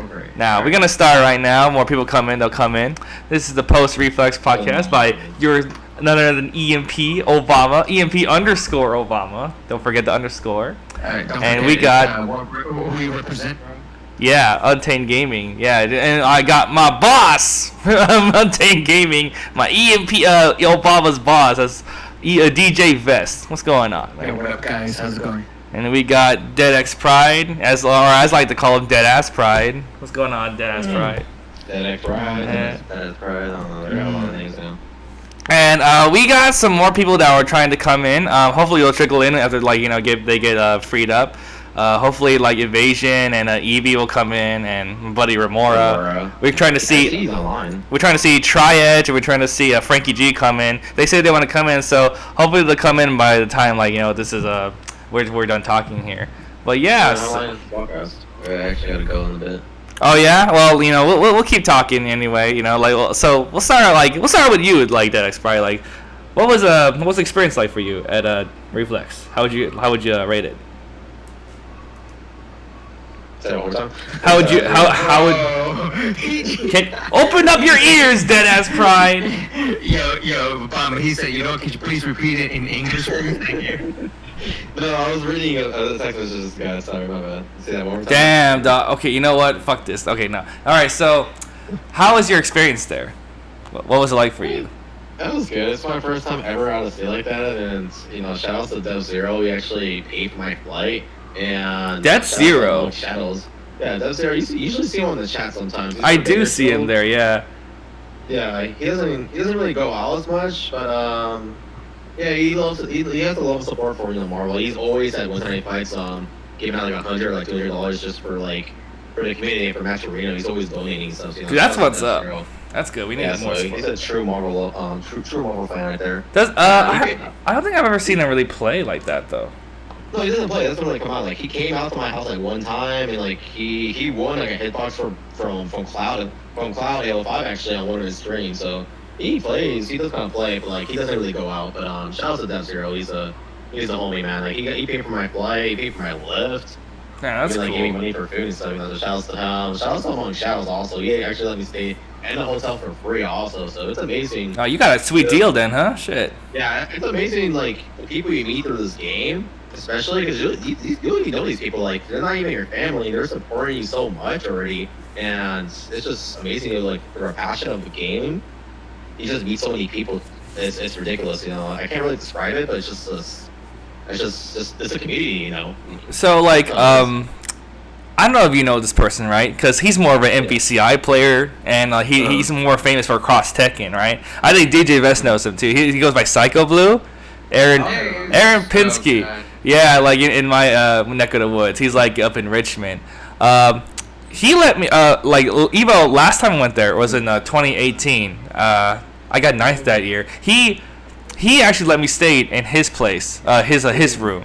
great. Now, we're going to start right now. More people come in, they'll come in. This is the Post-Reflex podcast by none other than EMP Obama, EMP underscore Obama. Don't forget the underscore. And we got... what we represent. Yeah, Untamed Gaming. Yeah, and I got my boss, Untamed Gaming, my EMP Obama's boss. That's DJ Vest. What's going on? Hey, what up, guys? How's it going? And we got DeadXPride, as I like to call him, DeadAssPride. What's going on, DeadAssPride? DeadXPride, DeadXPride. I don't know. There are a lot of things now. And we got some more people that were trying to come in. Hopefully, they'll trickle in after they get freed up. Hopefully, like Evasion and Evie will come in, and my buddy Remora. We're trying to see. We're trying to see Tri-Edge, and we're trying to see FrankieG come in. They say they want to come in, so hopefully they'll come in by the time this is we're done talking here. But yeah. I actually gotta go in a bit. Oh yeah, well we'll keep talking anyway. So we'll start with you, like DeadXPride. Like, what was the experience like for you at Reflex? How would you rate it? How would open up your ears, DeadAssPride? Yo, Obama. He said, could you please repeat it in English, please? Thank you. No, I was reading a text message to this guy. Sorry, my bad. Say that one more time. Damn, dog. Okay, you know what? Fuck this. Okay, no. All right. So, how was your experience there? What was it like for you? That was good. It's my first time ever out of state like that, and shout out to Dev Zero. He actually paid for my flight. And that's Zero. Shadows. Yeah, that's Zero. You usually see him in the chat sometimes. I do see him there. Yeah. Yeah, he doesn't really go out as much, but yeah, he has a lot of support for Marvel. He's always at 120 fights, giving out like $100 or $200 just for the community and for Match Arena. He's always donating stuff. Dude, that's what's up. Zero. That's good. We need more support. He's a true Marvel, true Marvel fan right there. I don't think I've ever seen him really play like that though. No, he doesn't play. That's when come out. He came out to my house one time, and he won a hitbox from Cloud Halo 5 actually on one of his streams. So he plays. He does kind of play, but he doesn't really go out. But shout out to Dev Zero. He's a homie, man. He paid for my flight. He paid for my lift. Yeah, that's cool. He gave me money for food and stuff. So shout out to him. Shout out to Among Shadows also. He actually let me stay in the hotel for free also. So it's amazing. Oh, you got a sweet deal then, huh? Shit. Yeah, it's amazing. The people you meet through this game. Especially because you really know these people, they're not even your family, they're supporting you so much already, and it's just amazing, they're a passion of the game. You just meet so many people, it's ridiculous, I can't really describe it, but it's just it's a community, So, I don't know if you know this person, right? Because he's more of an MVCI player, and he's more famous for Cross Tekken, right? I think DJ Vest knows him, too. He goes by Psycho Blue. Aaron Pinsky. Okay. Yeah, in my neck of the woods. He's up in Richmond. He let me Evo last time I went there was in 2018. I got 9th that year. He actually let me stay in his place, his room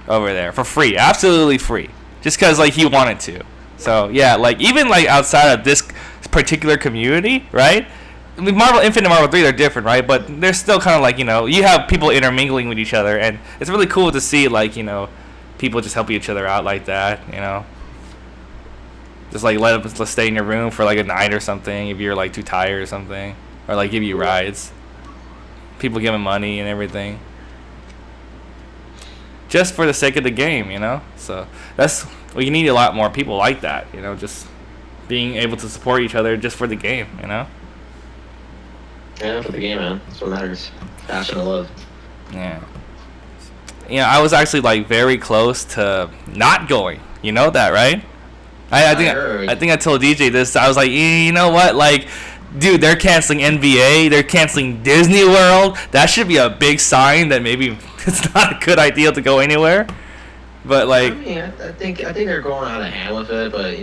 over there for free, absolutely free, just because he wanted to. So yeah, even outside of this particular community, right? I mean, Marvel Infinite and Marvel 3, they're different, right? But they're still kind of you have people intermingling with each other, and it's really cool to see, people just help each other out like that, Just, let's stay in your room for, a night or something if you're, too tired or something. Or, give you rides. People giving money and everything. Just for the sake of the game, So, you need a lot more people like that, Just being able to support each other just for the game, Yeah, for the game, man. That's what matters. Passion and love. Yeah. I was actually very close to not going. You know that, right? I think I told DJ this. I was like, you know what? Dude, they're canceling NBA. They're canceling Disney World. That should be a big sign that maybe it's not a good idea to go anywhere. But I think they're going out of hand with it. But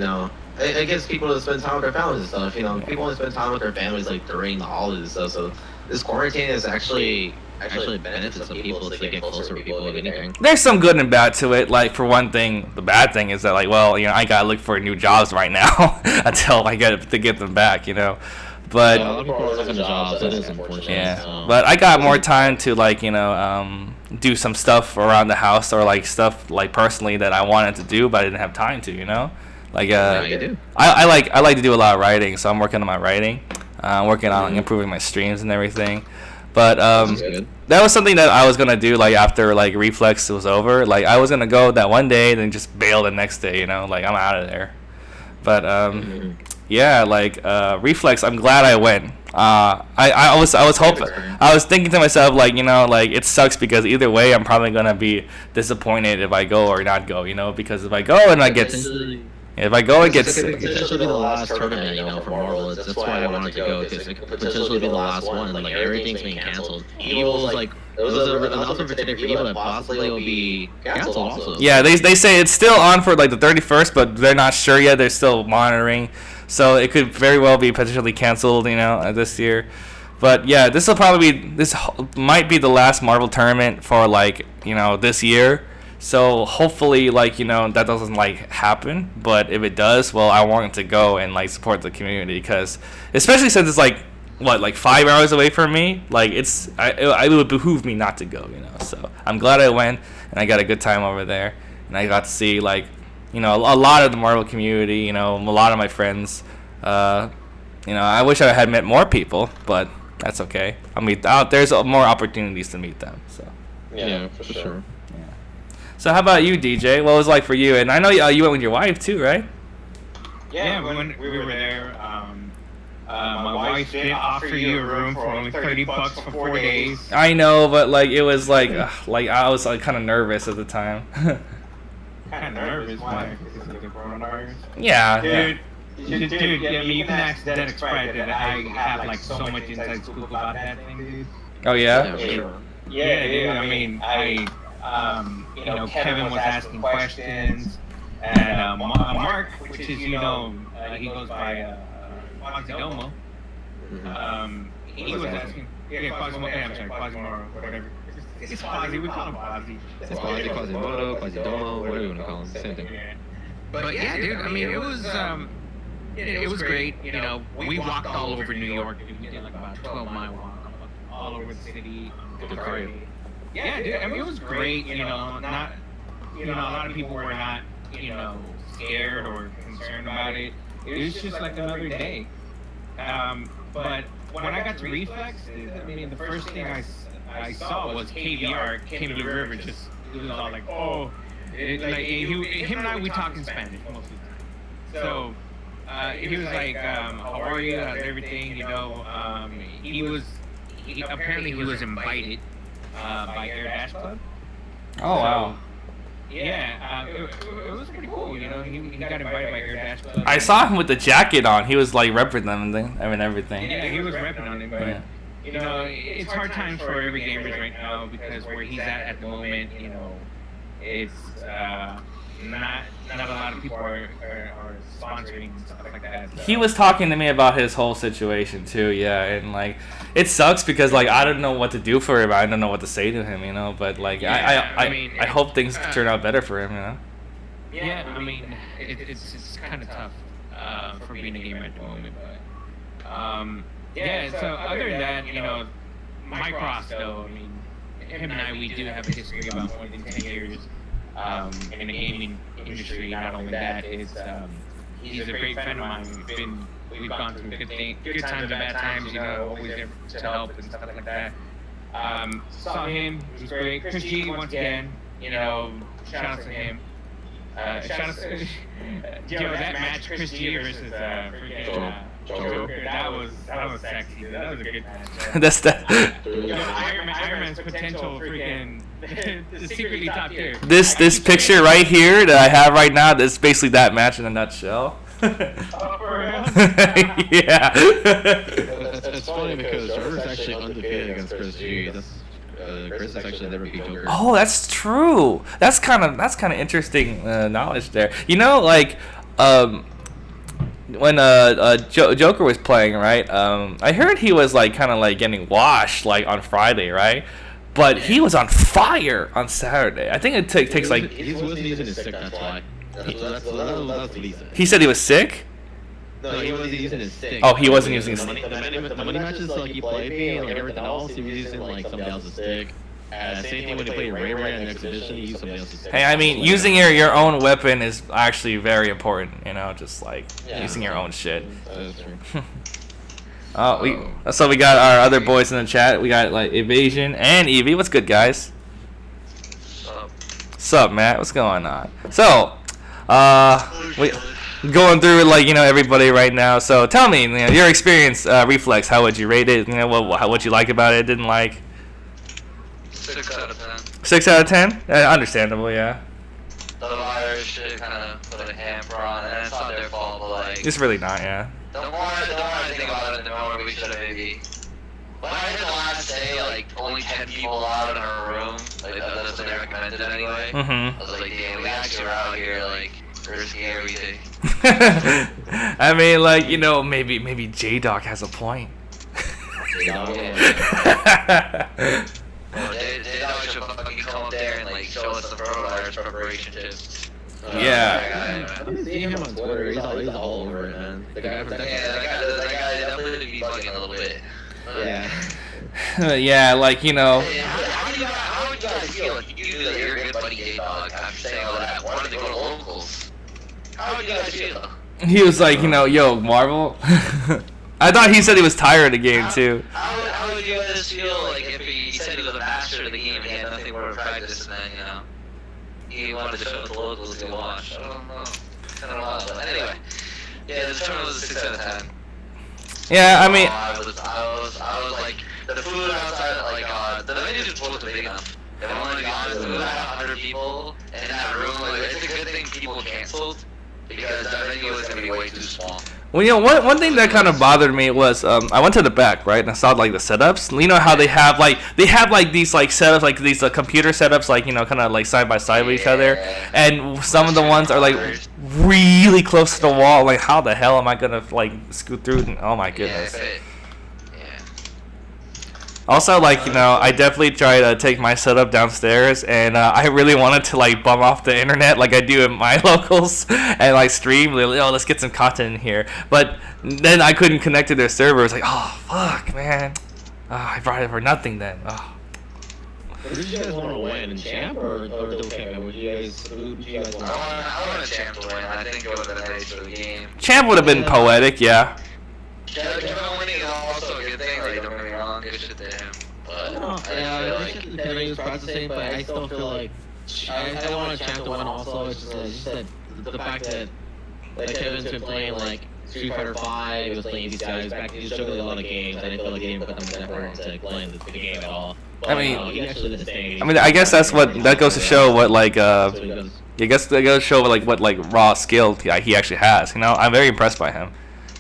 it gets people to spend time with their families and stuff. People want to spend time with their families during the holidays and stuff. So this quarantine is actually benefits some people to get closer to people if anything. There's some good and bad to it. For one thing, the bad thing is that I gotta look for new jobs right now until I get to get them back. But jobs, that is unfortunate. Yeah, but I got more time to do some stuff around the house or stuff personally that I wanted to do, but I didn't have time to. Like you do. I like to do a lot of writing, so I'm working on my writing. I'm working on improving my streams and everything. But that was something that I was gonna do like after like Reflex was over. Like I was gonna go that one day, then just bail the next day. You know, like I'm out of there. But yeah, like Reflex, I'm glad I went. I was hoping, I was thinking to myself like, you know, like it sucks because either way I'm probably gonna be disappointed if I go or not go. You know, because if I go and I get if I go and get sick, it could potentially be the last tournament, you know, for Marvel. That's why I wanted to go, because it could potentially be the last one. Like everything's being canceled. Evil's like, there was an announcement for today for Evil that possibly will be canceled also. Yeah, they say it's still on for like the 31st, but they're not sure yet. They're still monitoring, so it could very well be potentially canceled, you know, this year. But yeah, this might be the last Marvel tournament for like, you know, this year. So hopefully, like, you know, that doesn't like happen. But if it does, well, I want to go and like support the community, because especially since it's like what, like 5 hours away from me, like it would behoove me not to go, you know. So I'm glad I went, and I got a good time over there, and I got to see like, you know, a lot of the Marvel community, you know, a lot of my friends. You know, I wish I had met more people, but that's okay. I mean, there's more opportunities to meet them. So yeah, for sure. So how about you, DJ? What was it like for you? And I know you went with your wife too, right? Yeah, when we were there, my wife did offer you a room for only $30 for 4 days. I know, but like it was like I was like kind of nervous at the time. Kind of nervous? Why? Because of the coronavirus? Yeah. Dude, yeah, I mean, you can ask DeadXPride that I have like so much inside scoop about that thing, dude. Oh yeah. Yeah, dude. I mean, you know, Kevin was asking questions, and Mark, which is, you know, he goes by Quasidomo. He was asking, Quasimodo, I'm sorry, Quasimodo, whatever. It's Quasi, we call him Quasi. It's Quasi, Quasimodo, Quasidomo, whatever you want to call him, same thing. But yeah, dude, I mean, it was great. You know, we walked all over New York. We did like about a 12-mile walk all over the city. Good for Yeah, dude. I mean, it was great. You know, not, you know, a lot of people were not, you know, scared or concerned about it. It was just like another day. But when I got to Reflex, I mean, the first thing I saw was KVR, King Blue River. Just, it was all like, oh, him and I, we talk in Spanish mostly. So he was like, how are you? How's everything? You know, apparently he was invited by Airdashclub. Oh wow. Yeah, it was pretty cool. You know, he got invited by Airdashclub. I saw him with the jacket on. He was like repping them and everything. Yeah, he was repping on it, but Yeah. you know, it's hard times for every gamers right now, because where he's at the moment, you know, it's not a lot of people are sponsoring and stuff like that. So. He was talking to me about his whole situation too, yeah, and like it sucks because like I don't know what to do for him. I don't know what to say to him, you know. But like I hope things turn out better for him, you know. Yeah, I mean it's kind of tough for being a gamer at the moment, but yeah. So other than that, you know, Mike Ross though, I mean, him and I, we do have a history about more than 10 years in the gaming industry. Not only that, he's a great friend of mine. We've gone through good times and bad times, you know, always there to help and stuff like that. Saw him, he was great. Chris G, once again, you know, shout out to him. Shout out to that match, Chris G versus freaking Joker. That was sexy. That was a good match. That's that. Iron Man's potential freaking secretly top tier. This picture right here that I have right now, that's basically that match in a nutshell. Oh, for real? Yeah. It's funny because Joker's actually undefeated against Chris G. Chris has actually never beat Joker. Oh, that's true. That's kind of interesting knowledge there. You know, like when Joker was playing, right? I heard he was like kind of like getting washed like on Friday, right? But he was on fire on Saturday. I think it takes like. He wasn't using his stick. That's why. That's what he said. He said he was sick. No, he wasn't using his stick. Oh, he wasn't using his stick. The money matches like he played me and like everything else, he was using like somebody else's stick. Same thing when you play Ray in Exhibition, you use somebody else's. Hey, I mean, using your own weapon is actually very important. You know, just like using your own shit. That's true. So we got our other boys in the chat. We got like Evasion and Evie. What's good, guys? Sup, Matt? What's going on? So, we going through like everybody right now. So tell me, your experience, Reflex. How would you rate it? What you like about it? Didn't like? 6 out of 10. 6 out of 10? Understandable, yeah. The virus shit kind of put a hamper on it, and it's not their fault, but like. It's really not, yeah. The more I think about it, the more we should have maybe. When I heard the last day, like only 10 people allowed in our room, like that's what they recommended anyway. I was like, damn, we actually are out here like risking everything. I mean, like maybe J-Dog has a point. Well, J-Dog should fucking come up there and like show us the coronavirus preparation tips. Yeah. I've been seeing him on Twitter. He's all over it, man. The guy that guy definitely be bugging a little bit. Yeah, like Hey, how would you guys feel if you knew that your good buddy J-Dog, after saying all that, wanted to go to locals? How would you guys feel? He was like, yo, Marvel. I thought he said he was tired of the game too. How would you guys feel like if he said he was a master of the game and he had nothing more to practice, and then he wanted to show the locals to watch? I don't know. Kind of wild, but anyway. Yeah, this tournament was a 6 out of 10. Yeah, I mean. I was like, the food outside, like, the venue just wasn't big enough. If I'm gonna be honest, we had 100 people in that room. Like, it's a good thing people canceled because that venue was gonna be way too small. Well, one thing that kind of bothered me was I went to the back, right, and I saw like the setups. You know how they have these like setups, like these computer setups, like kind of like side by side with each other, and some of the ones are like really close to the wall. Like, how the hell am I gonna like scoot through? Oh my goodness. Also, like, I definitely try to take my setup downstairs, and I really wanted to, like, bum off the internet like I do in my locals and, like, stream. Like, let's get some content in here. But then I couldn't connect to their server. It's like, oh, fuck, man. I brought it for nothing then. Oh. Who did you guys want to win? In Champ or Dokkan? Who do you guys want to win? I want a Champ to win. I think it would have been nice for the game. Champ would have been poetic, yeah. Kevin winning is also a good thing, like, don't get me wrong, good shit to him. But I feel like Kevin is practicing, but I still feel like I want a Champ to win also. It's just that the fact that Kevin's been playing like Street Fighter 5, he was playing these guys back, he was juggling a lot of games. I didn't feel like he didn't put them effort into playing the game at all. But, I mean, he actually did his thing. I guess that goes to show what like I guess that goes to show what raw skill he actually has. I'm very impressed by him.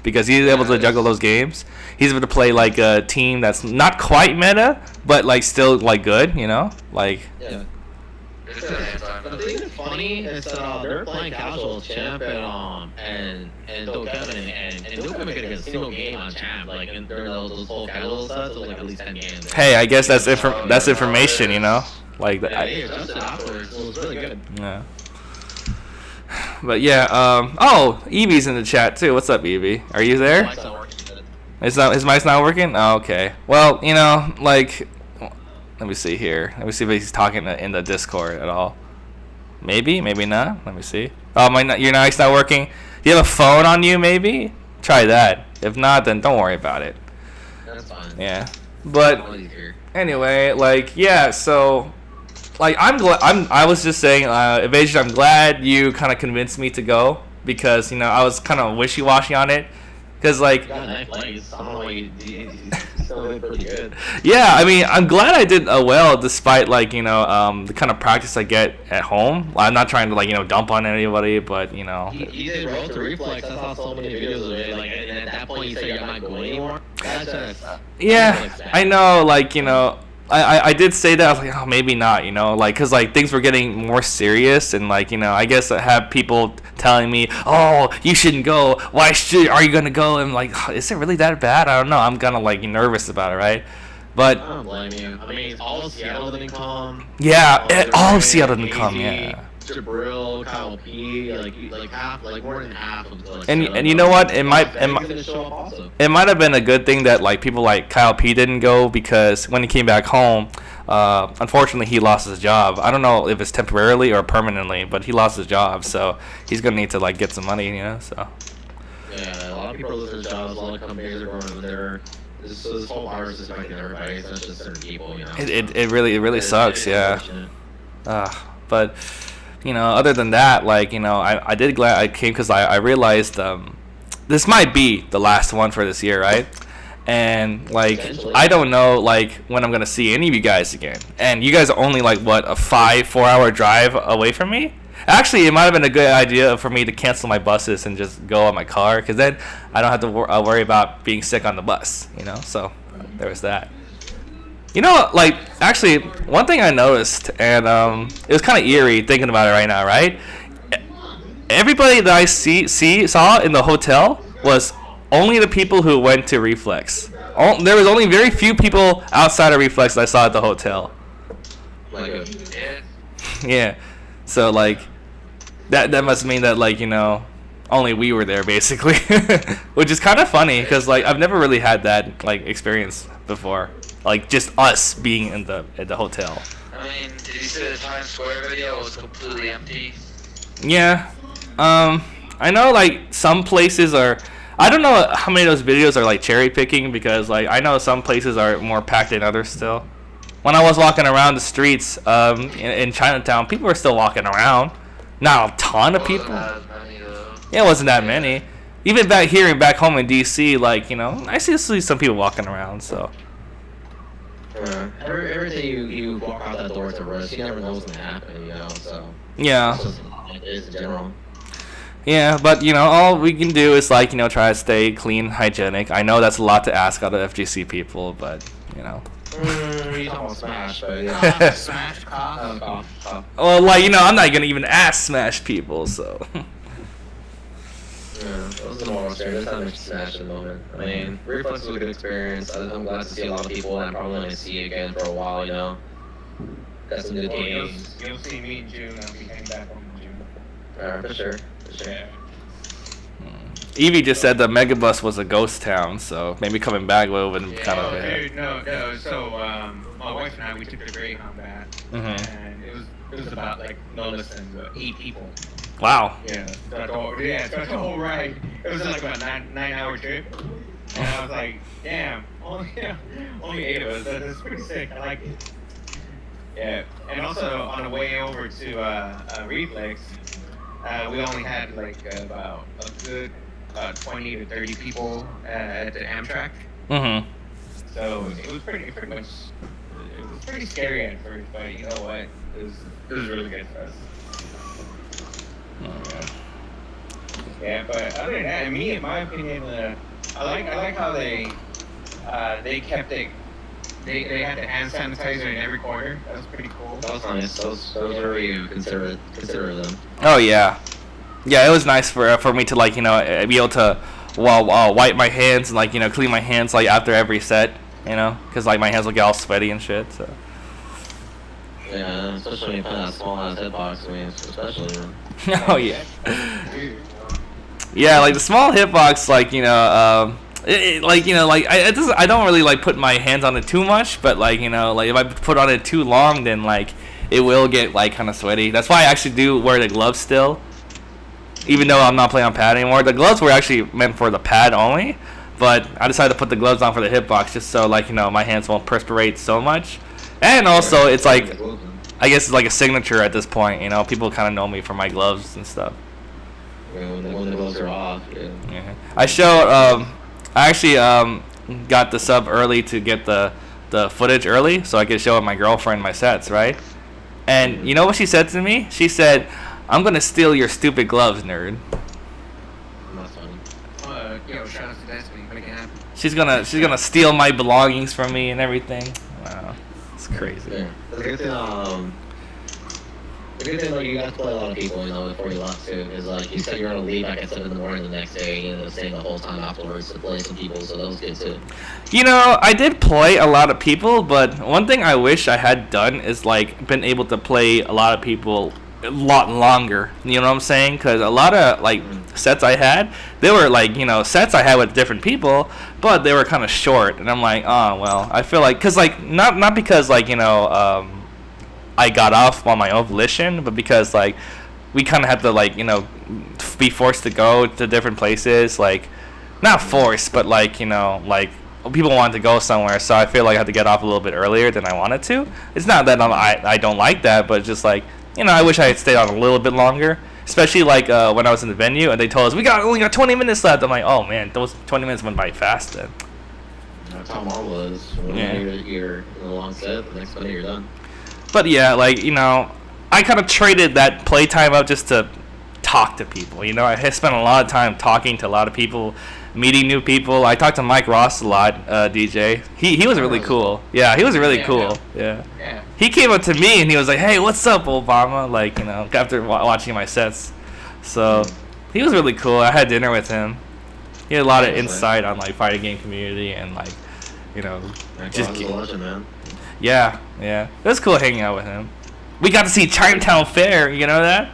Because he's able to juggle those games. He's able to play like a team that's not quite meta, but like still like good, like. Yeah. The thing that's funny is that they're playing casual Champ and Dokkan and Dokkan could get a single game on Champ, like in those whole casual sets, so like at least 10 games. Hey, I guess that's information, like that. Yeah, they adjusted afterwards, so it was really good. Yeah. But yeah, oh, Evie's in the chat too. What's up, Evie? Are you there? His mic's not working? Oh, okay. Well, like, let me see here. Let me see if he's talking in the Discord at all. Maybe not. Let me see. Oh, your mic's not working? Do you have a phone on you, maybe? Try that. If not, then don't worry about it. That's fine. Yeah. But anyway, like, yeah, so... Like, I was just saying, Evasion, I'm glad you kind of convinced me to go, because, I was kind of wishy-washy on it, because, like... You got 9 plays, I don't know why you still did pretty good. Yeah, I mean, I'm glad I did well, despite, like, the kind of practice I get at home. I'm not trying to, like, dump on anybody, but, You did roll to Reflex, I saw so many videos of it, like, and at that point you said you're not going anymore? That's just... Yeah, I know, like, I did say that. I was like, oh, maybe not, like, because, like, things were getting more serious, and, like, I guess I have people telling me, oh, you shouldn't go, are you gonna go? And, like, is it really that bad? I don't know, I'm kind of, like, nervous about it, right? But I don't blame you. I mean, all of Seattle didn't come. Yeah, all of Seattle didn't come, yeah. Jabril, Kyle P, like half, like more than half of the. And you know what? It might have been a good thing that like people like Kyle P didn't go, because when he came back home, Unfortunately, he lost his job. I don't know if it's temporarily or permanently, but he lost his job, so he's gonna need to like get some money, So. Yeah, a lot of people are losing their jobs. A lot of companies are going under. This whole virus is affecting everybody. It's not just certain people, It really sucks, yeah. But other than that, like I did glad I came because I realized this might be the last one for this year, right? And like I don't know like when I'm gonna see any of you guys again. And you guys are only like what, a 4-hour drive away from me? Actually, it might have been a good idea for me to cancel my buses and just go on my car, because then I don't have to worry about being sick on the bus, So there was that. Like actually, one thing I noticed, and it was kind of eerie thinking about it right now, right? Everybody that I saw in the hotel was only the people who went to Reflex. There was only very few people outside of Reflex that I saw at the hotel. Yeah. So like, that must mean that like only we were there basically, which is kind of funny because like I've never really had that like experience before, like just us being at the hotel. I mean, did you see the Times Square video? It was completely empty. Yeah. I know like some places are. I don't know how many of those videos are like cherry picking, because like I know some places are more packed than others still. When I was walking around the streets in Chinatown, people were still walking around. Not a ton of people. Yeah, it wasn't that many. Even back here and back home in DC, like, I see some people walking around, so. Every day you walk out that door, it's a risk. You never know what's going to happen, so. Yeah. That's just how it is in general. Yeah, but, all we can do is, like, try to stay clean, hygienic. I know that's a lot to ask out of FGC people, but, You talking about Smash, but yeah. Smash cough. Well, like, I'm not gonna even ask Smash people, so. Yeah, that was the moral story. There's not much Smash at the moment. I mean, Reflex was a good experience. I'm glad to see a lot of people, and I'm probably going to see you again for a while, Got some good games. You'll see me in June. I'll be coming back home in June. For sure. Yeah. Evie just said the Megabus was a ghost town, so maybe coming back would have been kind of. Dude, no. So my wife and I, we took the Greyhound back, and it was about like no less than 8 people. Wow. Yeah, throughout the whole ride. It was like about a 9-hour trip, and I was like, damn, only 8 of us. That's pretty sick. I like it. Yeah, and also on the way over to Reflex, we only had like about a good 20 to 30 people at the Amtrak. So it was pretty much. It was pretty scary at first, but you know what? It was really good for us. Yeah, but other than that, in my opinion, I like how they kept it. They had the hand sanitizer in every corner. That was pretty cool. That was nice. That was very considerate of them. Oh yeah, it was nice for me to like be able to wipe my hands and like clean my hands like after every set, because like my hands will get all sweaty and shit. So. Yeah, especially when you put that small ass hitbox. I mean, especially. Oh yeah. Yeah, like the small hitbox, like I don't really like put my hands on it too much, but like like if I put on it too long, then like it will get like kind of sweaty. That's why I actually do wear the gloves still, even though I'm not playing on pad anymore. The gloves were actually meant for the pad only, but I decided to put the gloves on for the hitbox just so like my hands won't perspirate so much, and also it's like I guess it's like a signature at this point. People kind of know me for my gloves and stuff. When the gloves are off, yeah. I showed. I actually got the sub early to get the footage early so I could show my girlfriend my sets, right? And you know what she said to me? She said, "I'm gonna steal your stupid gloves, nerd." That's funny. Shout out to Destiny, make it happen. She's gonna steal my belongings from me and everything. Wow, it's crazy. Yeah. The good thing, like, you got to play a lot of people, before you left, too, because, like, you said you were going to leave back at 7 in the morning the next day, and you ended up staying the whole time afterwards to play some people, so that was good, too. I did play a lot of people, but one thing I wish I had done is, like, been able to play a lot of people a lot longer, you know what I'm saying? Because a lot of, like, sets I had, they were like, sets I had with different people, but they were kind of short. And I'm like, oh, well, I feel like, because, like, not because, like, I got off on my own volition, but because, like, we kind of had to, like, be forced to go to different places, like, not forced, but, like, like, people wanted to go somewhere, so I feel like I had to get off a little bit earlier than I wanted to. It's not that I don't like that, but just, like, I wish I had stayed on a little bit longer. Especially, like, when I was in the venue, and they told us, we only got 20 minutes left. I'm like, oh, man, those 20 minutes went by fast then. That's how Marvel was. When you're in a long set, the next minute you're done. But, yeah, like, I kind of traded that playtime up just to talk to people. I spent a lot of time talking to a lot of people, meeting new people. I talked to Mike Ross a lot, DJ. He was really cool. Yeah, he was really cool. Yeah. He came up to me and he was like, hey, what's up, Obama? Like, after watching my sets. So, he was really cool. I had dinner with him. He had a lot of insight on, like, fighting game community and, like, just... legend, man. Yeah. It was cool hanging out with him. We got to see Chinatown Fair. You know that?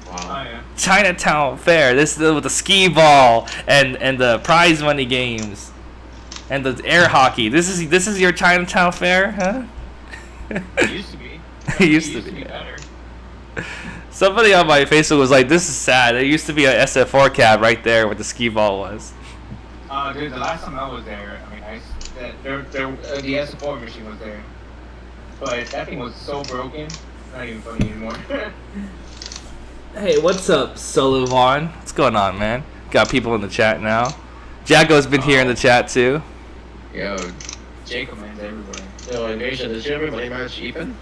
Wow. Oh, yeah. Chinatown Fair. This is with the skee ball and the prize money games and the air hockey. This is your Chinatown Fair, huh? It used to be. It used to be better. Somebody on my Facebook was like, "This is sad. There used to be a SF4 cab right there where the skee ball was." Dude, the last time I was there, I mean, the S4 machine was there, but that thing was so broken, it's not even funny anymore. Hey, what's up, Solo Vaughn? What's going on, man? Got people in the chat now. Jacko's been here in the chat too. Yo, Jacob man's everywhere. Yo, Invasion, did you ever money match Ethan?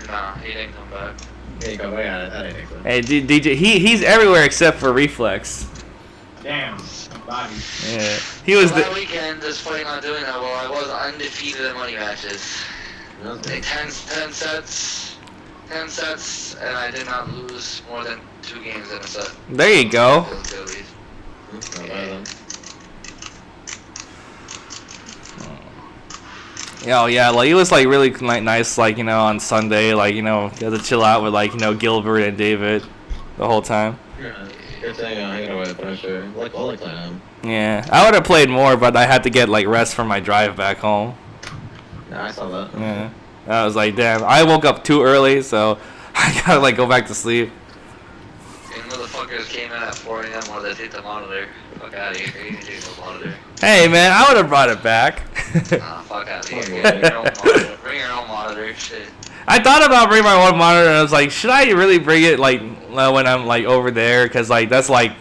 Nah, he didn't come back. Hey, go back. I didn't think so. Hey, DJ, he's everywhere except for Reflex. Damn, body. Yeah, he was That the. weekend, despite not doing that well, I was undefeated in money matches. Like 10 sets, and I did not lose more than 2 games in a set. There you go. Not bad, then. Yeah, like it was like really nice, like on Sunday, like you had to chill out with like Gilbert and David the whole time. Yeah, good thing hanging away with Punisher. Like all the time. Yeah, I would have played more, but I had to get like rest for my drive back home. Yeah, I saw that. Yeah, I was like, damn, I woke up too early, so I gotta like go back to sleep. And motherfuckers came in at 4 a.m. while they take the monitor. Fuck out of here, you didn't take the monitor. Hey man, I would have brought it back. Nah, fuck out of here. Bring your own monitor. Bring your own monitor, shit. I thought about bringing my own monitor, and I was like, should I really bring it like when I'm like over there? Cause like that's like,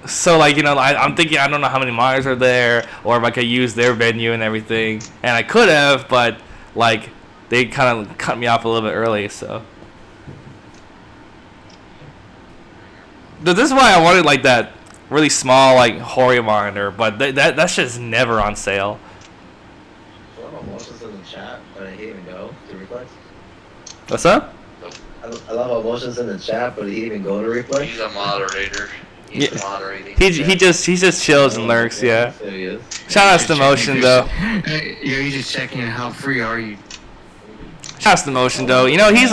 so like I'm thinking I don't know how many monitors are there, or if I could use their venue and everything, and I could have, but like they kind of cut me off a little bit early, so. This is why I wanted like that really small like Hori monitor, but that's just never on sale. I love emotions in the chat, but he didn't even go to Reflex. What's up? I love emotions in the chat, but he didn't even go to Reflex. He's a moderator. He's moderating. He just chills and lurks, yeah. There he is. Shout outs to Motion though. You're just checking how free are you. Shout outs to Motion though. He's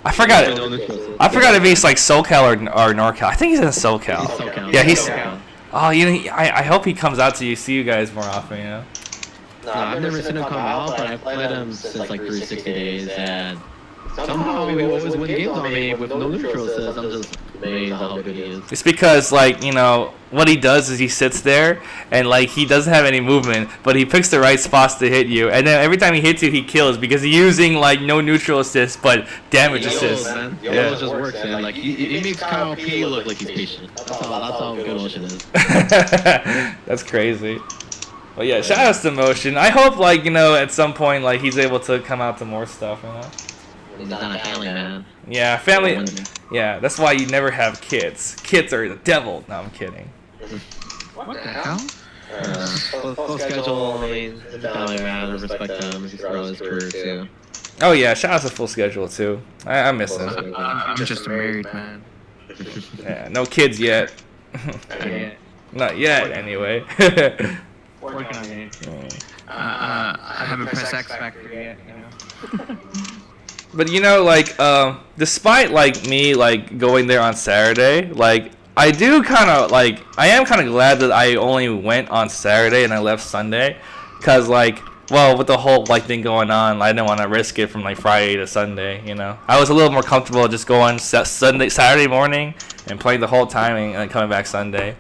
I forgot if he's like SoCal or NorCal. I think he's in SoCal. He's SoCal. Yeah, he's. SoCal. Oh, I hope he comes out to see you guys more often. No, I've never seen him come out, but I've played him since like 360 days, and somehow he always win games on me with no neutral assists. I'm just amazed how good he is. It's because like what he does is he sits there and like he doesn't have any movement, but he picks the right spots to hit you, and then every time he hits you, he kills because he's using like no neutral assist but damage assist. YOLO just works, man. Like he makes Kyle P look like he's patient. That's how good Motion is. That's crazy. Well, yeah, shout outs to Motion. I hope like at some point like he's able to come out to more stuff. He's not a family man. Yeah, family. Yeah, that's why you never have kids. Kids are the devil. No, I'm kidding. What the hell? Full schedule, I mean, he's a family man. I respect him. He's grown his career too. Oh yeah, shout out to Full Schedule too. I miss him. I'm just a married man. Yeah, no kids yet. Not yet, anyway. Working on it. I haven't pressed X Factor yet, But like, despite like me like going there on Saturday, like I do kind of like. I am kind of glad that I only went on Saturday and I left Sunday, cause like, well, with the whole like thing going on, I didn't want to risk it from like Friday to Sunday. You know, I was a little more comfortable just going Saturday morning and playing the whole time and then coming back Sunday.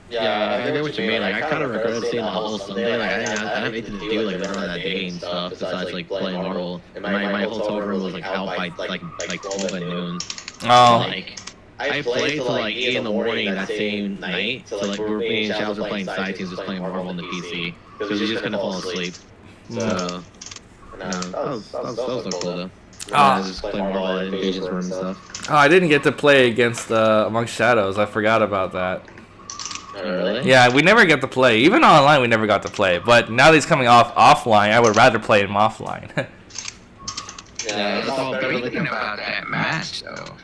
Yeah, I get what you mean. Like, I kind of regret seeing the whole Sunday. Like, I didn't have anything to do like later on that day and stuff besides like playing Marvel. And my hotel room was like out by like 12 at noon. Oh. Like, I played till like 8 in the morning that same night. So like me and Shabs were playing side teams, just playing Marvel on the PC because we just couldn't fall asleep. So that was so cool though. Just playing Marvel in Evasion's room and stuff. Oh, I didn't get to play against Amongst Shadows. I forgot about that. Oh, really? Yeah, we never got to play. Even online, we never got to play. But now that he's coming offline, I would rather play him offline. Yeah, it's all better Thinking about that match though.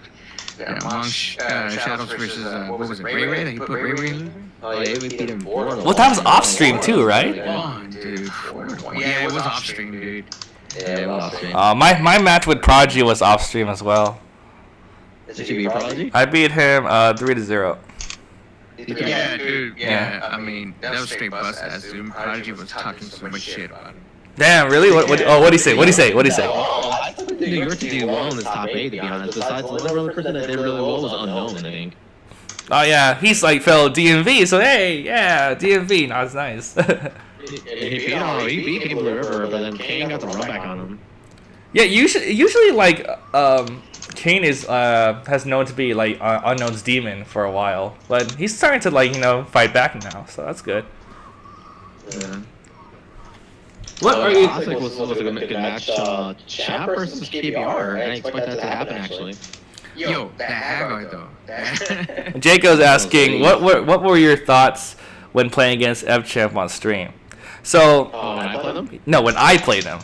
Among Shadows versus what was it? Ray Ray? He put Ray Ray in? Oh yeah, we beat him 4. Well, that was off stream too, right? One, dude. 4-1. Yeah, it was off stream, dude. Yeah, it was off stream. My match with Prodigy was off stream as well. Did you beat Prodigy? I beat him 3-0. Yeah, dude. Yeah, I mean that was straight bust ass. Dude, Prodigy was talking so much shit about him. Damn, really? What'd he say? What'd he say? I thought New York to do well in this top 8, to be honest. Besides, the only person that did really well was Unknown, I think. Oh yeah, he's like fellow DMV, so hey, yeah, DMV, no, it's nice. He beat King Blue River, but then Kane got the run back on him. Yeah, usually like Kane is has known to be like Unknown's demon for a while, but he's starting to like fight back now, so that's good. Yeah. What are you? Classic was a good match. Chap versus KBR. I didn't expect that to happen actually. Yo, that Hagar though. Jaco's asking, what were your thoughts when playing against Evchamp on stream? So, when I played them? No, when I played him.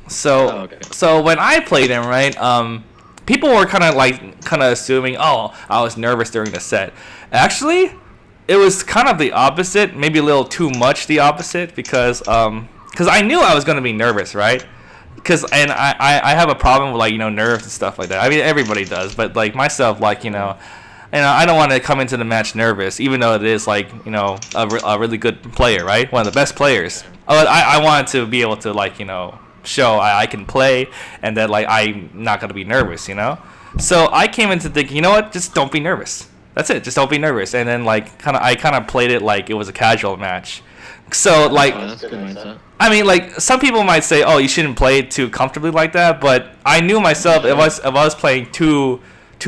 So, so when I played him, right? People were kind of assuming, oh, I was nervous during the set. Actually, it was kind of the opposite, maybe a little too much the opposite, because I knew I was gonna be nervous, right? And I have a problem with like nerves and stuff like that. I mean everybody does, but like myself, like I don't want to come into the match nervous, even though it is like a really good player, right? One of the best players. I wanted to be able to like show I can play, and that like I'm not gonna be nervous, So I came into thinking, you know what? Just don't be nervous. That's it. Just don't be nervous. And then like I kind of played it like it was a casual match. So like, that's a good mindset. I mean, like some people might say, "Oh, you shouldn't play it too comfortably like that." But I knew myself if I was playing too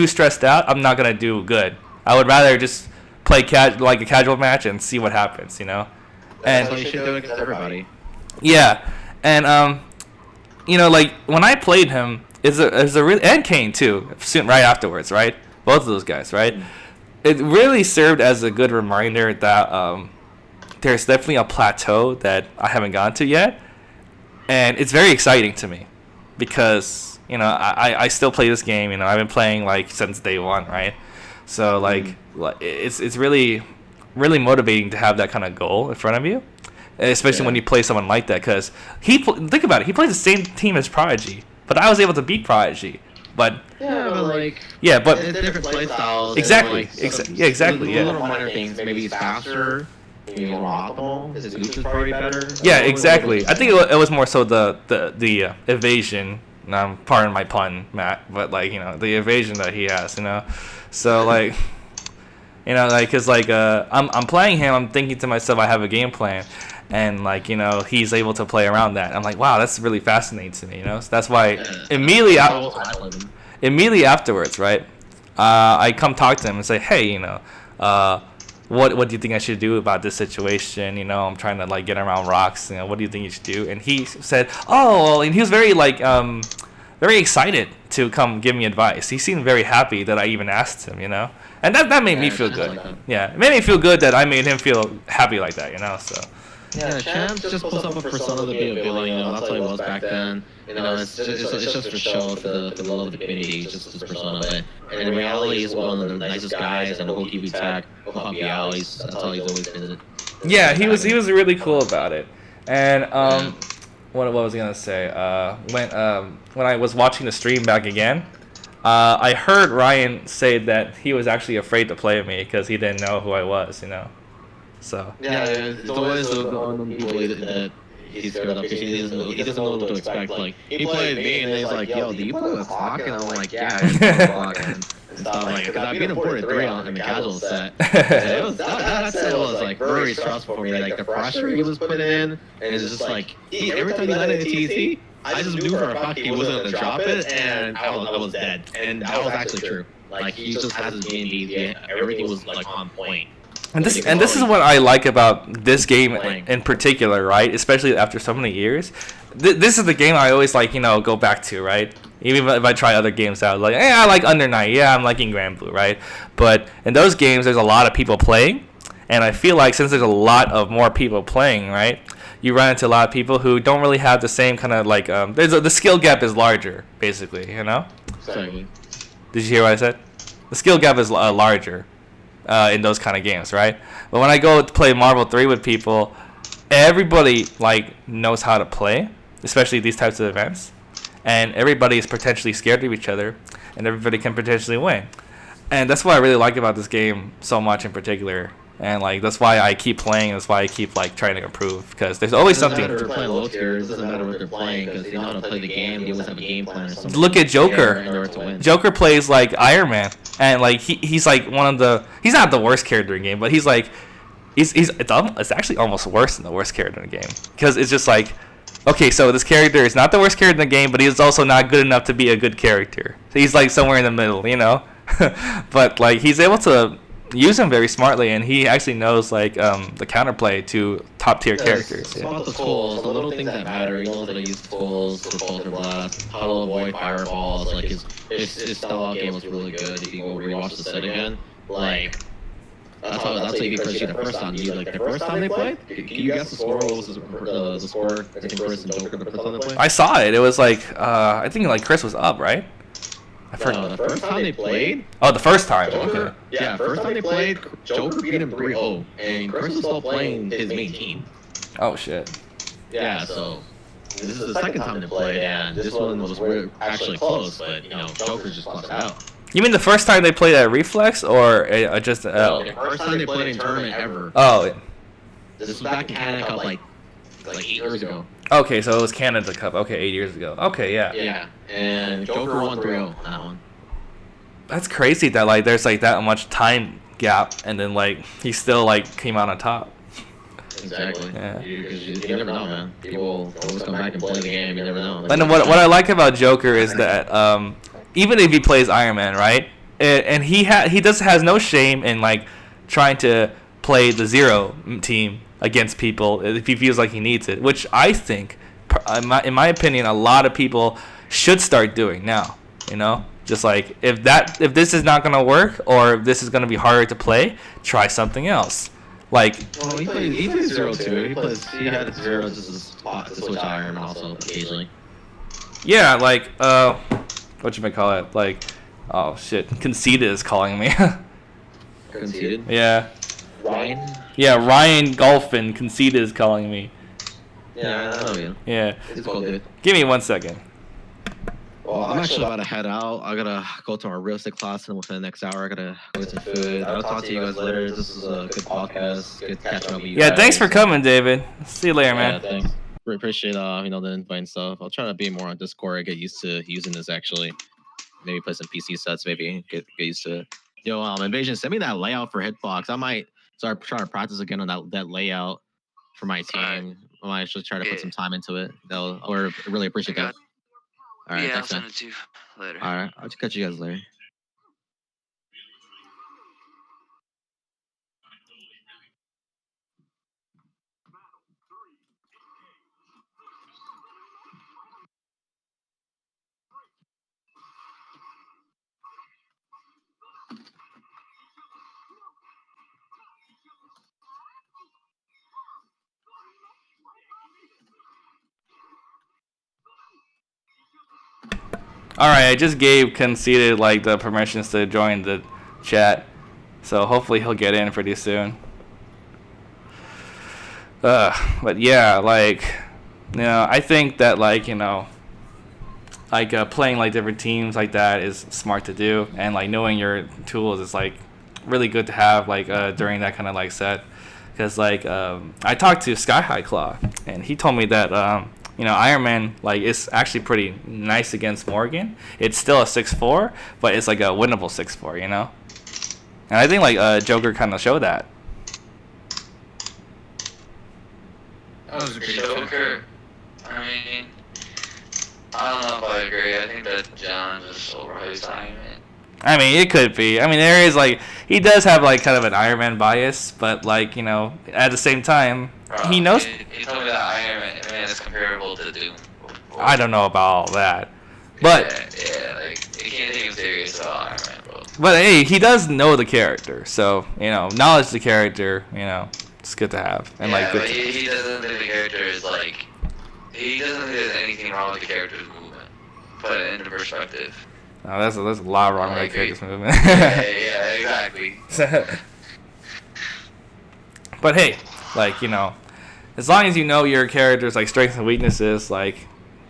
stressed out, I'm not gonna do good. I would rather just play like a casual match and see what happens, And That's how you should do it against everybody. Yeah, and like when I played him, and Kane too, soon right afterwards, right? Both of those guys, right? It really served as a good reminder that there's definitely a plateau that I haven't gotten to yet, and it's very exciting to me because I still play this game. I've been playing like since day one, right? So like it's really motivating to have that kind of goal in front of you, especially when you play someone like that. Because think about it, he plays the same team as Prodigy, but I was able to beat Prodigy. But but it's different play styles. Exactly. Exactly. Little minor things. Maybe he's faster. Maybe he's more optimal. His boost is probably better. Yeah, exactly. I think it was more so the evasion. Pardon my pun, Matt, but like the evasion that he has. So like, cause like I'm playing him. I'm thinking to myself, I have a game plan, and like he's able to play around that. I'm like, wow, that's really fascinating to me. So that's why immediately afterwards, right? I come talk to him and say, hey, what do you think I should do about this situation? I'm trying to like get around rocks. What do you think you should do? And he said, oh, and he was very like very excited to come give me advice. He seemed very happy that I even asked him, and that made me feel good. Yeah, it made me feel good that I made him feel happy like that, So. Yeah, Champs just pulls up a persona to be a villain, that's how he was back then. It's just for show for the love of the community, it's just his persona. And in reality, he's one of the nicest guys, and he'll keep you tag, he'll help you out, that's how he's always been. Yeah, he was really cool about it. And what was I gonna say? When I was watching the stream back again, I heard Ryan say that he was actually afraid to play with me because he didn't know who I was, So. Yeah, it's always the people that he's scared of because he doesn't know what to expect. Like, he played me and he's like, yo, do you play with clock? And I'm like, yeah, I play with clock and stuff. Like, because I've been imported 3 in the casual set. And that set was like very stressful for me. Like, the pressure he was putting in, and it's just like, every time he landed a TC, I just knew for a fact he wasn't going to drop it, and I was dead. And that was actually true. Like, he just has his game, everything was like on point. And this is what I like about this game in particular, right? Especially after so many years. This is the game I always like, go back to, right? Even if I try other games out, like, I like Under Night. Yeah, I'm liking Grand Blue, right? But in those games, there's a lot of people playing, and I feel like since there's a lot of more people playing, right? You run into a lot of people who don't really have the same kind of like. The skill gap is larger, basically. Sorry. Did you hear what I said? The skill gap is larger. In those kind of games, right? But when I go to play Marvel 3 with people, everybody knows how to play, especially these types of events, and everybody is potentially scared of each other, and everybody can potentially win. And that's what I really like about this game so much in particular. And that's why I keep playing. That's why I keep trying to improve, because there's always something. It doesn't matter if they're playing low tiers. It doesn't matter what they're playing, because they know how to play the game. They always have a game plan or something. Look at Joker. Joker plays like Iron Man, and he's one of the. He's not the worst character in the game, but he's it's actually almost worse than the worst character in the game, because it's just okay, so this character is not the worst character in the game, but he's also not good enough to be a good character. So he's somewhere in the middle, But he's able to use him very smartly, and he actually knows the counterplay to top tier characters. It's about the tools, the little things that matter. He knows how to use tools, the Bolter Blast, how to avoid fireballs. His style game was really good. If you go rewatch the set again, that's how you get Chris the first time. The first time they played, can you guess the score? What was the score? I think Chris and Joker the first time they played. I saw it. It was I think Chris was up, right? No, the first time they played. Oh, the first time. Joker, okay. Yeah, first time they played, Joker beat him 3-0, and Chris was still playing his main team. Oh shit. Yeah, so this is the second time they played, and this one was actually close, but Joker just lost out. You mean the first time they played at Reflex, or just? No, the first time they played in tournament ever. Oh. This was back in Canada Cup like 8 years ago. Okay, so it was Canada Cup. Okay, 8 years ago. Okay, yeah. Yeah, and Joker won 3-0 that one. That's crazy that there's that much time gap, and then he still came out on top. Exactly. Yeah. Because you never know, man. People always come back and play the game. You never know. And what I like about Joker is that even if he plays Iron Man, right, and he has no shame in trying to play the Zero team against people if he feels like he needs it, which I think, in my opinion, a lot of people should start doing now. Just if this is not gonna work, or if this is gonna be harder to play, try something else. Well, he plays Zero too. He had Zero just to switch Iron Man also occasionally. Yeah, whatchamacallit, oh shit, Conceited is calling me. Conceited? Yeah. Ryan? Yeah, Ryan Golfin, Conceited is calling me. Yeah, I know you. Yeah. It's cool, dude. Give me 1 second. Well, I'm actually about to head out. I gotta go to our real estate class, and within the next hour, I gotta go get some food. I'll talk to you guys later. This is a good podcast. Good catching up with you guys. Thanks for coming, David. See you later, man. Yeah, thanks. We appreciate the invite and stuff. I'll try to be more on Discord. I get used to using this actually. Maybe play some PC sets. Maybe get used to it. Yo, Evasion, send me that layout for Hitbox. I might start trying to practice again on that layout for my team. I might actually try to put some time into it. I really appreciate that. All right, I'll send it to you later. All right, I'll catch you guys later. Alright, I just gave Conceited the permissions to join the chat, so hopefully he'll get in pretty soon. But yeah, I think that like playing like different teams like that is smart to do, and like knowing your tools is like really good to have like during that kind of like set. Because like I talked to Sky High Claw, and he told me that Iron Man like is actually pretty nice against Morgan. It's still a 6-4, but it's like a winnable 6-4, you know. And I think like Joker kind of showed that. That was a good Joker. I mean, I don't know if I agree. I think that John just overhyped Iron Man. I mean, it could be. I mean, there is like he does have like kind of an Iron Man bias, but like at the same time, he knows. He told me that Iron Man is comparable to Doom. I don't know about all that, but yeah, like you can't take him serious about Iron Man, bro. But hey, he does know the character, so knowledge of the character, it's good to have. And yeah, but he doesn't think the character is like. He doesn't think there's anything wrong with the character's movement. Put it into perspective. Oh, there's a lot wrong with the character's movement. yeah, exactly. But hey, like as long as you know your character's like strengths and weaknesses, like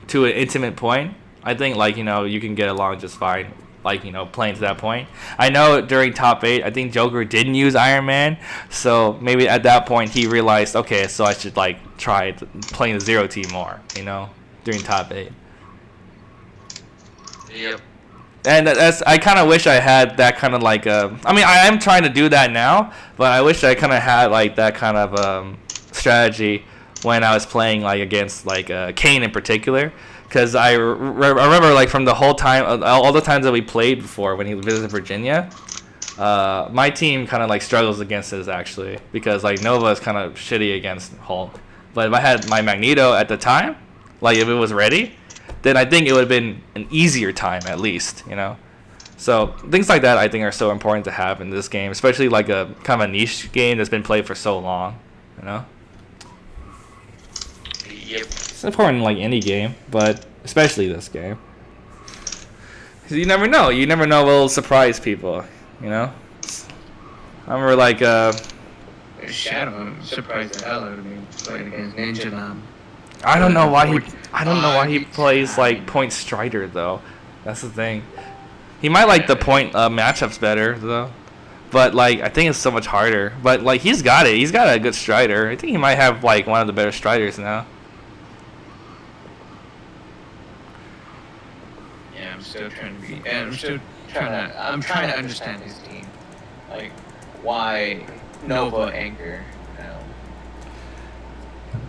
to an intimate point, I think like you can get along just fine. Like playing to that point. I know during top 8, I think Joker didn't use Iron Man, so maybe at that point he realized, okay, so I should like try playing the 0 team more, during top 8. Yep. And I kind of wish I had that kind of like I mean I am trying to do that now, but I wish I kind of had like that kind of strategy when I was playing like against like Kane in particular. Because I remember, like, from the whole time, all the times that we played before when he visited Virginia, my team kind of, like, struggles against his, actually. Because, like, Nova is kind of shitty against Hulk. But if I had my Magneto at the time, like, if it was ready, then I think it would have been an easier time, at least, So, things like that, I think, are so important to have in this game. Especially, like, a kind of a niche game that's been played for so long, Yep. It's important in like any game, but especially this game. Cause you never know. You never know what'll surprise people. I remember like Shadow surprised the hell out of me playing against Ninja Lam. I don't know why he plays like Point Strider though. That's the thing. He might like the point matchups better though. But like I think it's so much harder. But like he's got it. He's got a good Strider. I think he might have like one of the better Striders now. I'm trying to understand his team. Like, why Nova Anchor?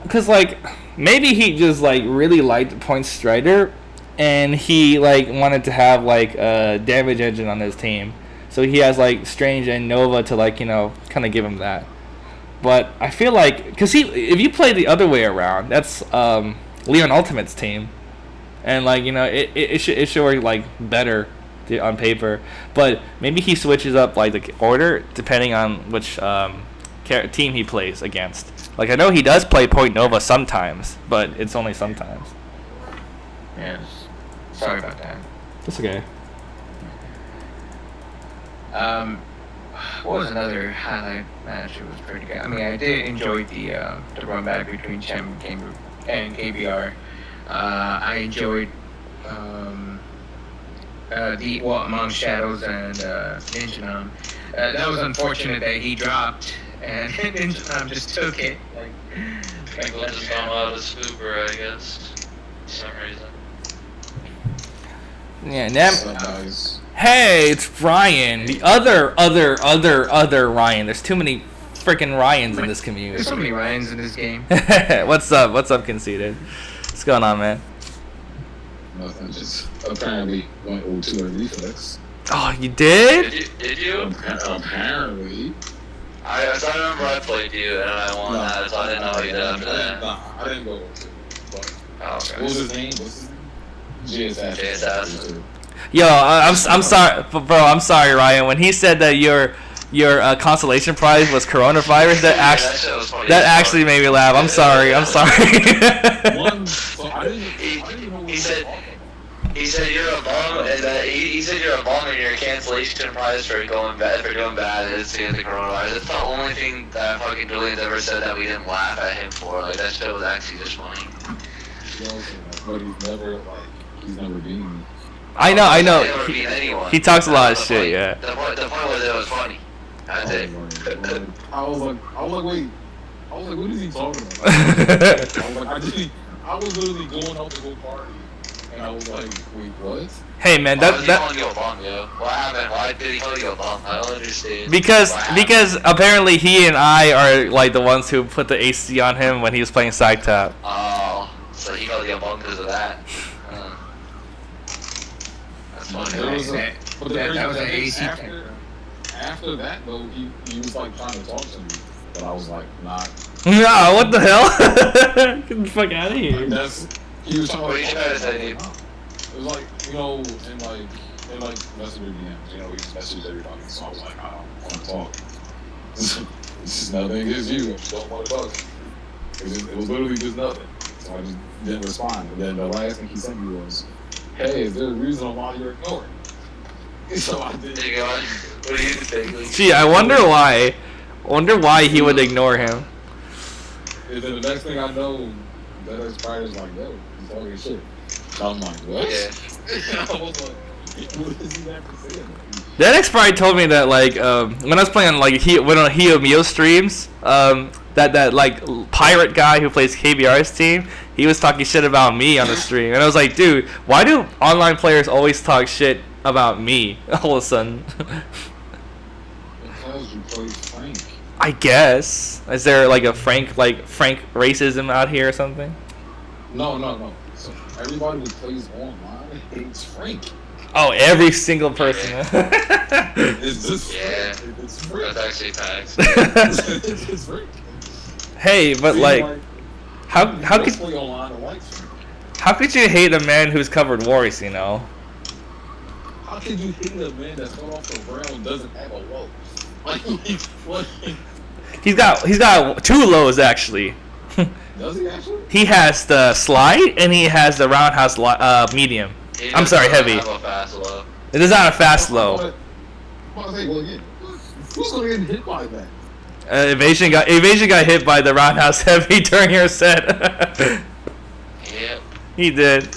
Because, like, maybe he just, like, really liked Point Strider, and he, like, wanted to have, like, a damage engine on his team. So he has, like, Strange and Nova to, like, kind of give him that. But I feel like, because if you play the other way around, that's Leon Ultimate's team. And like it should work like better on paper, but maybe he switches up like the order depending on which team he plays against. Like I know he does play Point Nova sometimes, but it's only sometimes. Yes. Sorry about that. That's okay. What was another highlight match? It was pretty good. I mean, I did enjoy the run back between Chem and KBR. I enjoyed Among Shadows and Ninja Nam. That was unfortunate that he dropped and Ninja Nam just took it. People just don't know how to scooper, I guess, for some reason. Yeah, hey, it's Ryan. The other Ryan. There's too many freaking Ryans in this community. There's so many Ryans in this game. What's up, Conceited? What's going on, man? Nothing, just apparently went 0-2 in Reflex. Oh, you did? Did you? Apparently. I remember I played you and I won that, so I didn't know how you did after that. Nah, I didn't go 0-2. But okay. What was his name? JSS. Yo, I'm sorry, bro. I'm sorry, Ryan. When he said that your consolation prize was coronavirus, that actually made me laugh. I'm sorry. He said you're a bum, and he said you're a bum, and your cancellation prize for doing bad is seeing the coronavirus. That's the only thing that fucking Julian's ever said that we didn't laugh at him for. Like that shit was actually just funny. But he's never he's never beaten me. I know. He's never beat anyone. He talks a lot of That's shit. the Yeah. point. The point was it was funny. That's it. I was like, wait. I was like, what is he talking about? I was literally going out the whole party, and I was like, wait, what? Hey man, Why was he calling you a bum, yo? What happened? Why did he call you a bum? I don't understand. because apparently he and I are like the ones who put the AC on him when he was playing side tap. Oh, so he called you a bum because of that. That's funny. That was an AC After that, though, he was like trying to talk to me, but I was like, nah. No, what the hell? Get the fuck out of here. He was trying to. What are you trying to say, dude? It was like, in messenger DMs, we just message everybody. So I was like, I don't want to talk. This is nothing against you. I just don't want to talk. It was literally just nothing. So I just didn't respond. And then the last thing he sent me was, hey, is there a reason why you're ignoring? So I did. There you go. What do you think? Gee, I wonder why. He would ignore him. And then the next thing I know, DeadXPride is like, yo, he's talking shit. So I'm like, what? Yeah. I was like, what does he have to say? DeadXPride told me that like when I was playing like on Mio streams, that like pirate guy who plays KBR's team, he was talking shit about me on the stream, and I was like, dude, why do online players always talk shit about me all of a sudden? Because you play Frank. I guess. Is there like a Frank racism out here or something? No. So everybody who plays online hates Frank. Oh, every single person. It's just it's Frank. That's actually facts. It's Frank. Hey, but like, how could play online and like Frank? how could you hate a man who's covered wars? How could you hate a man that's fell off the ground and doesn't have a low? Like, what? He's got 2 lows actually. Does he actually? He has the slide and he has the roundhouse medium. I'm sorry, heavy. Have a fast low. It is not a fast low. I'm about to say, well, yeah, who's gonna get hit by that? Evasion got hit by the roundhouse heavy during your set. Yep. He did.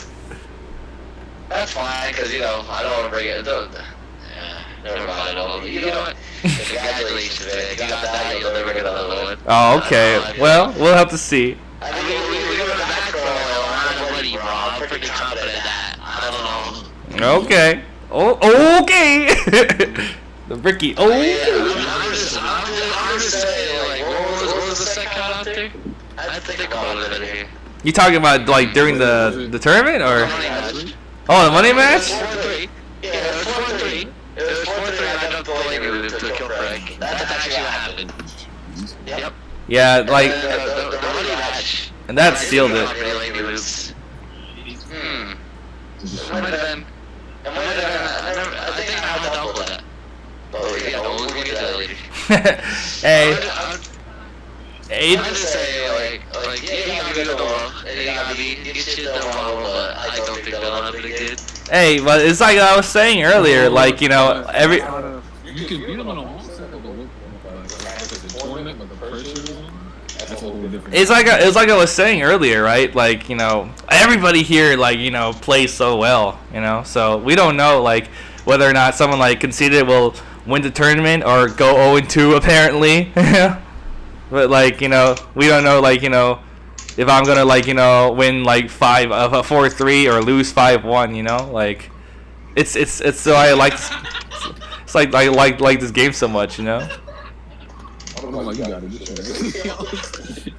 That's fine, because, I don't want to bring it. Never mind. You know what? Congratulations, man. If you got that, you'll never get another one. Oh, okay. Well, we'll have to see. I think we go to the back row. I'm ready, bro. I'm pretty confident that. I don't know. Okay. Oh, okay. The Ricky. Oh. I'm just saying, like, what was the set count out there? I think about it in here. You talking about like during the tournament or? Oh, the money match? 4-3. Yeah, it was 4-3. It was 4-3. I ended up going to kill Frank. That's actually what happened. Yep. Yeah, like, The money match. and that sealed it. It was. It might have been. I think I have a double that. But yeah, we'll get to that later. Hey, I'm just saying, like, yeah, you gotta be the wall, and you gotta be, get shit done well, but I don't think that'll happen again. hey, but it's like I was saying earlier, like, every. You can beat him on a home set, but the tournament, but the pressure is on. That's a totally different. It's like I was saying earlier, right? Like, everybody here, like, plays so well, So we don't know, like, whether or not someone like Conceited will win the tournament or go 0-2 apparently. But like, we don't know, like, if I'm gonna like, win like 4-3 or lose 5-1, like, it's so I like, it's like I like this game so much, I don't know, like, you got it.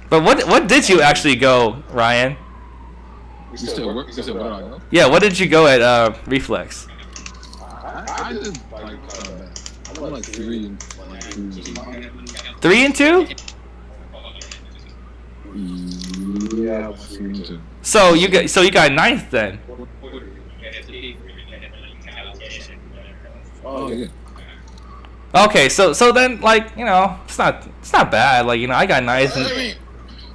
But what did you actually go, Ryan? You said where did I go? Yeah, what did you go at Reflex? I did like I went like 3 and 3 and 2? Yeah, I went 3 and 2. So you got 9th then. Oh yeah. Okay, so then, like, it's not bad. Like, I got 9th and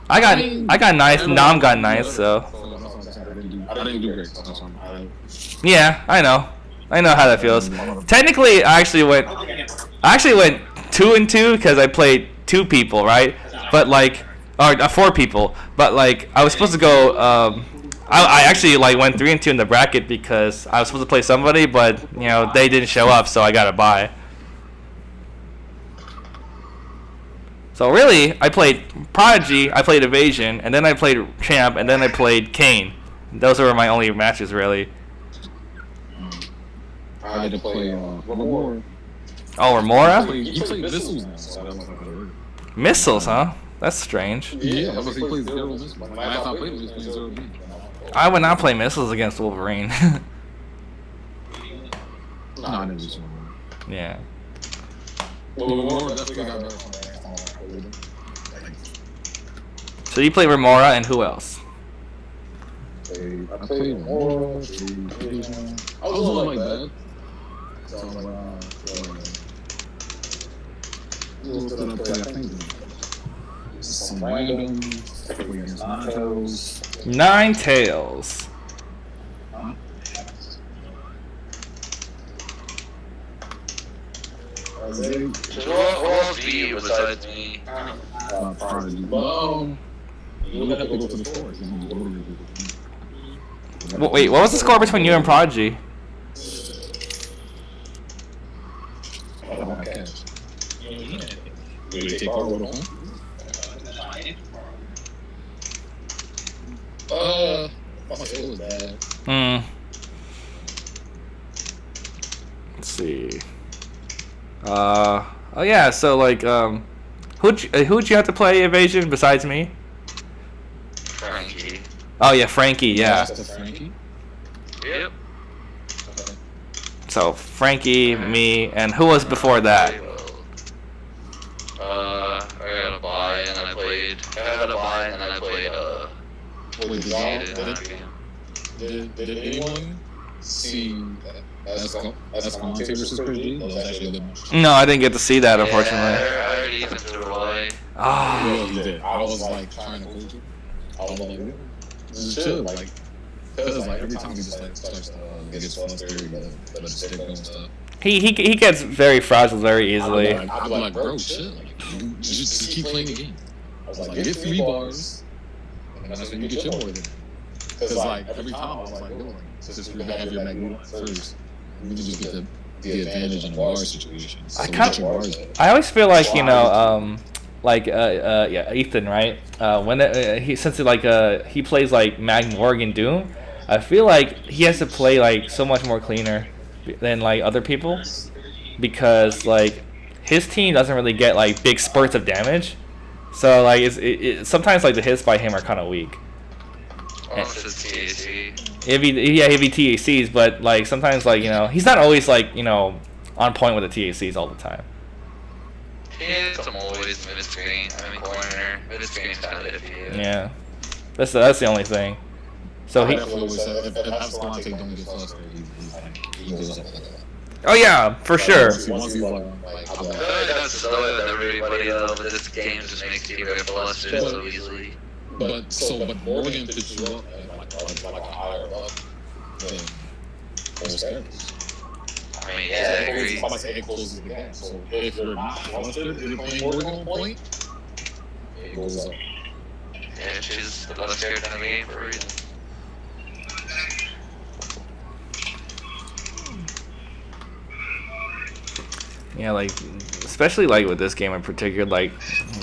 I got 9th, Nam got 9th, so. I didn't do great. Yeah, I know how that feels. Technically, I actually went 2 and 2 because I played 2 people, right? But like, or 4 people. But like I was supposed to go. I actually like went 3-2 in the bracket because I was supposed to play somebody, but you know they didn't show up, so I got a bye. So really, I played Prodigy, I played Evasion, and then I played Champ, and then I played Kane. Those were my only matches, really. I had to play Remora. Oh, Remora? He played Missiles now, so I don't know how to work. Missiles, huh? That's strange. Yeah, I was he plays Zero Missiles. Last I played, he was playing Zero B. I would not play Missiles against Wolverine. No, I didn't do so. Yeah. Well, Remora definitely got better from last time I played him. So you play Remora and who else? I played Remora, Evasion. I was doing like that. So I'm like, who else did I play? I think some random. Against Nine Tails. Who else beat you besides me? Prodigy. You have to go to the stores. Wait, what was the score between you and Prodigy? Did they take part of it? It was bad. Let's see. Oh yeah, so like who'd you have to play Evasion besides me? Frankie. Oh yeah, Frankie, yeah. Frankie? Yep. So Frankie, me, and who was before that? I got a bye and then I played Did anyone see that's Conceited versus FrankieG? That was actually a good match. No, I didn't get to see that, unfortunately. Yeah, I heard Ethan threw it away. Well, he did. I was like trying to hold you. I was like, just chill, like, cause like every time he just like starts to get flustered, you gotta let his stick go and stuff. He gets very frazzled very easily. I'd be like, bro, chill. Like, just keep playing the game. I was like, get 3 bars, and that's when you get your more than. Cause like every time I was like, yo, since we have your Magneto first, we can just get the advantage in the bar situation. So I always feel like Ethan, right? When he plays like Mag Morgan Doom, I feel like he has to play like so much more cleaner than like other people because like his team doesn't really get like big spurts of damage, so like sometimes like the hits by him are kind of weak. It'd be TACs, but like sometimes like he's not always like on point with the TACs all the time. I'm always mid-screen. I'm in corner. Mid-screen's kind of iffy. Yeah, that's the only thing. So he. If Escalante don't get flustered, he goes up like that. Oh yeah, for sure. That's slower than everybody though, but this game just makes people get flustered so easily. But Morgan picks you up at like a higher level than most characters. I mean, yeah, I agree. I might say it closes the gap. So if you're not flustered, if you're playing Morgan on point, it goes up. Yeah, she's the best character in the game for a reason. Yeah, like especially like with this game in particular, like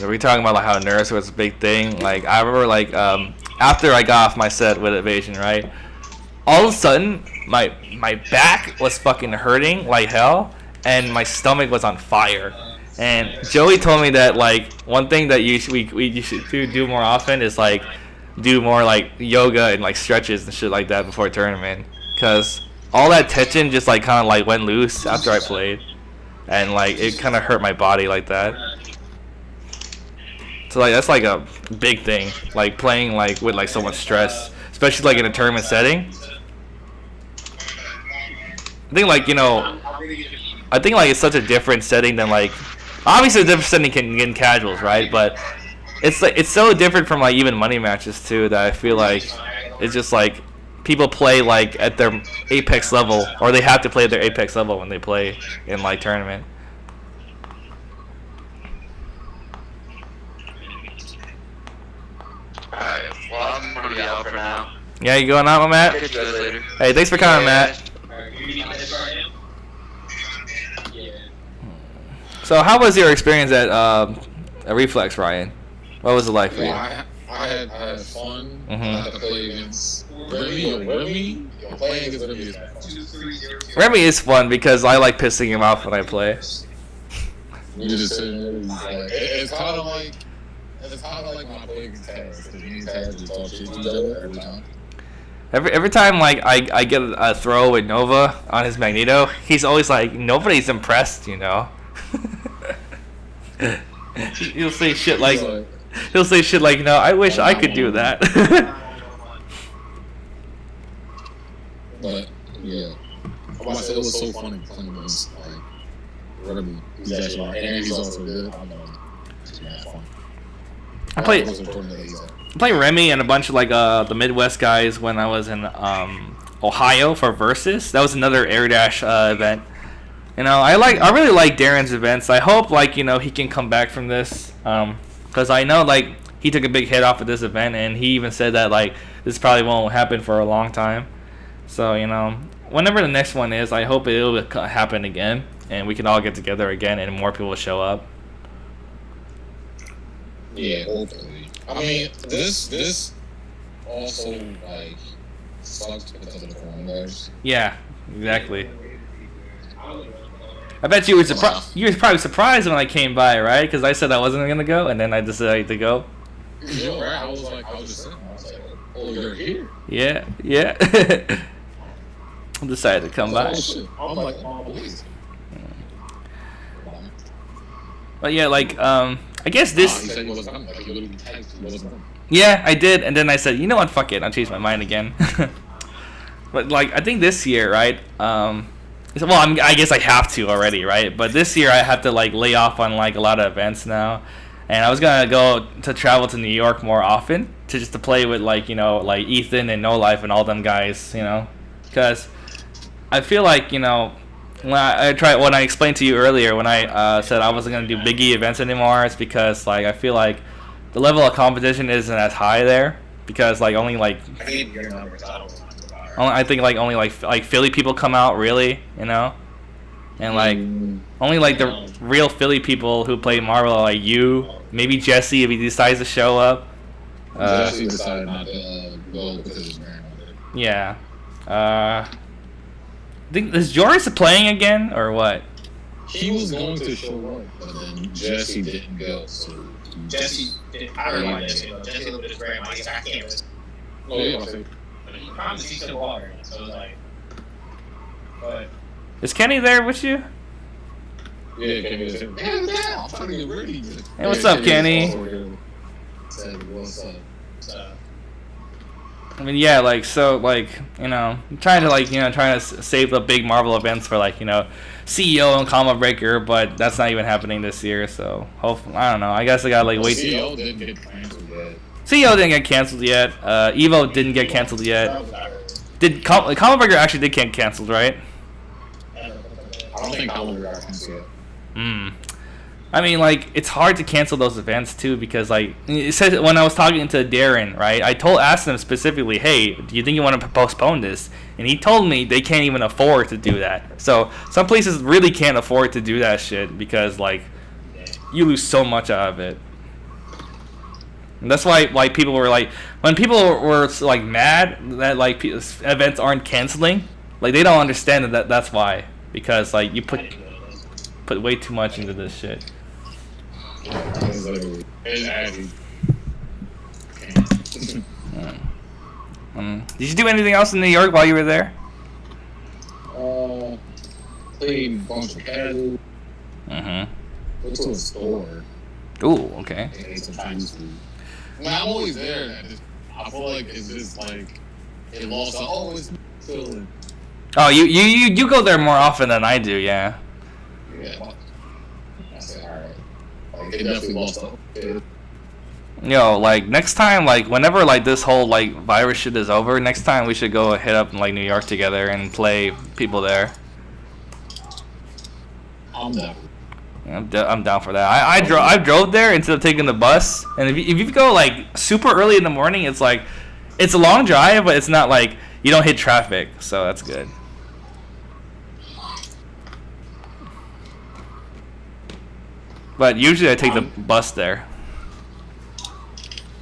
we're talking about like how nerves was a big thing. Like I remember like after I got off my set with Evasion, right? All of a sudden my back was fucking hurting like hell and my stomach was on fire. And Joey told me that like one thing that you should do more often is like do more like yoga and like stretches and shit like that before a tournament, cause all that tension just like kind of like went loose after I played. And like it kind of hurt my body like that. So like that's like a big thing, like playing like with like so much stress, especially like in a tournament setting. I think like it's such a different setting than like obviously a different setting in casuals, right? But it's like it's so different from like even money matches too that I feel like it's just like people play like at their apex level, or they have to play at their apex level when they play in like tournament. gonna be out for now. Yeah, you going out, Matt? Catch you guys later. Hey, thanks for coming, Matt. So, how was your experience at Reflex, Ryan? What was it like for you? I had fun. Mhm. I had to play against Remy. Playing against Remy is fun. Remy is fun because I like pissing him off when I play. We just sitting there, like, it's kind of like when I play against Taz. Because me and Taz just talk shit to each other every time. Every time like I get a throw with Nova on his Magneto, he's always like, nobody's impressed, you know. He'll say shit like, no, I wish I could do that. But yeah, I want to say it was so funny playing against like Remy. He's actually and he's also good. I know. It's fun. I played Remy and a bunch of like the Midwest guys when I was in Ohio for Versus. That was another Air Dash event. You know, I really like Darren's events. I hope like, you know, he can come back from this, because I know like he took a big hit off of this event, and he even said that like this probably won't happen for a long time. So, you know, whenever the next one is, I hope it will happen again, and we can all get together again, and more people will show up. Yeah, hopefully. I mean, this also like sucks because of the coronavirus. Yeah, exactly. I bet you were surprised. You were probably surprised when I came by, right? Because I said I wasn't gonna go, and then I decided to go. Yo, right? I was just sitting. I was like, oh, you're here? Yeah. I decided to come by. Oh, shit. I'm like, oh, please. But yeah, like, I guess this. He said he wasn't coming. Like, he literally texted he wasn't coming. Yeah, I did, and then I said, you know what? Fuck it. I'll change my mind again. But like, I think this year, right? Well, I guess I have to already, right? But this year I have to like lay off on like a lot of events now, and I was gonna go to travel to New York more often to play with like, you know, like Ethan and No Life and all them guys, you know, because I feel like, you know, when I explained to you earlier when I said I wasn't gonna do biggie events anymore, it's because like I feel like the level of competition isn't as high there, because like only like I think like only like Philly people come out, really, you know, and like only like the real Philly people who play Marvel are like you, maybe Jesse if he decides to show up. Jesse decided not to go because of his grandmother. Yeah. I think is Joris playing again or what? He was going to show up, but then Jesse didn't go. So Jesse did. I don't know why Jesse didn't go. Jesse looked at his grandma. He's like, I can't risk. Oh yeah, I think. But he promised he took water. So it was like, but. Is Kenny there with you? Yeah, Kenny is here. Man, I'm trying to get ready. Hey, what's up, Kenny? Said, what's up? I mean, yeah, like, so, like, you know, I'm trying to save the big Marvel events for, like, you know, CEO and Combo Breaker, but that's not even happening this year, so, hopefully, I don't know, I guess I gotta, like, wait. CEO didn't get canceled yet. CEO didn't get canceled yet, Evo didn't get canceled yet. Combo Breaker actually did get canceled, right? I don't think Combo Breaker got canceled yet. I mean, like, it's hard to cancel those events, too, because, like, it says when I was talking to Darren, right, asked him specifically, hey, do you think you want to postpone this? And he told me they can't even afford to do that. So, some places really can't afford to do that shit because, like, you lose so much out of it. And that's why, like, people were, like, when people were, like, mad that, like, events aren't canceling, like, they don't understand that's why. Because, like, you put way too much into this shit. Did you do anything else in New York while you were there? Played a bunch of casual. Went to a store. Ooh, okay. And ate some Chinese food. I mean, I'm always there. I feel like it's just like it lost. It's chilling. Oh, you go there more often than I do, yeah. Yeah. I said, alright. Like, it definitely lost the. Yo, like, next time, like, whenever, like, this whole, like, virus shit is over, next time we should go hit up, like, New York together and play people there. I'm down. I'm down for that. I drove there instead of taking the bus, and if you go, like, super early in the morning, it's, like, It's a long drive, but it's not like you don't hit traffic, so that's good. But usually I take the bus there.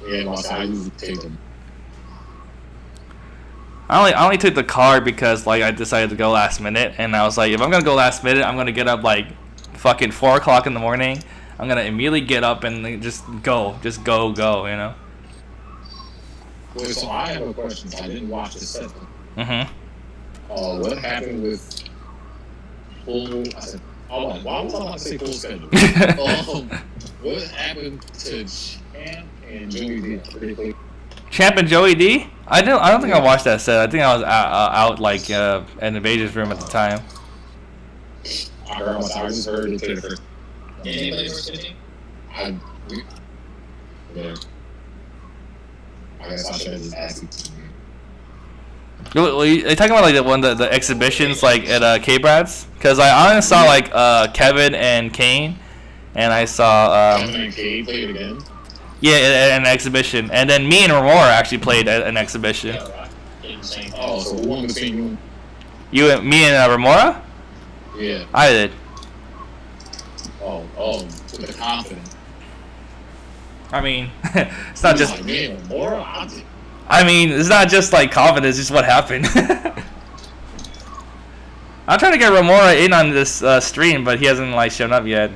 Yeah, no, I usually take them. I only took the car because like I decided to go last minute, and I was like, if I'm gonna go last minute, I'm gonna get up like fucking 4 o'clock in the morning. I'm gonna immediately get up and just go, you know. Wait, so I have a question. I didn't watch the set. What happened with full? I said, why was I about to say full schedule? What happened to Champ and Joey D? Champ and Joey D? I don't think I watched that set. I think I was out like in Evasion's room at the time. I just heard it play the first. Did anybody first 15? Yeah. I guess I should have just asked you. Are you talking about like the exhibitions like at Kbrad's? Because I only saw like Kevin and Kane, and I saw Kevin and Kane played again. Yeah, at an exhibition, and then me and Remora actually played at an exhibition. Oh, so who won between you? Me and Remora? Yeah. I did. Oh, with the confidence. I mean, it's not just. Like, man, Remora, I mean, it's not just like confidence; it's just what happened. I'm trying to get Remora in on this stream, but he hasn't like shown up yet.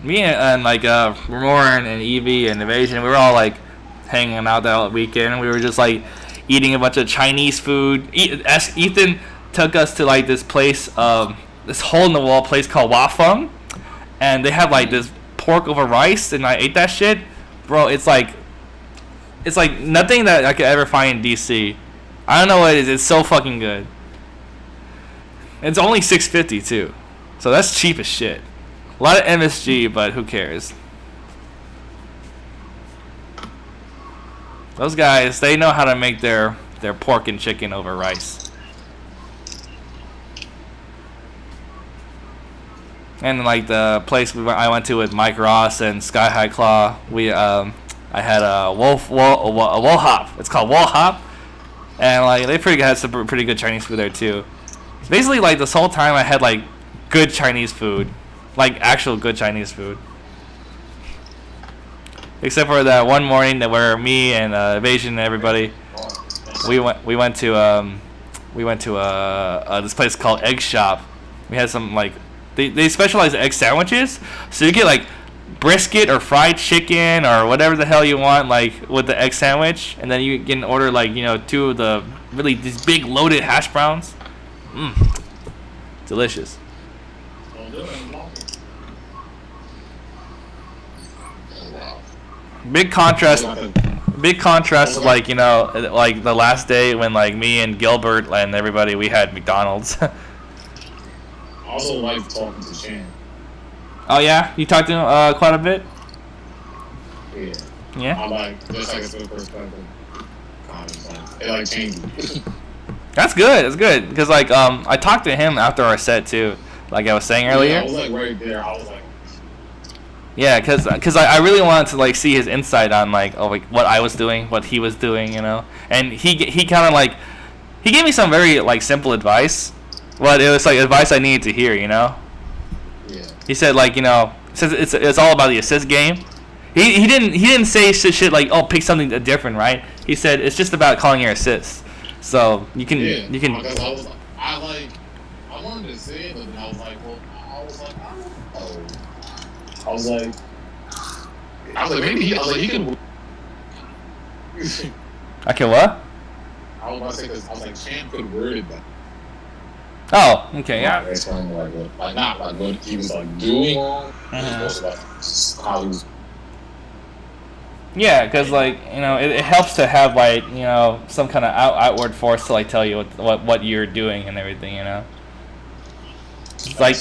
Me and like Remora and Evie and Evasion, we were all like hanging out that weekend. We were just like eating a bunch of Chinese food. Ethan took us to like this place, this hole in the wall place called Wafeng, and they have like this pork over rice, and I ate that shit, bro. It's like nothing that I could ever find in DC. I don't know what it is. It's so fucking good. It's only $6.50 too, so that's cheap as shit. A lot of MSG, but who cares? Those guys, they know how to make their pork and chicken over rice. And like the place I went to with Mike Ross and Sky High Claw, I had a wool hop. It's called wool hop, and like they had some pretty good Chinese food there too. Basically, like this whole time I had like good Chinese food. Like actual good Chinese food, except for that one morning that where me and Evasion and everybody, we went to this place called Egg Shop. We had some like they specialize in egg sandwiches, so you get like brisket or fried chicken or whatever the hell you want like with the egg sandwich, and then you can order like 2 of the really these big loaded hash browns. Delicious. Big contrast to like like the last day when like me and Gilbert and everybody we had McDonald's. I also like talking to Chan. Oh yeah, you talked to him quite a bit. Yeah. Yeah. I like just like it's the first time. It like changes. That's good. That's good because like I talked to him after our set too, like I was saying earlier. Yeah, I was like right there. I was like. Yeah, cause I really wanted to like see his insight on like what I was doing, what he was doing, and he kind of like he gave me some very like simple advice, but it was like advice I needed to hear, Yeah. He said like since it's all about the assist game. He didn't say shit like pick something different, right? He said it's just about calling your assists, so you can. Because I wanted to say it, but then I was like maybe he can. I can what? I was about to say because I was like Champ could word it better. Oh, okay, yeah. Explain like not like what he was like doing. Like how he was. Yeah, because like it helps to have like some kind of outward force to like tell you what you're doing and everything, It's like.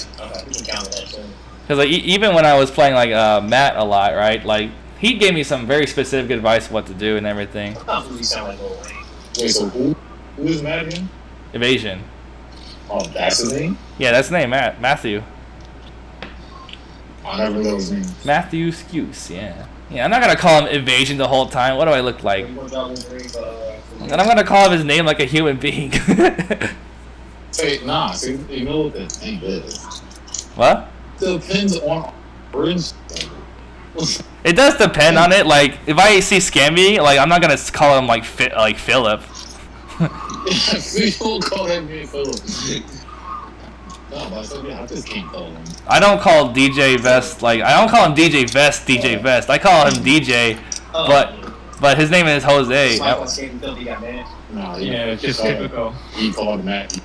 Because like even when I was playing like Matt a lot, right? Like he gave me some very specific advice what to do and everything. You sound like Lil Wayne. Wait, so who is Matt again? Evasion. Oh, that's his name? Yeah, that's his name, Matthew. I never know his name. Matthew Skuse, yeah. Yeah, I'm not gonna call him Evasion the whole time. What do I look like? And I'm gonna call him his name like a human being. Say, nah, see, you know what the thing is? What? Depends on orange. It does depend on it. Like, if I see Scamby, like, I'm not gonna call him like Philip. You don't call that man Philip. No, but I just can't call him. I don't call DJ Vest like I don't call him DJ Vest. I call him DJ, but his name is Jose. Nah, Yeah, it's just typical. He called Matt.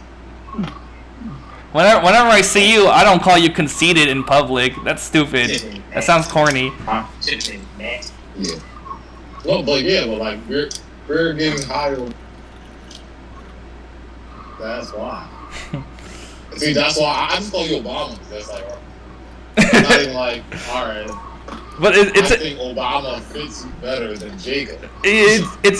Whenever I see you, I don't call you Conceited in public. That's stupid. That sounds corny. Yeah. Well, but like we're getting higher. That's why. See, that's why I just call you Obama. That's like, I'm not even like, all right. But I think Obama fits you better than Jacob. It's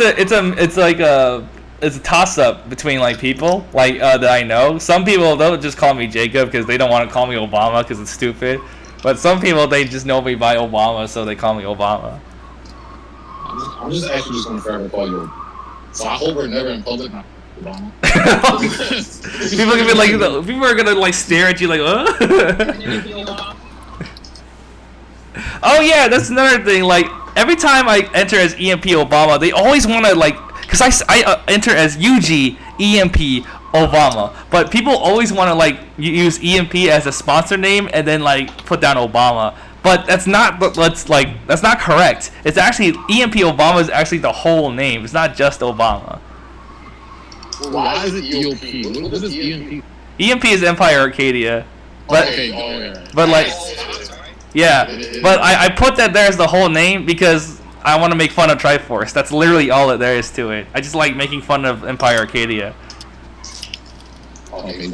a toss up between like people like that I know. Some people they'll just call me Jacob because they don't want to call me Obama because it's stupid. But some people they just know me by Obama, so they call me Obama. I'm just actually just gonna forever call you. So I hope we're never in public. Obama. People are gonna like stare at you like, Oh yeah, that's another thing. Like every time I enter as EMP Obama, they always want to like, cause I enter as UG EMP Obama, but people always want to like use EMP as a sponsor name and then like put down Obama. But that's not correct. It's actually EMP Obama is actually the whole name. It's not just Obama. Why is it EOP? What is EMP? EMP is Empire Arcadia. But, okay. But like, yeah. But I put that there as the whole name because I want to make fun of Triforce. That's literally all that there is to it. I just like making fun of Empire Arcadia. Okay,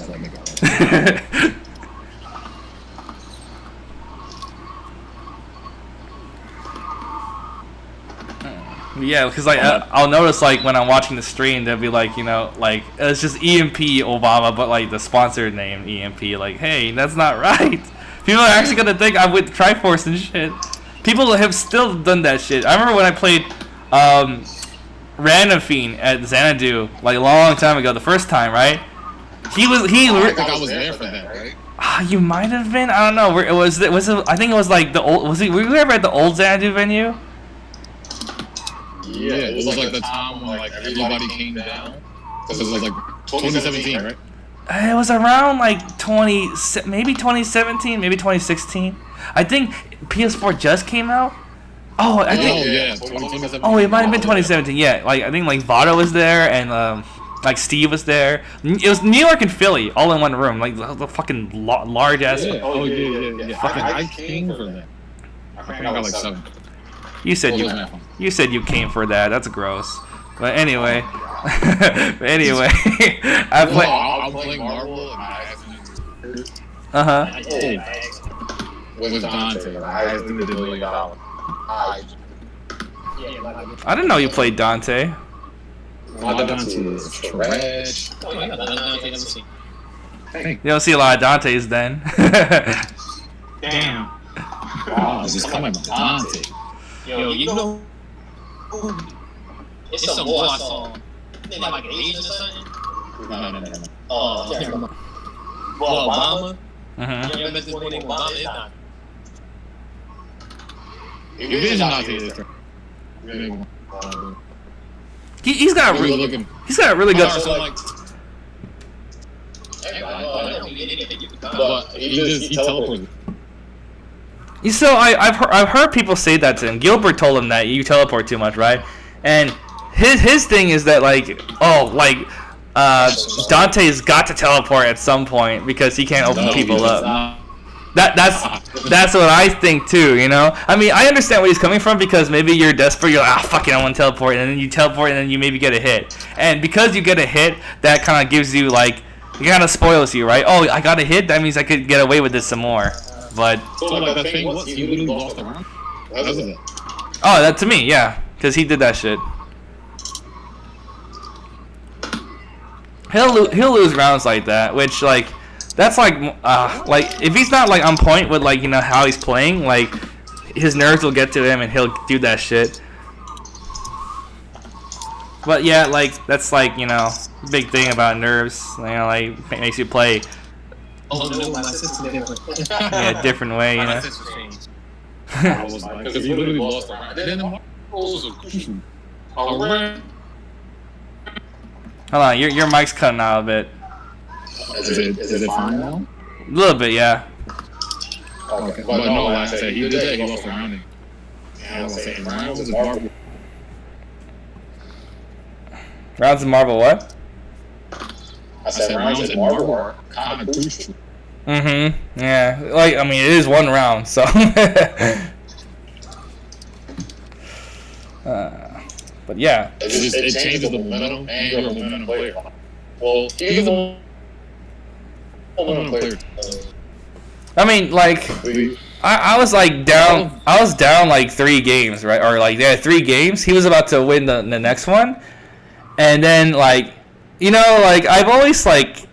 yeah, because like I'll notice like when I'm watching the stream, they'll be like, you know, like it's just EMP Obama, but like the sponsored name EMP. Like, hey, that's not right. People are actually gonna think I'm with Triforce and shit. People have still done that shit. I remember when I played Random Fiend at Xanadu like a long time ago, the first time, right? I think I was there for that, right? You might have been. I don't know. Where it was. I think it was like the old. Were you ever at the old Xanadu venue? Yeah, it was like the time when like everybody came down. Because it was like 2017, right? It was around like maybe 2017, maybe 2016. I think PS4 just came out. Oh, I think. Oh yeah, 2017. Oh, it might have been 2017. Yeah, like I think like Vado was there and like Steve was there. It was New York and Philly all in one room, like the fucking large ass. Yeah. Oh yeah. I came for that. I think I got like 7. You said you said you came for that. That's gross. But anyway, I'm playing Marvel and I with Dante. I asked him to do $1 million. I didn't know you played Dante. My Dante is trash. You don't see a lot of Dantes then. Damn. Wow, this is coming from Dante. Yo, you know, it's some boy I saw. They like an Asian or something. No. Well, Obama. Mhm. You ever met this boy named Obama? It's not. Evasion Dante is trash. He's got a really good. But he teleported. So I've heard people say that to him. Gilbert told him that you teleport too much, right? And his thing is that Dante's got to teleport at some point because he can't open people up. That's what I think too, you know? I mean, I understand where he's coming from because maybe you're desperate, you're like, fuck it, I want to teleport, and then you teleport and then you maybe get a hit. And because you get a hit, that kind of gives you like, it kind of spoils you, right? Oh, I got a hit, that means I could get away with this some more. But so like that thing was he literally lost the round? What was it? Oh, that to me, yeah, because he did that shit. He'll lose rounds like that, which like that's like if he's not like on point with like, you know, how he's playing, like his nerves will get to him and he'll do that shit. But yeah, like that's like, you know, big thing about nerves. You know, like makes you play. Oh no, my sister different. Yeah, different way, you know. Because he literally lost the round. Then the marbles are crucial. Hold on, your mic's cutting out a bit. Is it fine now? A little bit, yeah. Okay. But no, like I said, he did that. He lost the round. I was saying rounds is marble. Rounds of Marvel, what? I said rounds in Marvel are kind of crucial. Mm-hmm. Yeah. Like, I mean, it is one round, so. But yeah. It changes the momentum and you're a momentum player. Well, he's a momentum player. I mean, like, I was like down. I was down like 3 games, right? Or like, yeah, 3 games. He was about to win the next one. And then, like, you know, like, I've always, like,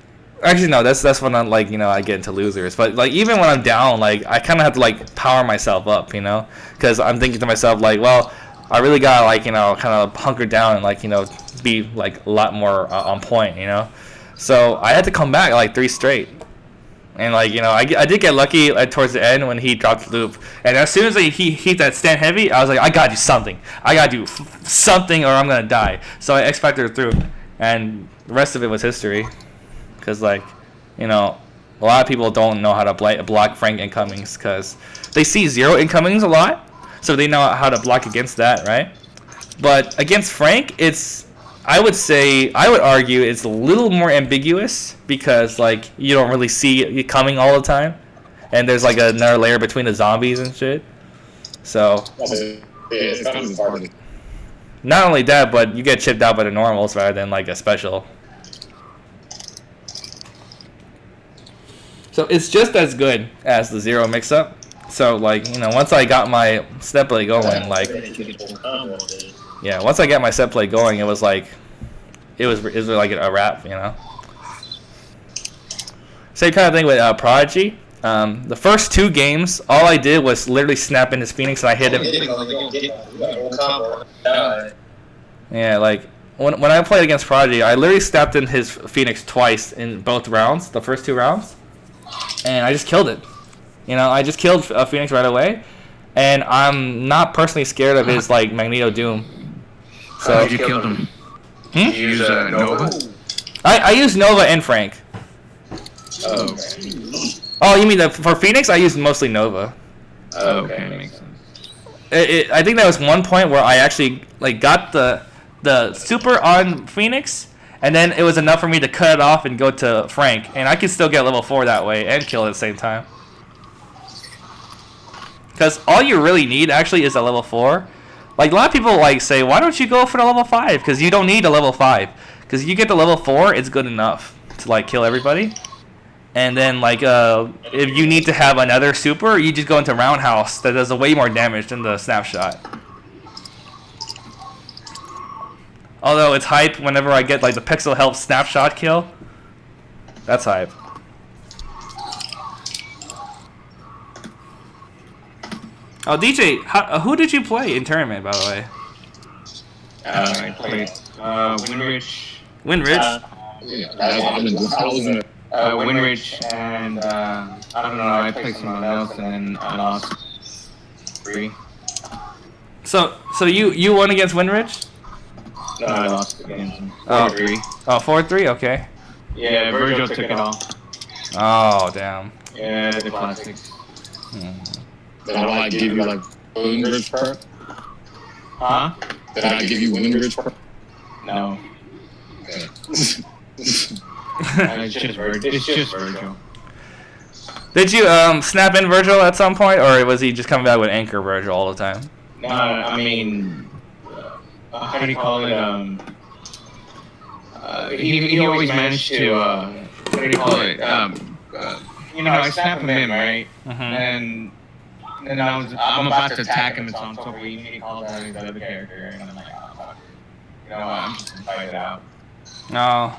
actually, no, that's when I'm, like, you know, I get into losers. But, like, even when I'm down, like, I kind of have to, like, power myself up, you know? Because I'm thinking to myself, like, well, I really got to, like, you know, kind of hunker down and, like, you know, be, like, a lot more on point, you know? So I had to come back, like, 3 straight. And, like, you know, I did get lucky towards the end when he dropped the loop. And as soon as he hit that stand heavy, I was like, I gotta do something. I gotta do something or I'm gonna die. So I X-Factored through. And the rest of it was history. Because, like, you know, a lot of people don't know how to block Frank incomings. Because they see 0 incomings a lot. So they know how to block against that, right? But against Frank, it's... I would argue it's a little more ambiguous because, like, you don't really see it coming all the time. And there's, like, another layer between the zombies and shit. So, not only that, but you get chipped out by the normals rather than, like, a special. So, it's just as good as the 0 mix-up. So, like, you know, once I got my step play going, like... Yeah, once I got my set play going, it was like like a wrap, you know. Same kind of thing with Prodigy. The first 2 games, all I did was literally snap in his Phoenix and I hit him. Yeah, like when I played against Prodigy, I literally snapped in his Phoenix twice in both rounds, the first 2 rounds, and I just killed it. You know, I just killed Phoenix right away, and I'm not personally scared of his like Magneto Doom. So you killed him. Did you use Nova? I used Nova and Frank. Oh, okay. Oh, you mean for Phoenix? I used mostly Nova. Oh, okay, makes sense. I think that was one point where I actually like got the super on Phoenix, and then it was enough for me to cut it off and go to Frank, and I could still get level 4 that way and kill at the same time. Because all you really need actually is a level 4. Like, a lot of people, like, say, why don't you go for the level 5? Because you don't need a level 5. Because you get the level 4, it's good enough to, like, kill everybody. And then, like, if you need to have another super, you just go into Roundhouse. That does way more damage than the Snapshot. Although it's hype whenever I get, like, the Pixel Help Snapshot kill. That's hype. Oh, DJ, who did you play in tournament, by the way? I played Winrich. Winrich? Winrich and I don't know, I played someone else and then I lost 3. So you won against Winrich? No, I lost against him. 4-3. Oh, 4-3? Okay. Yeah, Virgil took it all. Oh, damn. Yeah, the classics. Did I like give you like Winrich perk? Huh? Did I give you Winrich perk? No. Okay. It's just Virgil. Did you snap in Virgil at some point, or was he just coming back with Anchor Virgil all the time? No, I mean, how do you call it? He always managed to what do you call it? You know, I snap him in, right? And I'm about to attack him, and so I'm so weak. He calls out his other character, and I'm like, oh, fuck. You know what? I'm just gonna fight it out. No.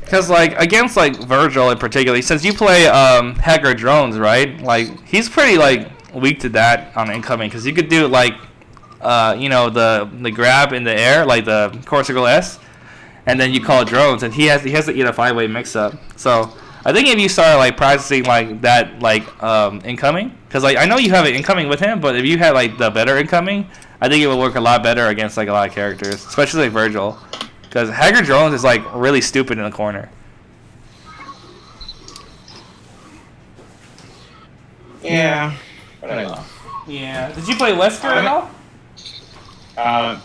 Because, like, against, like, Virgil in particular, since you play Hacker Drones, right? Like, he's pretty, like, weak to that on incoming. Because you could do, like, you know, the grab in the air, like the Corsical S, and then you call drones, and he has to eat a 5-way mix-up. So, I think if you start, like, practicing, like, that, like, incoming, because, like, I know you have it incoming with him, but if you had, like, the better incoming, I think it would work a lot better against, like, a lot of characters, especially, like, Virgil. Because Hacker Drones is, like, really stupid in the corner. Yeah. Yeah. Did you play Wesker at all?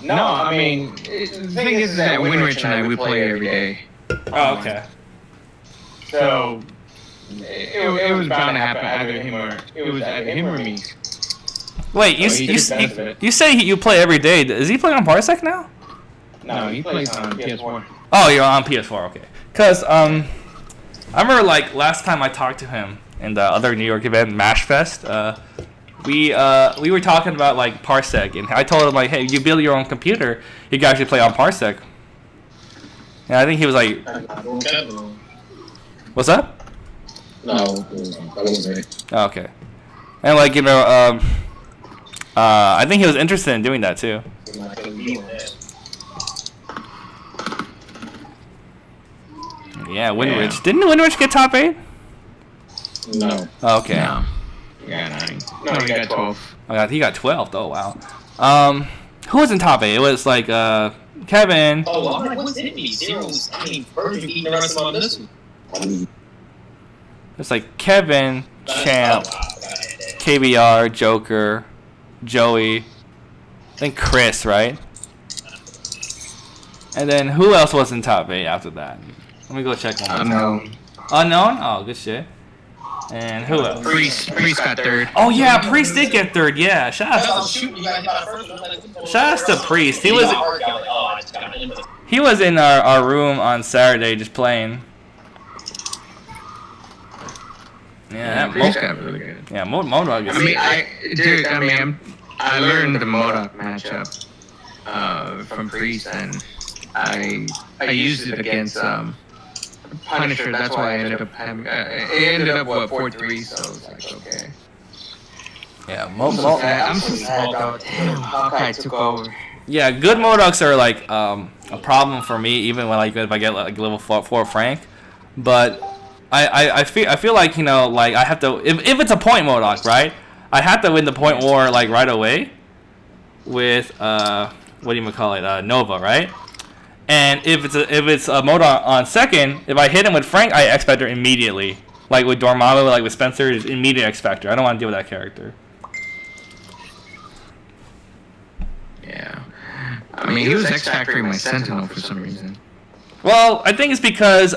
No, I mean, the thing is that Winrich and I, we play every day. Oh, okay. So, it was bound to happen, either him or me. Wait, you say you play every day. Is he playing on Parsec now? No, he plays on PS4. Oh, you're on PS4, okay. Because, I remember, like, last time I talked to him in the other New York event, MASH Fest, we were talking about, like, Parsec, and I told him, like, hey, you build your own computer, you can actually play on Parsec. And I think he was like, what's up? No, that wasn't me. Oh, okay. And, like, you know, I think he was interested in doing that, too. Yeah, Winrich. Yeah. Didn't Winrich get top 8? No. Oh, okay. No. He got 9. No, he got 12. Oh, God, he got 12th. Oh, wow. Who was in top 8? It was, like, Kevin. Oh, I'm like, what's in me? Zero's, I mean, Virgil eating the rest of this one. It's like Kevin, Champ, KBR, Joker, Joey, then Chris, right? And then who else was in top 8 after that? Let me go check one. Unknown. Unknown? Oh, good shit. And who else? Priest got 3rd. Oh yeah, Priest did get 3rd. Yeah, shout out to Priest. He was in our room on Saturday just playing. Yeah, Priest got really good. Yeah, Modok is. I learned the Modok matchup from Priest, and I used it against Punisher. That's why I ended up having. It ended up 4-3, so it's like okay. Yeah, I'm so sad though. Damn, Hawkeye took over. Yeah, good Modocs are like a problem for me, even when like if I get like level 4 Frank. But I feel like, you know, like I have to, if it's a point Modoc, right? I have to win the point war like right away with what do you call it, Nova, right? And if it's a Modoc on second, if I hit him with Frank, I X Factor immediately. Like with Dormammu, like with Spencer, is immediate X Factor. I don't want to deal with that character. Yeah. I mean, he was X Factoring my Sentinel for some reason. Well, I think it's because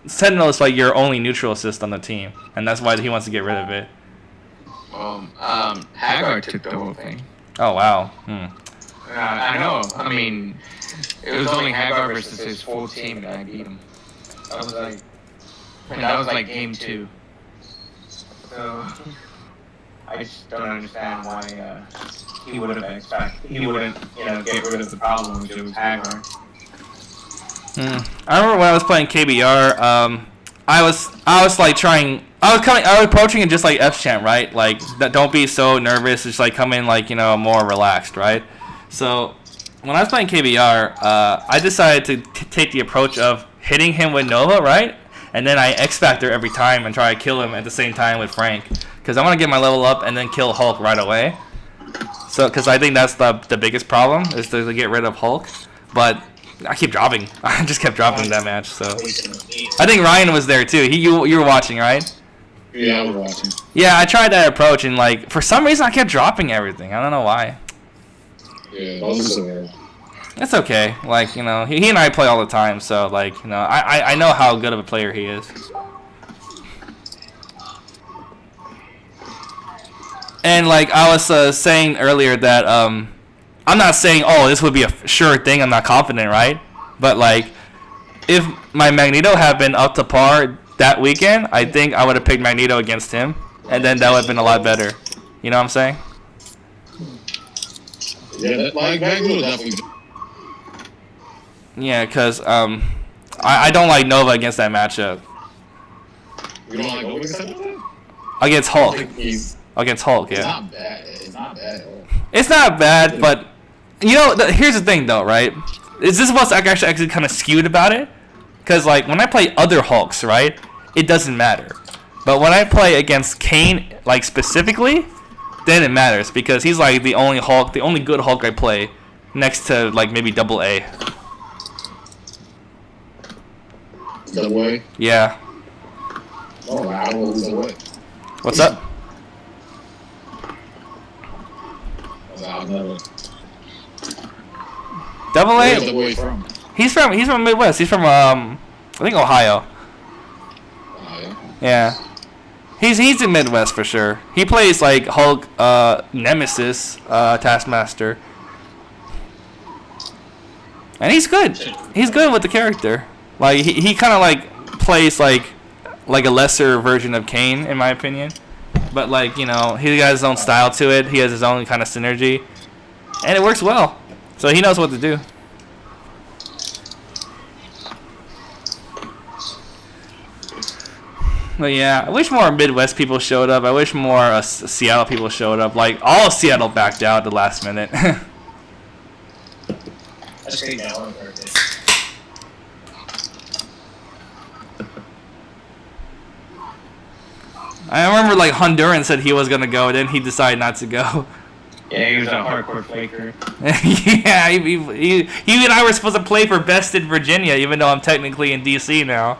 Sentinel is like your only neutral assist on the team, and that's why he wants to get rid of it. Haggard took the whole thing. Oh, wow. I know. I mean, it was only Haggard versus his full team, and I beat him. That was like game 2. So I just don't understand why he wouldn't get rid of the problem if it was Haggard. I remember when I was playing KBR, I was like trying. I was approaching it just like F champ, right? Like that. Don't be so nervous. Just like come in like, you know, more relaxed, right? So when I was playing KBR, I decided to take the approach of hitting him with Nova, right? And then I X Factor every time and try to kill him at the same time with Frank, because I want to get my level up and then kill Hulk right away. So, because I think that's the biggest problem is to get rid of Hulk, but I keep dropping. I just kept dropping that match. So I think Ryan was there too. You were watching, right? Yeah, I was watching. Yeah, I tried that approach, and like for some reason I kept dropping everything. I don't know why. Yeah, that was so. It's okay. Like, you know, he and I play all the time, so like, you know, I know how good of a player he is. And like I was saying earlier that I'm not saying, oh, this would be a sure thing. I'm not confident, right? But like, if my Magneto had been up to par that weekend, I think I would have picked Magneto against him, and then that would have been a lot better. You know what I'm saying? Yeah, like Magneto definitely. Yeah, because I don't like Nova against that matchup. You don't like Nova against that? Against Hulk. Against Hulk, yeah. It's not bad. It's not bad at all. It's not bad, but you know, here's the thing though, right? Is this what's actually kind of skewed about it? Because like when I play other Hulks, right, it doesn't matter. But when I play against Kane, like specifically, then it matters because he's like the only Hulk, the only good Hulk I play, next to like maybe Double A. Double A? Yeah. Oh, I don't know who's Double A. What's up? I've never. Double Where's A? Double A from? He's from Midwest. He's from I think Ohio. Yeah. He's in Midwest for sure. He plays like Hulk, Nemesis, Taskmaster. And he's good. He's good with the character. Like he kind of like plays like a lesser version of Kane in my opinion. But like, you know, he got his own style to it. He has his own kind of synergy. And it works well. So he knows what to do. But yeah, I wish more Midwest people showed up. I wish more Seattle people showed up. Like, all of Seattle backed out at the last minute. That's great now. I remember, like, Honduran said he was going to go, then he decided not to go. Yeah, he was a hardcore faker. Yeah, he and I were supposed to play for Best in Virginia, even though I'm technically in D.C. now.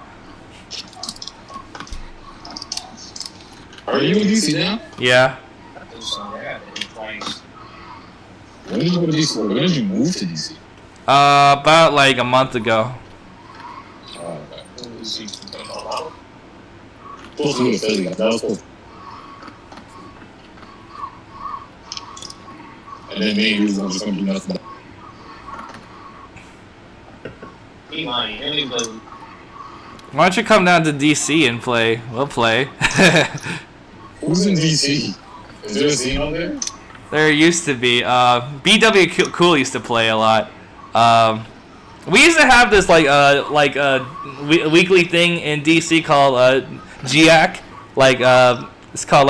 Are you in DC now? Yeah. When did you go to DC? When did you move to DC? About like a month ago. Oh, okay. Supposed to move to Philly. That was supposed to. And then me, he was just gonna do nothing. Why don't you come down to DC and play? We'll play. Who's in DC? Is there a scene out there? There used to be. BW Cool used to play a lot. We used to have this weekly thing in DC called GIAC. It's called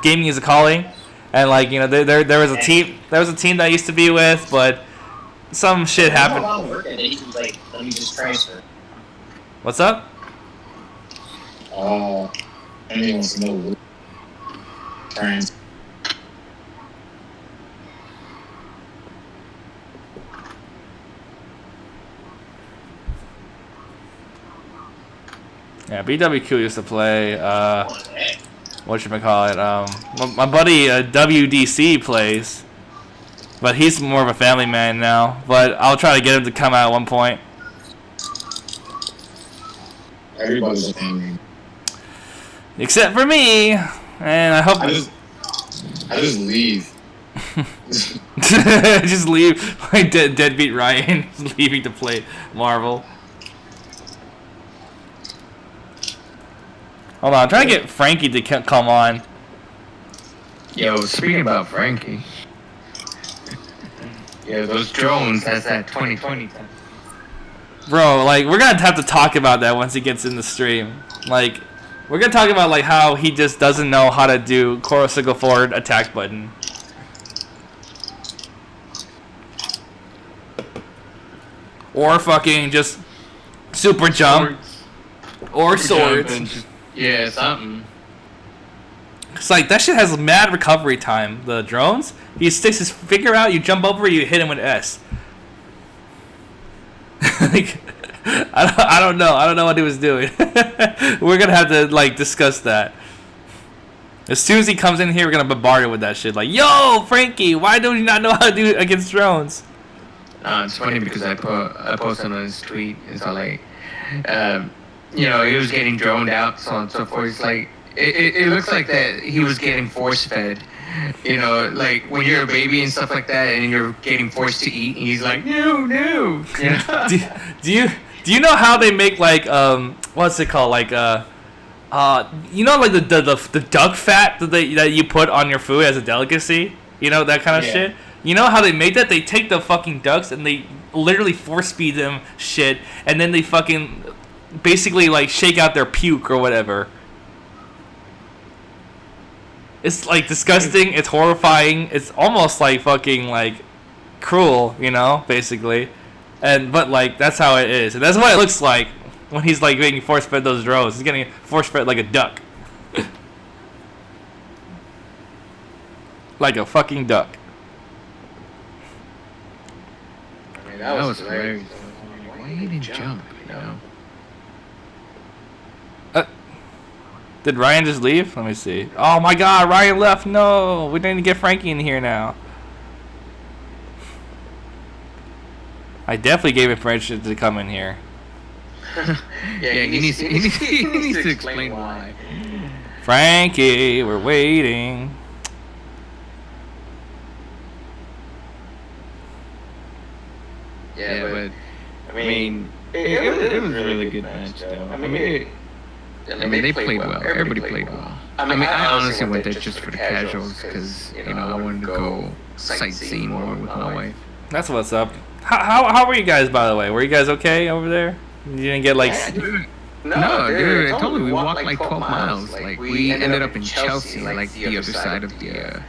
Gaming is a Calling, and like, you know, there was a team that I used to be with, but some shit happened. Let me just transfer. What's up? Anyone wants to know. Trans. Yeah, BWQ used to play, whatchamacallit, my buddy WDC plays, but he's more of a family man now, but I'll try to get him to come out at one point. Everybody's a family. Except for me, and I hope... I just leave. Just leave, like deadbeat Ryan, leaving to play Marvel. Hold on, I'm trying to get Frankie to come on. Yo, speaking about Frankie. Yeah, those drones, that's that 2020 time. Bro, like, we're gonna have to talk about that once he gets in the stream. Like, we're gonna talk about, like, how he just doesn't know how to do Corosicle forward attack button. Or fucking just super jump. Or swords. Yeah, something. It's like, that shit has mad recovery time, the drones. He sticks his finger out, you jump over, you hit him with S. Like, I don't know what he was doing. We're gonna have to, like, discuss that. As soon as he comes in here, we're gonna bombard him with that shit. Like, yo, Frankie, why don't you not know how to do it against drones? It's funny because I posted on his tweet. It's all like, you know, he was getting droned out, so on and so forth. It's like, it looks like that he was getting force fed. You know, like when you're a baby and stuff like that, and you're getting forced to eat, and he's like, no. You know? do you know how they make, like, what's it called, like, you know, like the duck fat that you put on your food as a delicacy? You know, that kind of shit. You know how they make that? They take the fucking ducks and they literally force feed them shit, and then they fucking basically like shake out their puke or whatever. It's like disgusting. It's horrifying. It's almost like fucking like cruel, you know, basically. But like that's how it is, and that's what it looks like when he's like getting force fed those drones. He's getting force fed like a duck, like a fucking duck. I mean, that was hilarious. Why he didn't jump? You know. Did Ryan just leave? Let me see. Oh my god, Ryan left. No, we need to get Frankie in here now. I definitely gave him permission to come in here. Yeah, he needs to explain why. Frankie, we're waiting. Yeah, but I mean, it was a really good match, though. I mean, they played well. Everybody played well. I mean, I honestly went there just for the casuals because you know I wanted to go sightseeing more with my wife. That's what's up. How were you guys, by the way? Were you guys okay over there? You didn't get like... No, dude, I told you we walked like 12 miles. Like, we ended up in Chelsea, like the other side of the,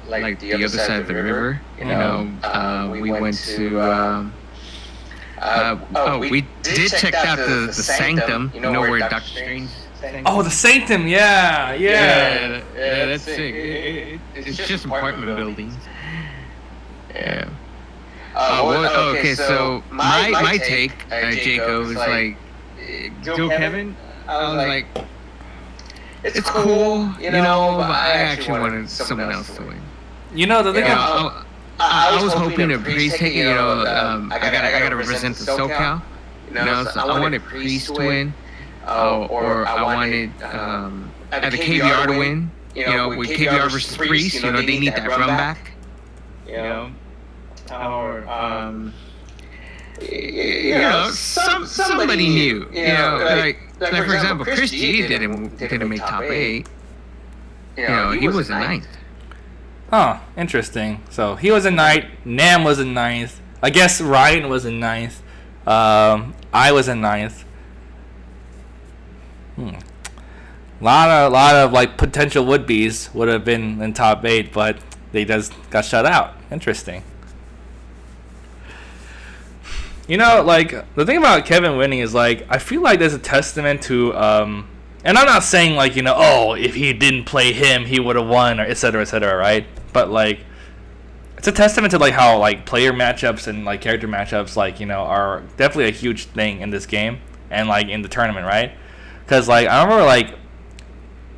other side of the river. You know, we went to, we did check out the Sanctum, you know where Doctor Strange... Oh, the Sanctum, yeah, that's sick. It's just apartment buildings. Yeah. Okay, so my take, Jacob, was like, Joe Kevin, I was like, it's cool, you know, but I actually wanted someone else to win. You know, the thing I was hoping to Priest take it, you know, I gotta represent the SoCal, you know, so I wanted Priest to win, or I wanted the KBR to win, you know, with KBR versus Priest, you know, they need that run back, you know. Or you know, somebody new. You know, like for example, Chris G didn't make top 8. You know, he was in 9th. Oh, interesting. So he was in 9th. Nam was in 9th. I guess Ryan was in 9th. I was in 9th. Lot of like potential would-be's would have been in top 8, but they just got shut out. Interesting. You know, like, the thing about Kevin winning is, like, I feel like there's a testament to, and I'm not saying, like, you know, oh, if he didn't play him, he would have won, or et cetera, right? But, like, it's a testament to, like, how, like, player matchups and, like, character matchups, like, you know, are definitely a huge thing in this game, and, like, in the tournament, right? Because, like, I remember, like,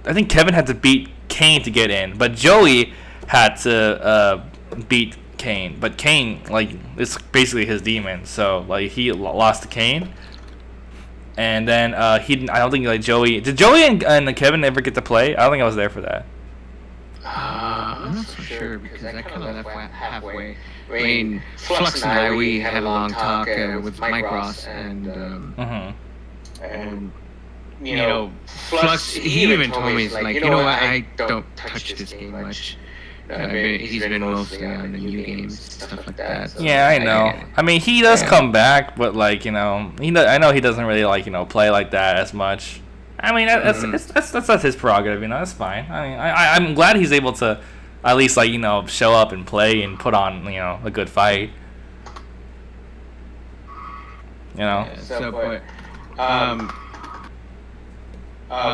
I think Kevin had to beat Kane to get in, but Joey had to beat Kane, but Kane, like, it's basically his demon, so like he lost to Kane, and then I don't think like did Joey and Kevin ever get to play? I don't think I was there for that. I'm not so sure because I kind of left halfway. I mean, Flux and I, we had a long talk with Mike Ross, and you know, Flux, he even told me, he's like, you know what, I don't touch this game much. He's been mostly on the new games, stuff like that. So yeah, I know. I mean, he does come back, but like, you know, I know he doesn't really like, you know, play like that as much. I mean, that's his prerogative, you know. That's fine. I mean, I'm glad he's able to at least like, you know, show up and play and put on, you know, a good fight. You know. Yeah, so, but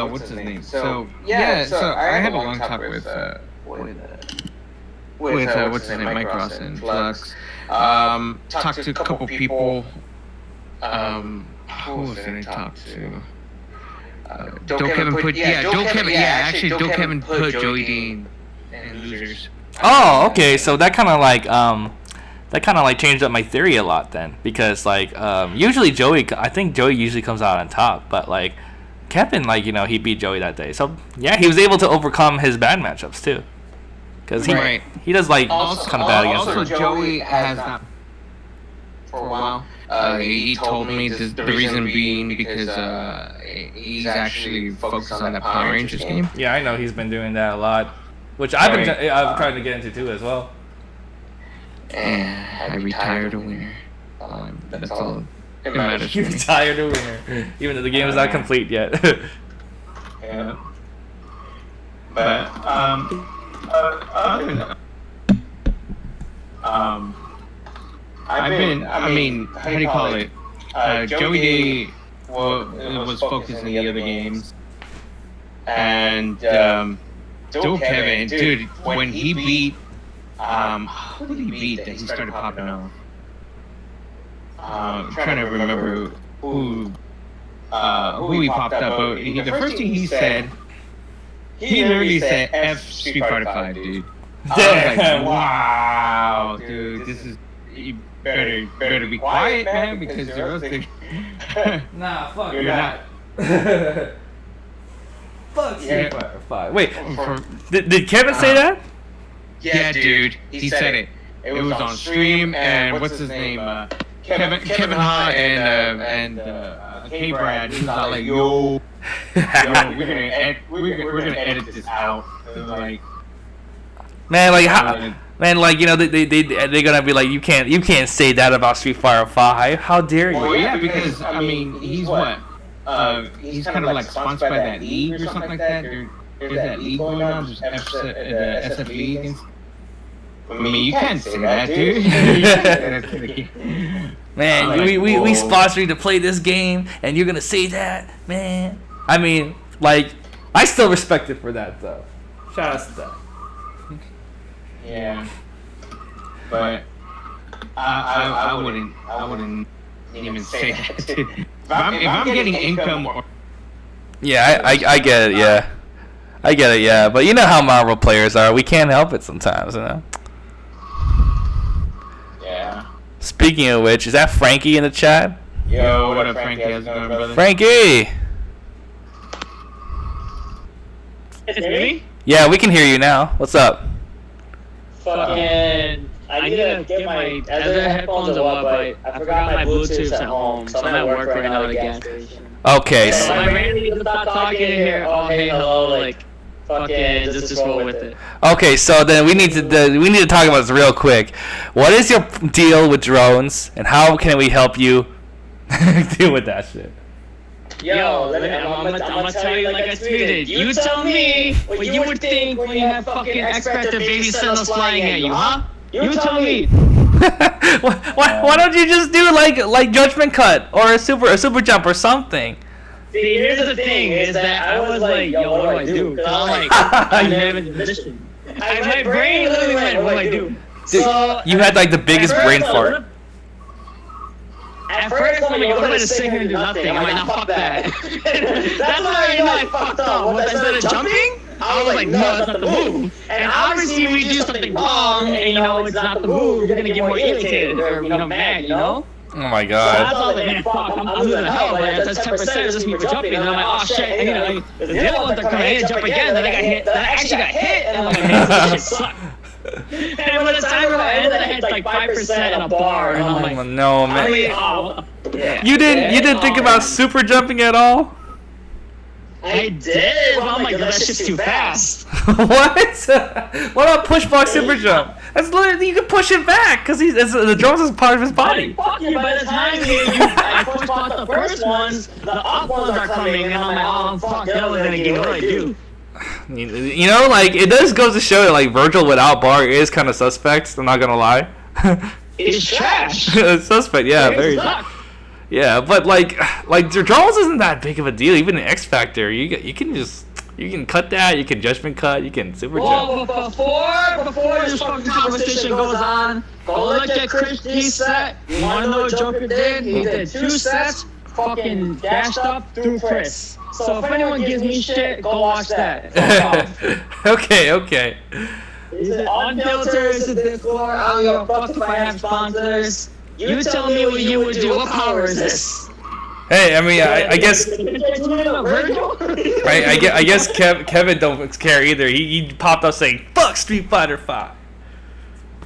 what's his name? So I had a long talk with what's his name, Mike Ross and Flux. Talked to a couple people. Who was I talk to? Joe Kevin put Joey Dean in losers. Oh, okay. So that kind of like changed up my theory a lot then, because like usually I think Joey usually comes out on top, but like Kevin, like, you know, he beat Joey that day. So yeah, he was able to overcome his bad matchups too. Because he does like kind of bad against him. Also, Joey has not for a while. He told me the reason being because he's actually focused on that Power Rangers game. Yeah, I know he's been doing that a lot. which I'm trying to get into too as well. I retired a winner. That's all. It matters. You retired a winner, even though the game is not complete yet. Yeah. But other than that, I've been. I mean, how do you call it? Joey D was focused on the other games, and Dual Kevin, dude, when he beat, who did he beat that he started popping off? I'm trying to remember who he popped up. But the first thing he said, he literally said F Street Fighter 5, dude. I was like, wow, dude, this is, you better be quiet, man, because you're roasting. Nah, fuck. You're not. Fuck Street Fighter 5. Wait, did Kevin say that? Yeah, dude, he said it. It was on stream, and what's his name? Kevin Ha and Kbrad. He was all like, yo, we're gonna edit this out. Like, man, like how? Man, like, you know, they're gonna be like, you can't say that about Street Fighter 5. How dare you? Well, yeah, because I mean, he's what? He's kind of like sponsored by that league or something like that. There's that league going on, there's the SF League. I mean, you can't say that, dude. Man, like, we sponsor you to play this game, and you're gonna say that, man. I mean, like, I still respect it for that, though. Shout out to that. Yeah, but I wouldn't even say that. If I'm getting income, or yeah, I get it. Yeah, I get it. Yeah, but you know how Marvel players are. We can't help it sometimes, you know. Yeah. Speaking of which, is that Frankie in the chat? Yo, what up, Frankie? How's it going, brother? Frankie. It's me? Yeah, we can hear you now. What's up? Fucking, I need to get my other headphones or what, but I forgot my Bluetooth at home, so I'm at work right now at a gas station. Okay. So I randomly just start talking in here, oh hey, hello, like, fucking, just roll with it. Okay, so then we need to talk about this real quick. What is your deal with drones, and how can we help you deal with that shit? Yo, I'm gonna tell you like I tweeted. You tell me what you would think when you have fucking expected baby sentinels flying at you, huh? You tell me. Why don't you just do like judgment cut or a super jump or something? See, here's the thing: is that I was like, yo, what do I do? Cause I'm like, I'm never in the position. My brain literally went, what do I do? So you had like the biggest brain fart. At first, I'm like, I'm gonna sit here and do nothing. I'm like, nah, fuck that. That's why you know I fucked up. Instead of jumping, I was like, no, that's not the move. And obviously, if we do something wrong, and you know it's not the move, you're gonna get more irritated or mad, you know? Oh my So god. that's all like, man, fuck, I'm losing the hell. Like, that's 10%, it's just me for jumping. And I'm like, oh shit, and you know, like, the other ones are coming in, jump again, then I got hit, then I actually got hit, and I'm like, man, this shit sucks. And when the timer ended, I had like 5% on a bar, and I'm like, no, man. I mean, oh, yeah. You didn't think about super jumping at all? I did. Well, I'm like, that shit's too fast. What? What about push block super jump? That's literally, you can push it back because the drones is part of his body. Fuck you, by the time I push block the first ones, the up ones are coming, and I'm like, oh, fuck, that was gonna get what I do. You know, like, it does go to show that, like, Virgil without bar is kind of suspect. I'm not gonna lie. It's trash. It's suspect, yeah, very. Yeah, but like the drones isn't that big of a deal. Even in X Factor, you can cut that. You can judgment cut. You can super jump. Before this fucking conversation goes on, go look at Chris G's set. You wanna know what Joker did? He did 2 sets, fucking dashed up through Chris. So if anyone gives me shit, go watch that. Okay. Is it Unfiltered? Is it Discord? I don't give a fuck if I have sponsors. You tell me what you would do. What power is this? Hey, I mean, I guess. Right, I guess Kevin don't care either. He popped up saying "fuck Street Fighter 5."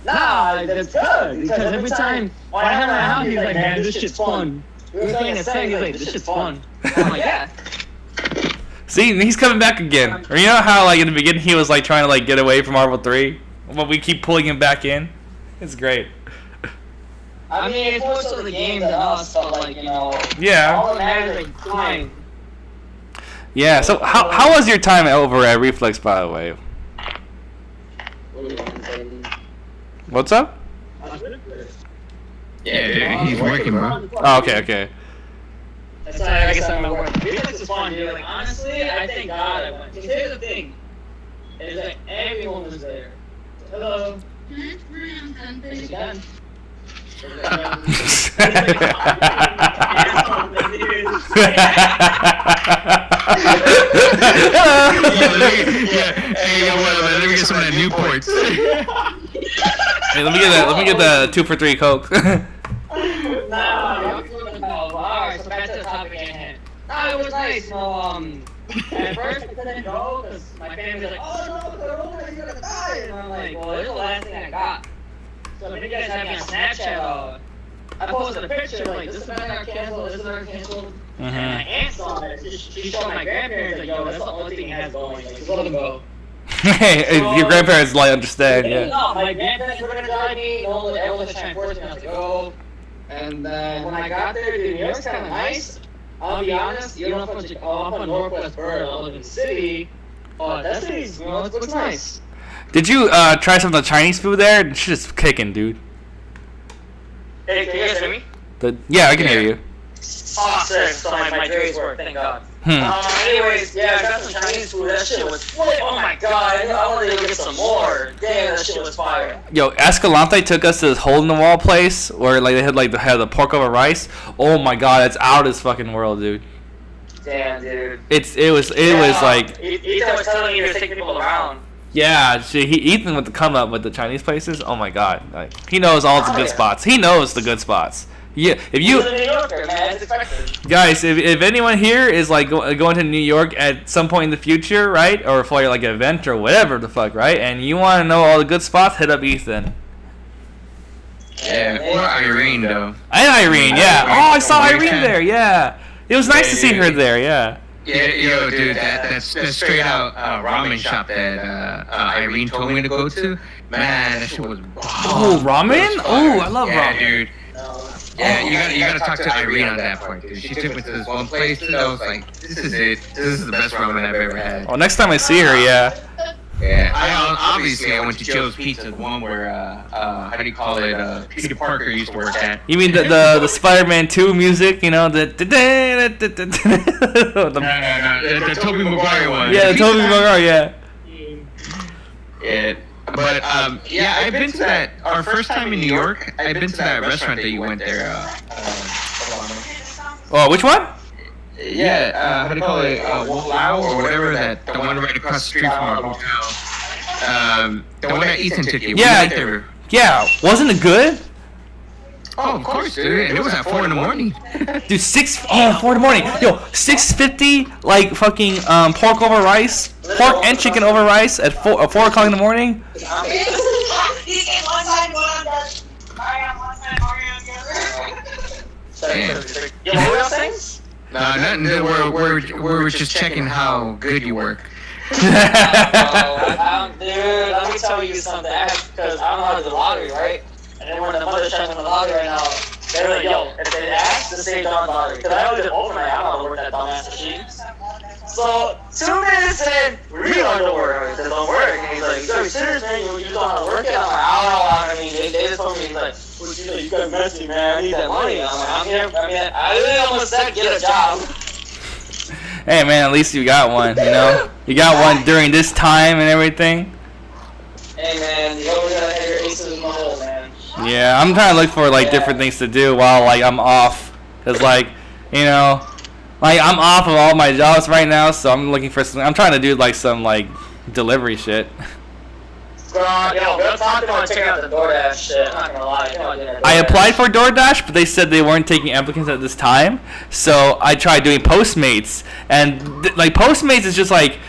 Nah, that's good because every time when I have my house, he's like, "Man, this shit's fun." We were playing a set, he's like, "This shit's fun." I'm like, "Yeah." See, he's coming back again. Or you know how like in the beginning he was like trying to like get away from Marvel 3, but we keep pulling him back in. It's great. I mean, it's more so the game than us, but like Yeah. all that matters is like time. Yeah. So how was your time over at Reflex, by the way? What's up? Yeah, dude, he's working, bro. Oh, okay. That's why I guess I'm at work. Reflex is fun, dude. Like, honestly, I thank God I went. Because here's the thing. Is that everyone was there. Hello. Is he done? Hey, let me get some of that Newports. Hey, let me get the 2 for $3 Coke. Alright, so back to the topic at hand. No, it was nice. At first I couldn't go because my family was like, oh no, Corona, you're gonna die. And I'm like, well, it's the last thing I got. So if you guys have me on Snapchat, I posted a picture like, this event got canceled, this event got canceled. And my aunt saw it. She showed my grandparents, like, yo, that's the only thing he has going. Like, just let him go. Hey, your grandparents like understand, yeah. No, my grandparents were gonna drive me. Everyone was trying to force me not to go. And then when I got there, dude, New York's kind of nice. I'll be honest, you don't have to I'm from Northwest Bird, I live in the city. That city's, it looks nice. Did you try some of the Chinese food there? It's just kicking, dude. Hey, can you guys hear me? Yeah, I can hear you. Oh, sick. So my Dre's work, thank God. Anyways, yeah, I got some Chinese food. That shit was flit. Oh my God, I wanted to get some more. Damn, that shit was fire. Yo, Escalante took us to this hole-in-the-wall place where like they had the pork over rice. Oh my God, it's out of this fucking world, dude. Damn, dude. It was like. Ethan was telling me to take people around. Yeah, Ethan with the come up with the Chinese places. Oh my God, like he knows all the good spots. He knows the good spots. Yeah, if you He's a New Yorker, man, it's expected. guys, if anyone here is like going to New York at some point in the future, right, or for like an event or whatever the fuck, right, and you want to know all the good spots, hit up Ethan. Yeah, or Irene though. And Irene, yeah. Oh, I saw Irene there. Yeah, it was nice to see her there. Yeah. Yeah, yo, dude, that's straight out ramen shop that Irene told me to go to. Man, that shit was bomb. Oh, ramen? Oh, I love ramen. Dude. Yeah, you gotta talk to Irene on that point, dude. She took me to this one place, and I was like, this is it. This is the best ramen I've ever had. Oh, next time I see her, yeah. Yeah, I went to Joe's Pizza, the one where how do you call it? Peter Parker used to work at. You mean the Spider-Man 2 music? You know the No, the Tobey Maguire one. Yeah, the Tobey Maguire, yeah. Yeah. But yeah, I've been to that. Our first time in New York, I've been to that restaurant that you went there. Oh, which one? Yeah, how do you call it? Wow or whatever. The one right across the street from our hotel. The one that Ethan took you. Yeah, yeah. Wasn't it good? Oh, of course, dude. And it was at 4 in the morning. Dude, 4 in the morning. Yo, $6.50 like fucking pork over rice, pork and chicken over rice at 4 o'clock in the morning. You know what I'm No, nothing. We're just checking how good you work. Dude, let me tell you something. Because I don't know how to do the lottery, right? And then when the mother's checking the lottery right now, they're like, yo, if they ask, just say John lottery. Because I always did overnight. I don't know how to work that dumbass machine. So, 2 minutes in, we really don't know how to work. It doesn't work. And he's like, you serious, man? You don't know how to work it? I'm like, I don't know. I mean, they just told me, he's like, well, you got messy, man. I need that money. I'm like, I'm here. I mean, I really almost said get a job. Hey, man, at least you got one, you know? You got one during this time and everything. Hey, man, you always gotta have your aces in the hole, man. Yeah, I'm trying to look for like different things to do while like I'm off, cause like, you know, like I'm off of all my jobs right now, so I'm looking for some. I'm trying to do like some like delivery shit. Yo, we're talking about checking out the DoorDash shit. I'm not gonna lie. I applied for DoorDash, but they said they weren't taking applicants at this time, so I tried doing Postmates, and like Postmates is just like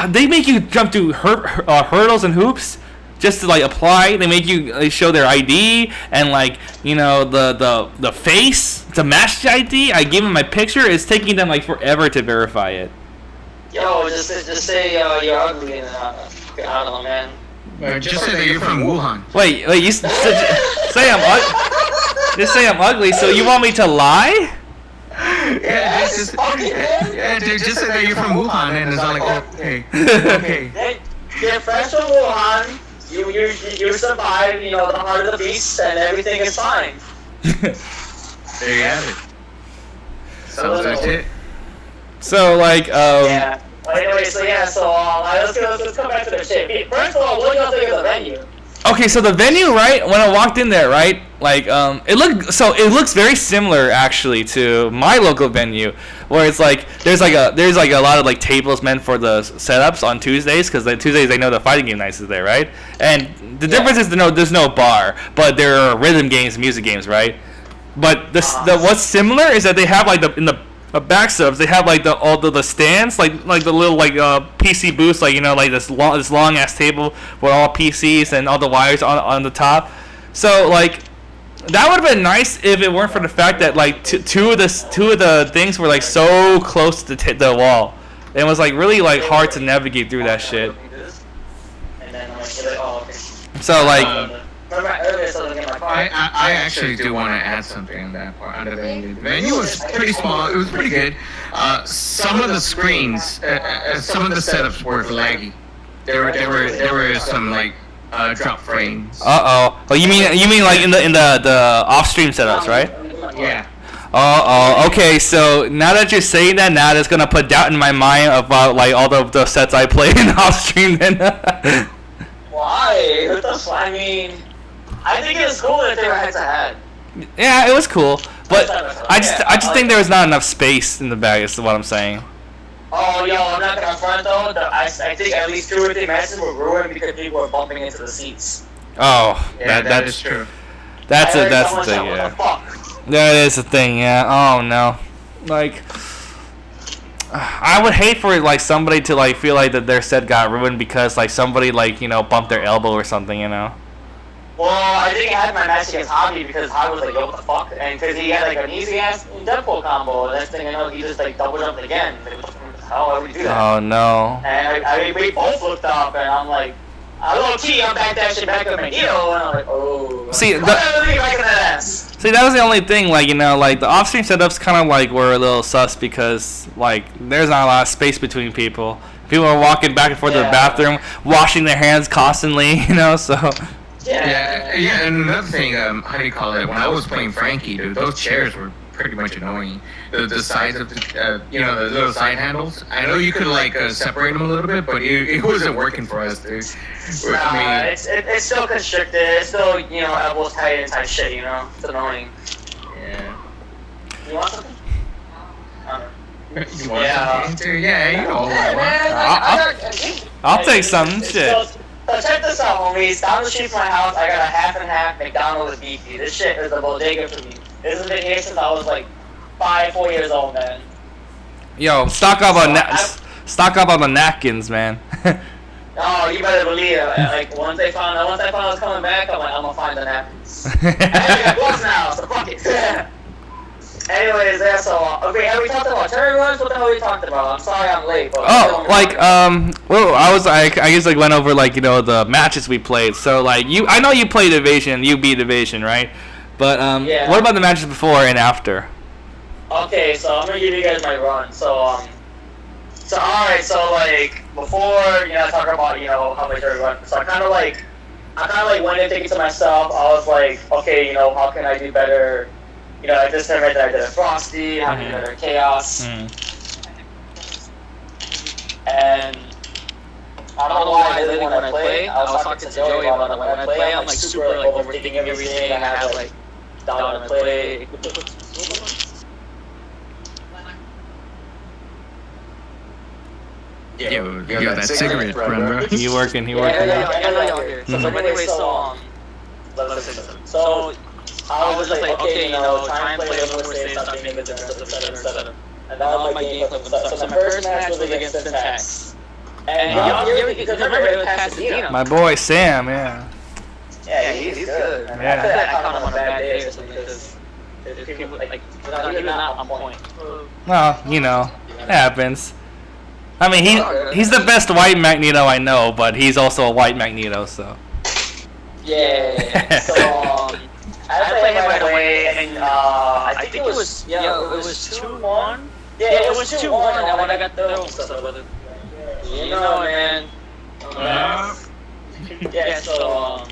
they make you jump through hurdles and hoops. Just to like apply, they make you show their ID and like, you know, the face to match the ID. I give them my picture. It's taking them like forever to verify it. Yo, just say you're ugly and I don't know, man. Just say that you're from Wuhan. Wait, you say just say I'm ugly, so you want me to lie? Yeah, just say that you're from Wuhan, and it's all like, okay. You're fresh from Wuhan. You survived, you know, the heart of the beast, and everything is fine. There you have it. So that's it. So like Yeah. Anyway, so let's come back to the shit. First of all, what do y'all think of the venue? Okay, so the venue, right? When I walked in there, right? Like, it looks very similar actually to my local venue, where it's like there's like a lot of like tables meant for the setups on Tuesdays, because like Tuesdays they know the fighting game nights is there, right? And the difference is there's no bar, but there are rhythm games, music games, right? But what's similar is that they have like in the back subs, they have like all the stands, like the little like PC booths, like, you know, like this long ass table with all PCs and all the wires on the top. So like that would have been nice if it weren't for the fact that like two of the things were like so close to the wall. It was like really like hard to navigate through that shit. So like. I actually do want to add something on that part. On the venue. The venue was pretty small. It was pretty good. Some of the screens, some of the setups were laggy. There were some like drop frames. Oh, you mean like in the off-stream setups, right? Yeah. Okay. So now that you're saying that, now that's gonna put doubt in my mind about like all the sets I played in off-stream. Then. Why? I mean, I think it was cool that they were head-to-head. Yeah, it was cool, but I just think there was not enough space in the bag. Is what I'm saying. Oh, yo, I'm not gonna front though. I think at least 2 or 3 matches were ruined because people were bumping into the seats. Oh, yeah, that is true. That's the thing. Yeah. That is the thing. Yeah. Oh no, like. I would hate for like somebody to like feel like that their set got ruined because like somebody like, you know, bumped their elbow or something, you know. Well, I think I had my match against Hobby because Hobby was like, yo, what the fuck? And because he had like an easy ass Deadpool combo, and next thing I know, he just like double jumped again. Like, what the hell? Why would you do that? Oh no. And I mean, we both looked up, and I'm like, low key, I'm back that shit back up my heel, and I'm like, oh. See, that was the only thing, like, you know, like the off-stream setups kind of like were a little sus because like there's not a lot of space between people. People are walking back and forth to the bathroom, washing their hands constantly, you know, so. Yeah, and another thing, how do you call it? When I was playing Frankie, dude, those chairs were pretty much annoying. The sides of the, you know, the little side handles. I know you could like separate them a little bit, but it wasn't working for us, dude. I mean, it's still constricted. It's still, you know, elbows tight and type shit. You know, it's annoying. Yeah. You want something? You want something? Yeah, you know. I'll take some shit. So check this out, homies. Down the street from my house, I got a half and half McDonald's beefy. This shit is a bodega for me. This has been here since I was like 4 years old, man. Yo, stock up on the napkins, man. Oh, you better believe it. Like once I found I was coming back, I'm like, I'm gonna find the napkins. I got close now, so fuck it. Anyways, that's all. Okay, have we talked about turn runs? What the hell are we talking about? I'm sorry I'm late. But well, I guess like went over like, you know, the matches we played. So like I know you played Evasion, you beat Evasion, right? But yeah. What about the matches before and after? Okay, so I'm gonna give you guys my run. So alright, so like before, you know, I talk about, you know, how much I run. So I kind of like went and take it to myself. I was like, okay, you know, how can I do better? You know, at this time right there, I did a Frosty, how can I do better Chaos? And I don't know why I did it when I play. I was talking to Joey about it. When I play, I'm like super like overthinking everything. I have like down when I play. Yo, that cigarette, bro. He working. Yeah, I know y'all here. So anyway, so I was like, okay, you know, try and play a little more safe, stop being a defensive, etc. And that was my game plan. So my first match was against Syntax. And because remember, it was Pasadena. My boy Sam, yeah. Yeah, he's good. I mean, I caught him on a bad day or something because people like, he's not on point. Well, you know, it happens. I mean, he's the best white Magneto I know, but he's also a white Magneto, so. Yeah. So I played him right away, and I think it was 2-1. Yeah, it was 2-1, and when I got the stuff with it. You know, man. Yeah, so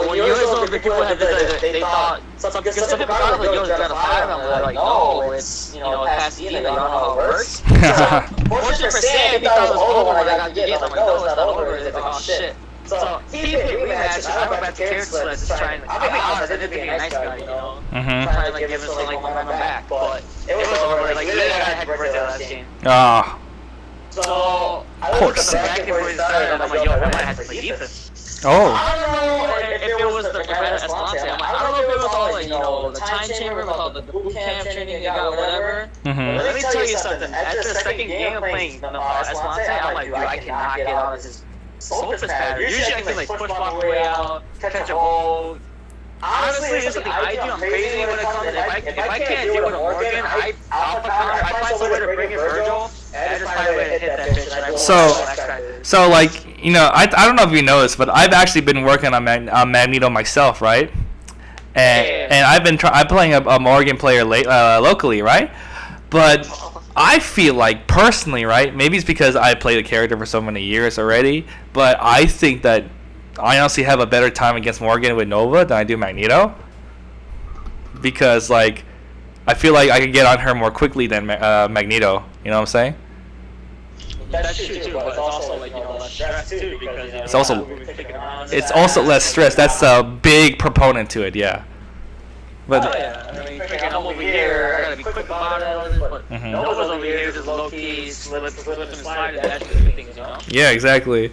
when years ago, people had they thought some people thought like, yo, got a 5, and we're like, no, it's a past season, you don't know how it works. So 40% they thought it was over when I got the games. I'm like, no, it's not over. It's like, oh shit. So he did rematch. I went back to character list trying. I'll be honest, I did being a nice guy, you know, trying to like give him some like momentum back, but it was over. Like literally, I had birthday last game. Ah. So I looked at the bracket before he started, and I'm like, yo, I might have to play defense. Oh. I don't know if it was the Escalante. I don't know if it was all like, the time chamber with all the boot camp training you got, whatever. But let me tell you something. After the second game of playing Escalante, I'm like, dude, I cannot get out of this focus pattern. Usually I can like push my way out, catch a hold. Honestly, it's something I do. I'm crazy when it comes. If I can't do it with Morgan, I'll find some way to bring in Virgil, and just find a way to hit that bitch. So like, I don't know if you know this, but I've actually been working on Magneto myself, right? And I'm playing a Morgan player locally, right? But I feel like personally, right? Maybe it's because I played the character for so many years already, but I think that I honestly have a better time against Morgan with Nova than I do Magneto, because like I feel like I can get on her more quickly than Magneto. You know what I'm saying? That's true too, but it's also like less stress too, because it's also less stress. That's a big proponent to it, yeah. But I mean, I'm over here, I gotta be quick about it, but Nova's over here just low key, slip and slide, and that's the things, Yeah, exactly.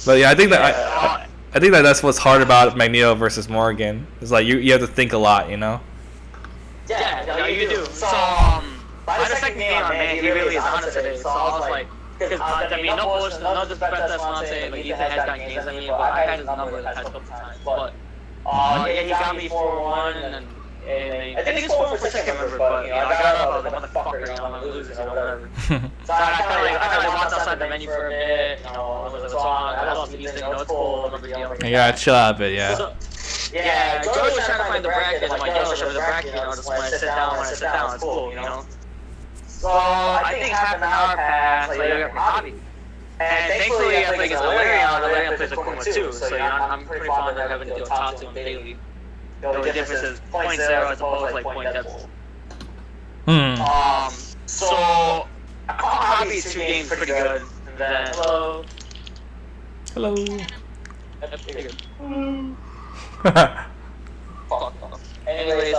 But yeah, I think that I think that that's what's hard about Magneto versus Morgan. It's like you have to think a lot, Yeah, you do. So by the second game, man, he really is honest today. So I was like, because I mean, no bullshit, no disrespect to Escalante, like Ethan has got games. I mean, but I had his number the past couple times, but. Yeah, he got me 4-1, and I think it's 4-1 for a second, remember, but, I got up, I was like, motherfucker, I'm gonna lose, whatever. So I kinda like walked outside the menu for a bit, what's wrong, I lost the music, it's cool, no big deal. Yeah, chill out a bit, yeah. Yeah, George was trying to find the bracket, I'm like, yo, show me the bracket, just when I sit down, it's cool, So I think half an hour passed, like, I got my hobby. And thankfully, I play against Valerian, and Valerian plays Akuma too, so I'm pretty fond of having to talk to him daily. The only difference is 0.0 as opposed to like 0.double. So I caught Hobby's 2 games pretty good, and then hello. Anyways,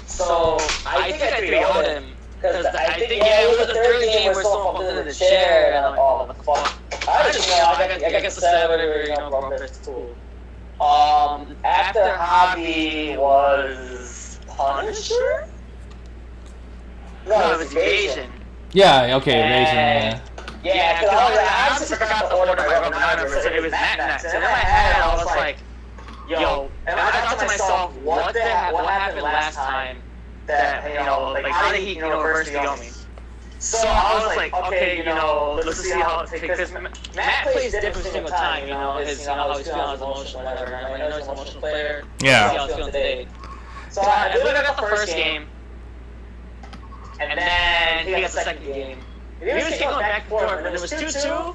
so I think I 3-0'd him. Because I think, it was the third game where someone bumped into the chair, and I'm like, oh, what the fuck. I just, I guess the 7, bro, that's cool. After Hobby was Punisher? No, it was Evasion. Yeah, okay, Evasion, yeah. Yeah, because I honestly forgot the order my Rebel 9 numbers, and it was Matt next. And in my head, I was like, yo, and I thought to myself, what happened last time? That, like how did he, first go me? So I was like, okay, let's see how, because Matt plays different single time, how he's feeling, his emotion, whatever. I know he's an emotional player. Yeah. See how he's feeling today. So I looked at the first game, and then he got the second game. He was going back and forth, and it was 2-2.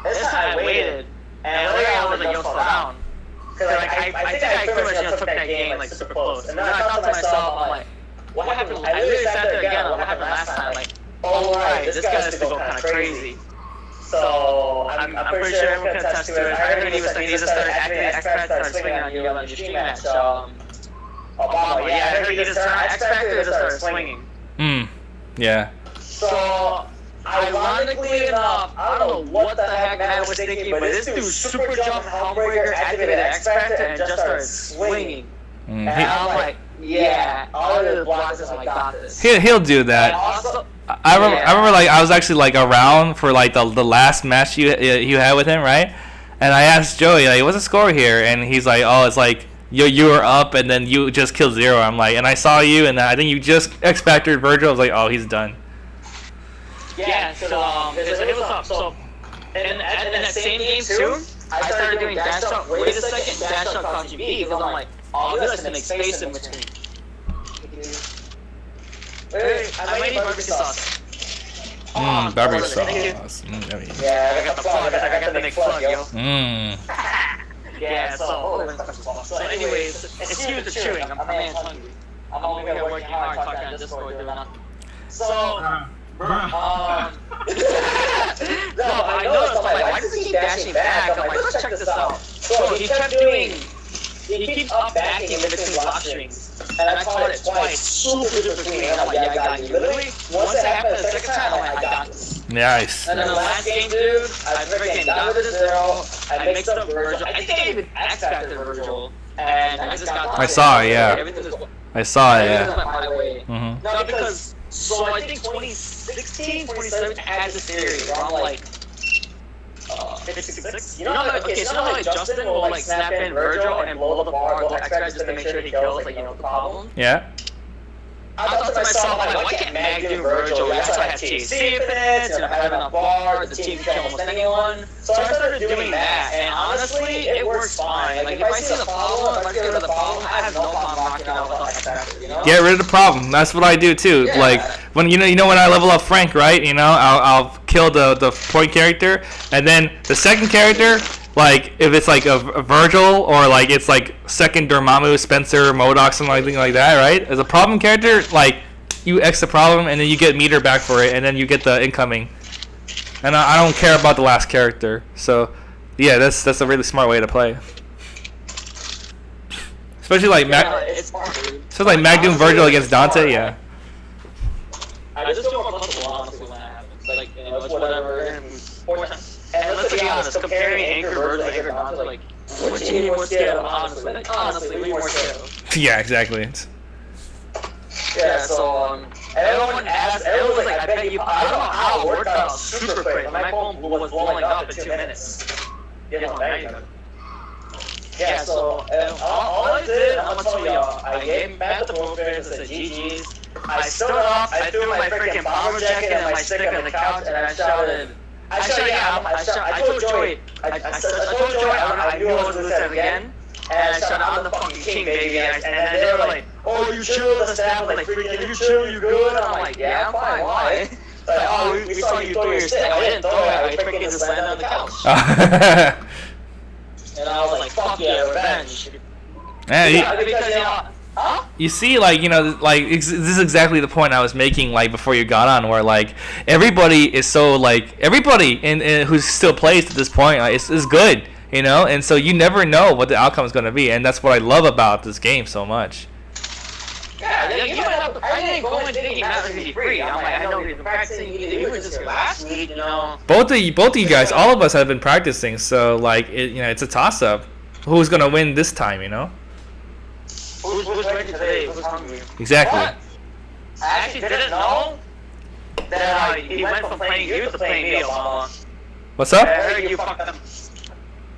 This time I waited, and later I was like, yo, slow down. Because I think I pretty much took that game like super close. And then I thought to myself, I'm like, what happened? I literally sat there again. What happened last time? Like, oh right, this guy has to go kind of crazy. So I'm pretty sure everyone can attest to it. I heard he just started acting. DeadXPride started swinging on you on your stream match. Obama, yeah, I heard he just turned X Factor just started swinging. Yeah. So ironically enough, I don't know what the heck Matt was thinking, but this dude super jumped Helmbreaker, activated X Factor, and just started swinging. And I'm like, yeah, all of the blocks is like, got this. He'll do that. Also, I remember like I was actually like around for like the last match you had with him, right? And I asked Joey like, what's the score here? And he's like, oh, it's like you were up and then you just killed 0. I'm like, and I saw you and I think you just X Factored Virgil. I was like, oh, he's done. Yeah, so it was up. So in that same game too, I started doing dash up. Wait a second, dash up caught you B because I'm like, oh, this has to make space in between. Wait, I might need barbecue sauce. Barbecue sauce. Yeah, I got the plug. I got the big plug, yo. Yeah, so anyways, excuse the chewing. I'm man's hungry. I'm over here working hard, talking on Discord, doing nothing. So, no, I noticed, I'm like, why does he keep dashing back? I'm like, let's check this out. So he keeps up backing in between block strings. And I caught it twice, super clean. And I'm like, yeah, I got you. Literally, once it happened the second time, I'm like, I got this. Nice. And then the last game, dude, I freaking got rid of Zero. I mixed up Virgil. I think I even X-Facted Virgil. And I just got I saw it, yeah. I saw it, yeah. yeah. No, because, so I think 2016, 2017 had this theory where I'm like, 56? You know, okay, so like Justin will like snap in Virgil and blow the bar with X-Factor just to make sure he kills, like, you know, the problem? Yeah. I thought to myself, like, why can't Mag do Virgil? That's why I have THC if it's, have enough bars, the team can kill almost anyone. So I started doing that, and honestly, it works fine. Like, if I see the problem, if I get rid of the problem, I have no problem knocking out with X-Factor, you know? Get rid of the problem. That's what I do too. Yeah. Like when you know when I level up Frank, right? You know, I'll kill the point character, and then the second character, like if it's like a Virgil or like it's like second Dormammu, Spencer, MODOK, something like that, right? As a problem character, like you X the problem and then you get meter back for it, and then you get the incoming. And I don't care about the last character. So yeah, that's a really smart way to play. Especially like Mag doing Virgil against Dante, yeah. I just feel more comfortable honestly when that happens. Like, you know, it's whatever. And let's be honest, comparing Anchor Virgil to Anchor Dante, like, which team are you more scared of, honestly? Like, honestly, we more scared of. Yeah, exactly. Yeah, so, everyone was like, I bet you, I don't know how it worked out super quick. My phone was blowing up in 2 minutes. Yeah, so, all I did, I'm gonna tell y'all, I gave him back the players, I said GG's. I stood up, I threw my freaking bomber jacket and my stick on the couch, and I shouted, I told Joey, I knew I was gonna lose again, and I shouted, I'm the fucking king, baby, and then they were like, oh, you chill, the staff was like, freaking, you chill, you good? And I'm like, yeah, I'm fine, why? Like, oh, we saw you throw your stick. I didn't throw it, I freaking just landed on the couch. And I was like, fuck yeah, revenge. Yeah, because, you know, huh? You see, like, you know, like, this is exactly the point I was making, like, before you got on, where, like, everybody is so, like, everybody in who still plays to this point is good, you know? And so you never know what the outcome is going to be, and that's what I love about this game so much. Yeah, I didn't go in thinking that was going to be free. I'm like, I know you've been practicing, you were just here last week, you know? Both of you guys, all of us have been practicing, so, like, it's a toss-up. Who's going to win this time, you know? Who's ready today? Who's hungry? Exactly. What? I actually didn't know that he went from playing you to playing me, Obama. What's up? I heard you fucked him.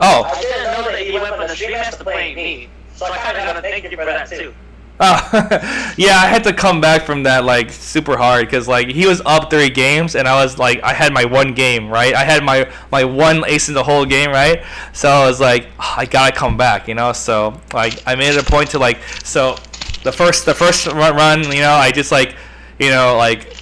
Oh. I didn't know that he went from the stream master to playing me, so I kind of got to thank you for that too. Oh, yeah, I had to come back from that, like, super hard, because, like, he was up 3 games, and I was, like, I had my 1 game, right? I had my 1 ace in the whole game, right? So I was like, oh, I gotta come back, you know? So, like, I made it a point to, like, so the first run, you know, I just, like, you know, like,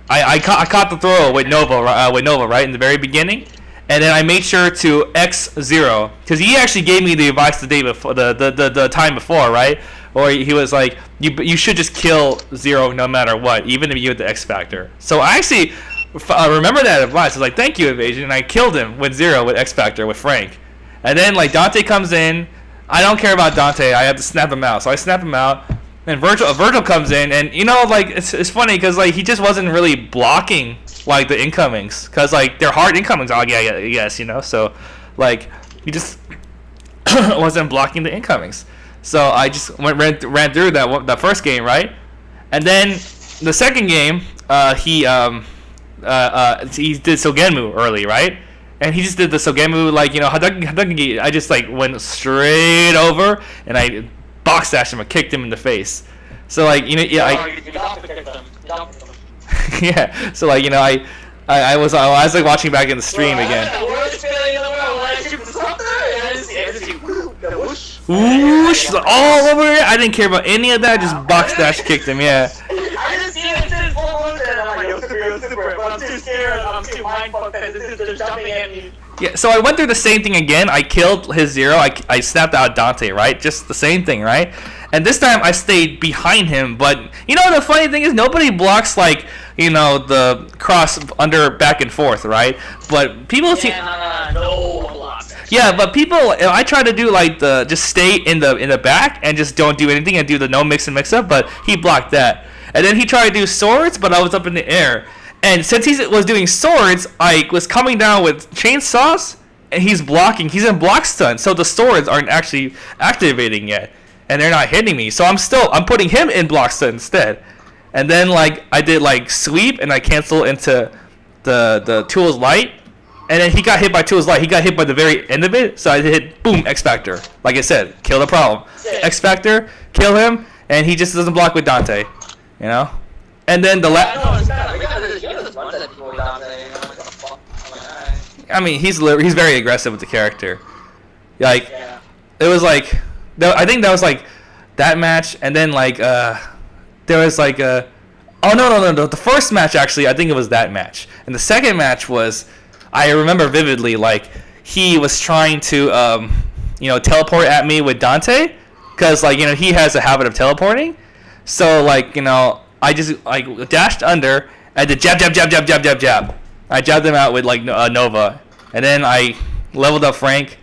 I caught the throw with Nova, right, in the very beginning. And then I made sure to X 0, because he actually gave me the advice the day before, the time before, right? Or he was like, you should just kill 0 no matter what, even if you had the X Factor. So I actually remember that advice. I was like, thank you, Evasion. And I killed him with 0 with X Factor with Frank. And then, like, Dante comes in. I don't care about Dante. I have to snap him out. So I snap him out. And Virgil comes in. And, you know, like, it's funny because, like, he just wasn't really blocking, like, the incomings. Because, like, they're hard incomings, yes, you know. So, like, he just wasn't blocking the incomings. So I just ran through that first game, right? And then the second game, he did Sogenmu early, right? And he just did the Sogenmu, like, you know, Hadouken. I just, like, went straight over and I box dashed him and kicked him in the face. So, like, you know, yeah, Yeah. So like I was like watching back in the stream again. The worst feeling in the world when I shoot the something and I just see the whoosh. Whoosh, all over it. I didn't care about any of that. Just box dash kicked him. Yeah. I just see it in full motion and I'm like, yo, super, but I'm too scared. I'm too mindfucked that this is just jumping at me. Yeah, so I went through the same thing again. I killed his zero. I snapped out Dante, right? Just the same thing, right? And this time I stayed behind him. But you know the funny thing is nobody blocks like the cross under back and forth, right? But people No blocks. Yeah, but people, I try to do like just stay in the back and just don't do anything and do the no mix and mix up. But he blocked that, and then he tried to do swords, but I was up in the air. And since he was doing swords, I was coming down with chainsaws, and he's blocking. He's in block stun, so the swords aren't actually activating yet, and they're not hitting me. So I'm putting him in block stun instead. And then like I did like sweep, and I cancel into the Tool's Light, and then he got hit by Tool's Light. He got hit by the very end of it, so I hit boom X Factor. Like I said, kill the problem. X Factor, kill him, and he just doesn't block with Dante, And then the I mean, he's very aggressive with the character. Like, it was like, I think that was like that match, and then like there was like oh no, the first match actually, I think it was that match, and the second match was, I remember vividly, like he was trying to teleport at me with Dante, because like he has a habit of teleporting, so like I just like dashed under and did jab. I jabbed him out with like Nova, and then I leveled up Frank,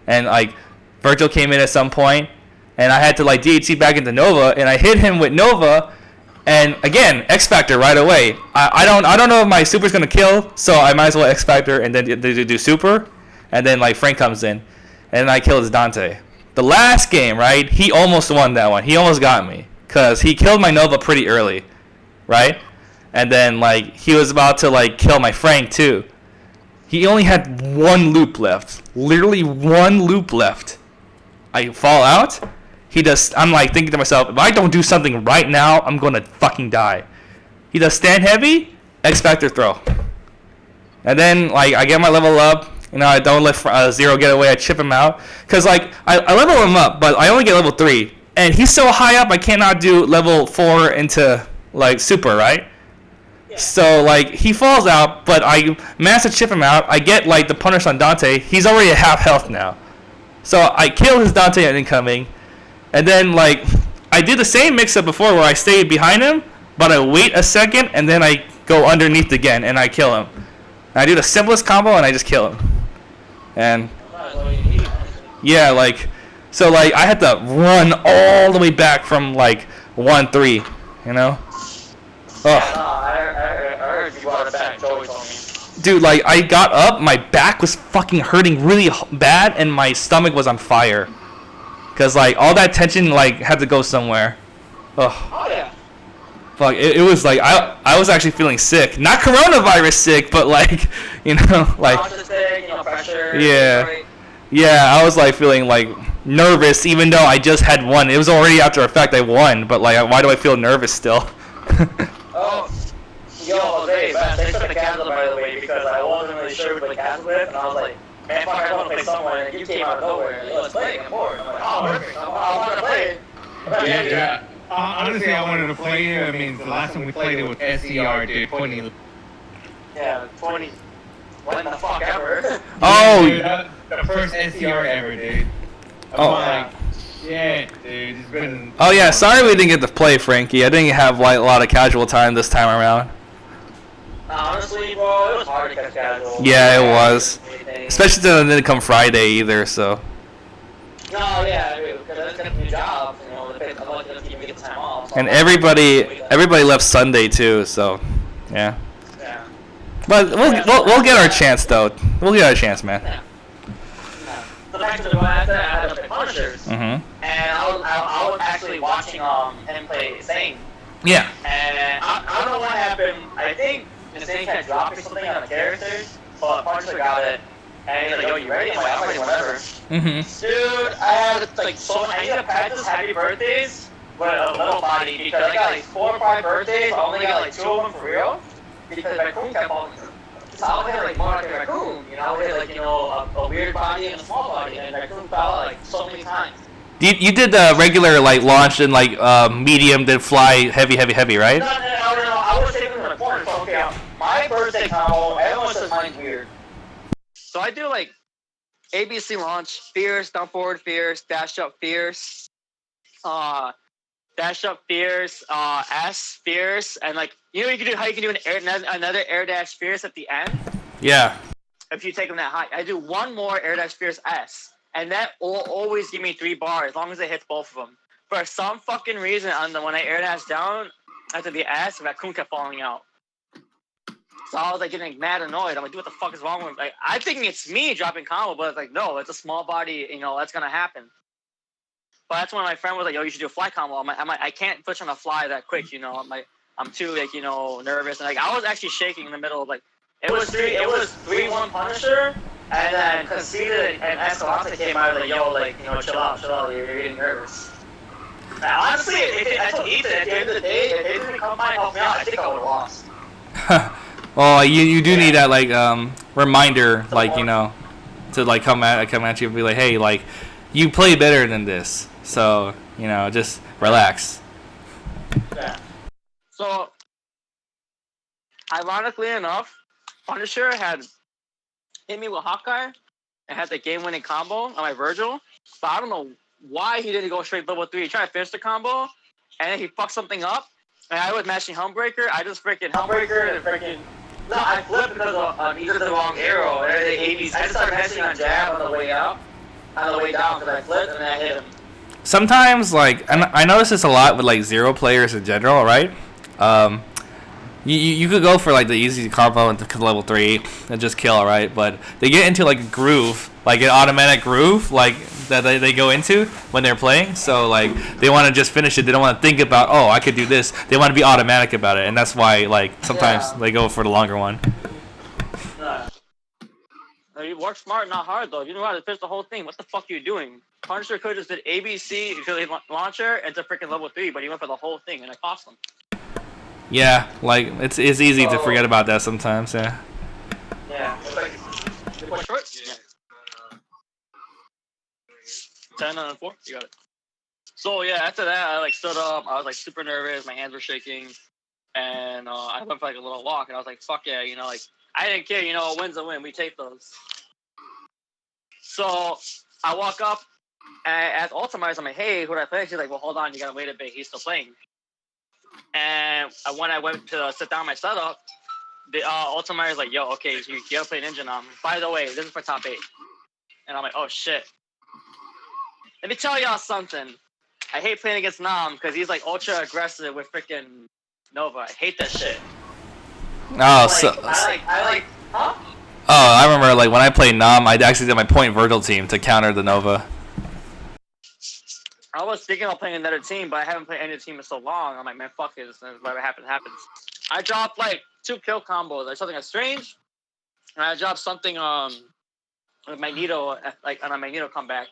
and like Virgil came in at some point, and I had to like DHC back into Nova, and I hit him with Nova, and again X Factor right away. I don't know if my super's gonna kill, so I might as well X Factor and then do super, and then like Frank comes in, and I kill his Dante. The last game, right? He almost won that one. He almost got me, cause he killed my Nova pretty early, right? And then like he was about to like kill my Frank too. He only had one loop left. Literally one loop left. I fall out. I'm like thinking to myself, if I don't do something right now, I'm gonna fucking die. He does stand heavy, X Factor throw. And then like I get my level up. I don't let Zero get away. I chip him out. Cause like I level him up, but I only get level 3. And he's so high up I cannot do level 4 into like super, right? So like he falls out, but I managed to chip him out. I get like the punish on Dante. He's already at half health now, so I kill his Dante at incoming, and then like I did the same mix up before where I stayed behind him, but I wait a second and then I go underneath again and I kill him. And I do the simplest combo and I just kill him. And yeah, like so like I had to run all the way back from like 1-3, Oh. I heard you brought it back. Joey told me. Dude, like I got up, my back was fucking hurting really bad, and my stomach was on fire, cause like all that tension like had to go somewhere. Ugh. Oh yeah. Fuck, it was like I was actually feeling sick, not coronavirus sick, but like like pressure. Yeah, I was like feeling like nervous, even though I just had won. It was already after effect. I won, but like why do I feel nervous still? Oh, yo, Jose, man, thanks for the cancel, by the way, because I wasn't really sure what to cancel with, and I was like, man, fuck, I want to play someone, and you came out of nowhere, like, let's play, I'm bored. I'm like, oh, perfect, I want to play it. Yeah. Honestly, I wanted to play it. I mean, the last time we played it with SCR, dude, 20. Yeah, 20. When the fuck ever? Oh, dude, the first SCR ever, dude. Like, yeah, dude, it's been... Oh yeah, sorry we didn't get to play, Frankie. I didn't have like a lot of casual time this time around. Honestly, bro, it was hard to catch casual. Yeah, it was. Especially since it didn't come Friday either, so. No, yeah, because I was going to do jobs, I like to even get the time off. So and everybody left Sunday too, so yeah. Yeah. But we'll get our chance though. We'll get our chance, man. Yeah. So back to the one after I had the Punishers, and I was actually watching him play Sane. Yeah. And I don't know what happened. I think Sane kind of dropped or something on the characters, but Punisher got it. And he's like, yo, you ready? I'm like, I'm ready whenever. Dude, I had like I need to practice happy birthdays with a little body because I got like 4 or 5 birthdays. I only got like 2 of them for real. because raccoon kept falling through. So I would hit like more like a raccoon, you know, I would hit like, a weird body and a small body, and raccoon fell out like so many times. You did the regular like launch and like medium, then fly heavy, right? No, I was taking the corner. So okay, my birthday combo, everyone says mine's weird. So I do like ABC launch, fierce, down forward, fierce, dash up, fierce, dash up, fierce, S, fierce, and like you can do how you can do another air dash fierce at the end. Yeah. If you take them that high, I do one more air dash fierce S. And that will always give me 3 bars as long as it hits both of them. For some fucking reason, when I air dash down after the S, raccoon kept falling out. So I was like getting mad annoyed. I'm like, what the fuck is wrong with me? Like, I think it's me dropping combo, but it's like, no, it's a small body. That's gonna happen. But that's when my friend was like, yo, you should do a fly combo. I'm like, I can't switch on a fly that quick. I'm too like nervous, and like I was actually shaking in the middle of like it was 3-1 Punisher. And then Conceited and Escalante came out like, yo, like, chill out, you're getting nervous. Now, honestly, I told Ethan, at the end of the day, if they didn't come by and help me out, I think I would have lost. Well, you do need that, like, reminder, like, to, like, come at you and be like, hey, like, you play better than this. So, just relax. Yeah. So, ironically enough, Punisher had hit me with Hawkeye and had the game-winning combo on my Virgil, but I don't know why he didn't go straight level 3. He tried to finish the combo, and then he fucked something up, and I was mashing Helmbreaker. I just freaking Helmbreaker and freaking... No, I flipped because of either the wrong arrow or the ABs. I just started mashing on jab on the way up, on the way down, because I flipped and then I hit him. Sometimes, like, I notice this a lot with, like, zero players in general, right? You could go for like the easy combo into level 3 and just kill, right? But they get into like a groove, like an automatic groove, like that they go into when they're playing. So like they want to just finish it. They don't want to think about, oh, I could do this. They want to be automatic about it, and that's why like sometimes they go for the longer one. You work smart, not hard though. You know how to finish the whole thing. What the fuck are you doing? Punisher could just did ABC utility launcher into freaking level 3, but he went for the whole thing, and it cost him. Yeah, like it's easy to forget about that sometimes. Yeah. Yeah. What short? Yeah. 10 and 4. You got it. So yeah, after that, I like stood up. I was like super nervous. My hands were shaking, and I went for like a little walk. And I was like, "Fuck yeah!" Like I didn't care. A win's a win. We take those. So I walk up and I ask Ultimate, I'm like, "Hey, who did I play?" She's like, "Well, hold on. You gotta wait a bit. He's still playing." And when I went to sit down my setup, the Ultimate is like, "Yo, okay, you gotta play Ninja Nom. By the way, this is for top 8." And I'm like, "Oh shit." Let me tell y'all something. I hate playing against Nom because he's like ultra aggressive with freaking Nova. I hate that shit. Oh, huh? Oh, I remember like when I played Nom, I actually did my point Virgil team to counter the Nova. I was thinking of playing another team, but I haven't played any team in so long. I'm like, man, fuck it. Whatever happens, happens. I dropped like 2 kill combos. Like something strange, and I dropped something with Magneto, like on a Magneto comeback.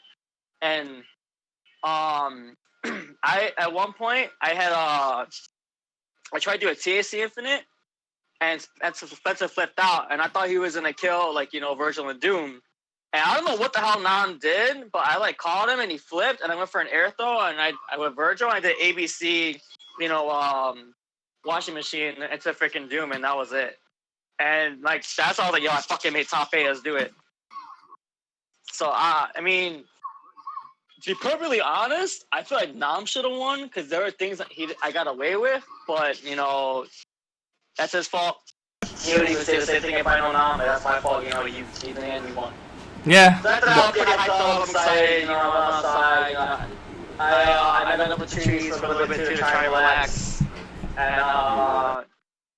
And I at one point I had I tried to do a TAC Infinite, and Spencer flipped out, and I thought he was gonna kill like Virgil and Doom. And I don't know what the hell Nam did, but I like called him and he flipped, and I went for an air throw, and I went Virgil, and I did ABC, washing machine into freaking Doom, and that was it. And like that's all I was like, yo, I fucking made top 8, let's do it. So I mean, to be perfectly honest, I feel like Nam should have won because there were things that I got away with, but that's his fault. He would even say the same thing if I know Nam, but that's my fault. He in the end, he won. Yeah. So after that, I was pretty hyped up. I'm excited. I'm outside. I met up with trees for a little bit too to try and relax. And I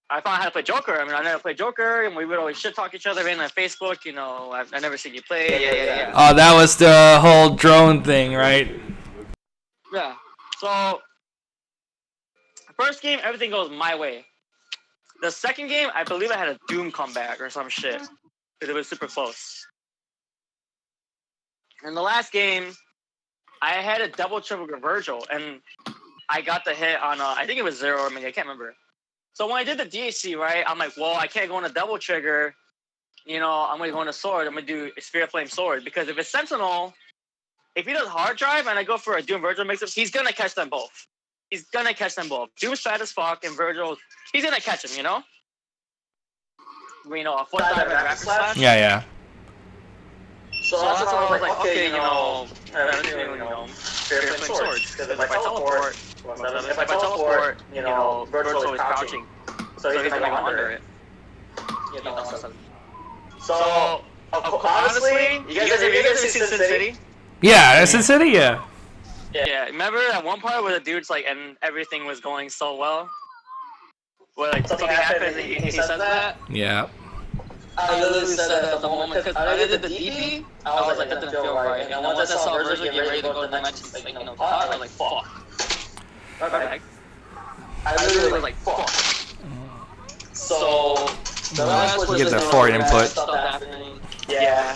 found out how to play Joker. I mean, I never played Joker, and we would always shit talk each other on Facebook. I've never seen you play. Yeah. Oh, that was the whole drone thing, right? Yeah. So first game, everything goes my way. The second game, I believe I had a Doom comeback or some shit because it was super close. In the last game, I had a double triple with Virgil, and I got the hit on, I think it was 0 or maybe, I can't remember. So when I did the DHC, right, I'm like, well, I can't go on a double trigger. You know, I'm gonna go on a sword. I'm gonna do a Spirit Flame sword because if it's Sentinel, if he does hard drive and I go for a Doom Virgil mix-up, he's gonna catch them both. He's gonna catch them both. Doom's fat as fuck and Virgil, he's gonna catch him. You know. You know, a foot dive and rapid slash. Yeah. So that's why I was like, okay, you know, Spirit Flame swords because if I teleport, you know, Virgil is crouching, so he's gonna go under it. You know, so honestly, you guys have seen Sin City? Yeah, Sin City, yeah. Yeah, remember that one part where the dude's like, and everything was going so well? Where like something happened and he says that? Yeah. I literally said that at the moment, because I did the DP, I was like, that didn't feel right. And once I saw Virgil get ready to go to the next, like, you know, pot, I was like, fuck. I literally was like, fuck. So, the last was you get just the forward input. stuff happening. Yeah.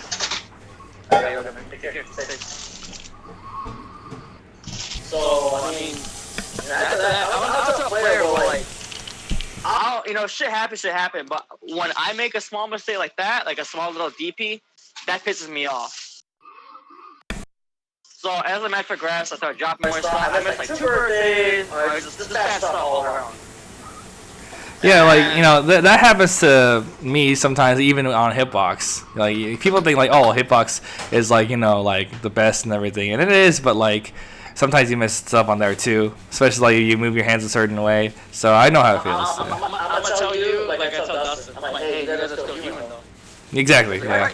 Okay, take care. So, I mean, after that, I'm not a player, but like, you know, shit happen, but when I make a small mistake like that, like a small little DP, that pisses me off. So as the match progressed, I started dropping more stuff. I missed like 2 birthdays, or just bad stuff all around. Yeah, like, you know, that happens to me sometimes, even on Hitbox. Like, people think, like, oh, Hitbox is, like, you know, like, the best and everything. And it is, but, like, sometimes you miss stuff on there, too. Especially, like, you move your hands a certain way. So I know how it feels. I'm going to tell you, like I tell Dustin, I'm like, hey, you guys are still human, though. Exactly, yeah.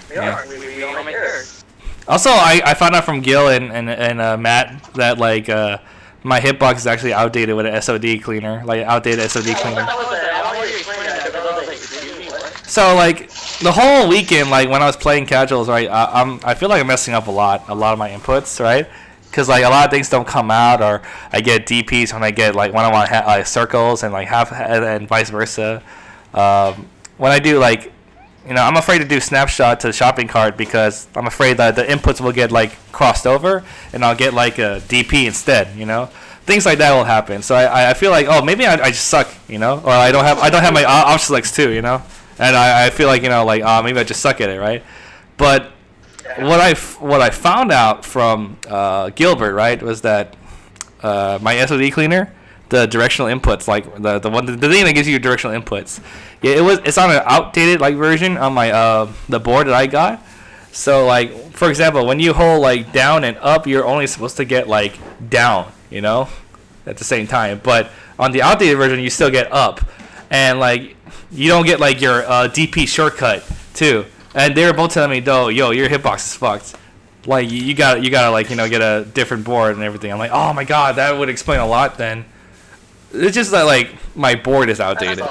We don't make errors. Also, I found out from Gil and Matt that, like, my Hitbox is actually outdated with an SOD cleaner. Like, outdated SOD cleaner. So, like, the whole weekend, like, when I was playing casuals, right, I feel like I'm messing up a lot of my inputs, right? Because, like, a lot of things don't come out, or I get DPs when I get, like, when I want circles and, like, and vice versa. When I do, like, you know, I'm afraid to do snapshot to the shopping cart because I'm afraid that the inputs will get, like, crossed over, and I'll get, like, a DP instead, you know? Things like that will happen. So I feel like, oh, maybe I just suck, you know? Or I don't have my op selects too, you know? And I feel like, you know, like, maybe I just suck at it, right? But what I found out from Gilbert, right, was that my SOD cleaner, the directional inputs, like the thing that gives you your directional inputs, yeah, it's on an outdated like version on my the board that I got. So like, for example, when you hold like down and up, you're only supposed to get like down, you know, at the same time. But on the outdated version, you still get up, and like you don't get like your DP shortcut too. And they were both telling me, though, yo, your hitbox is fucked. Like you gotta like, you know, get a different board and everything. I'm like, oh my god, that would explain a lot then. It's just that like my board is outdated.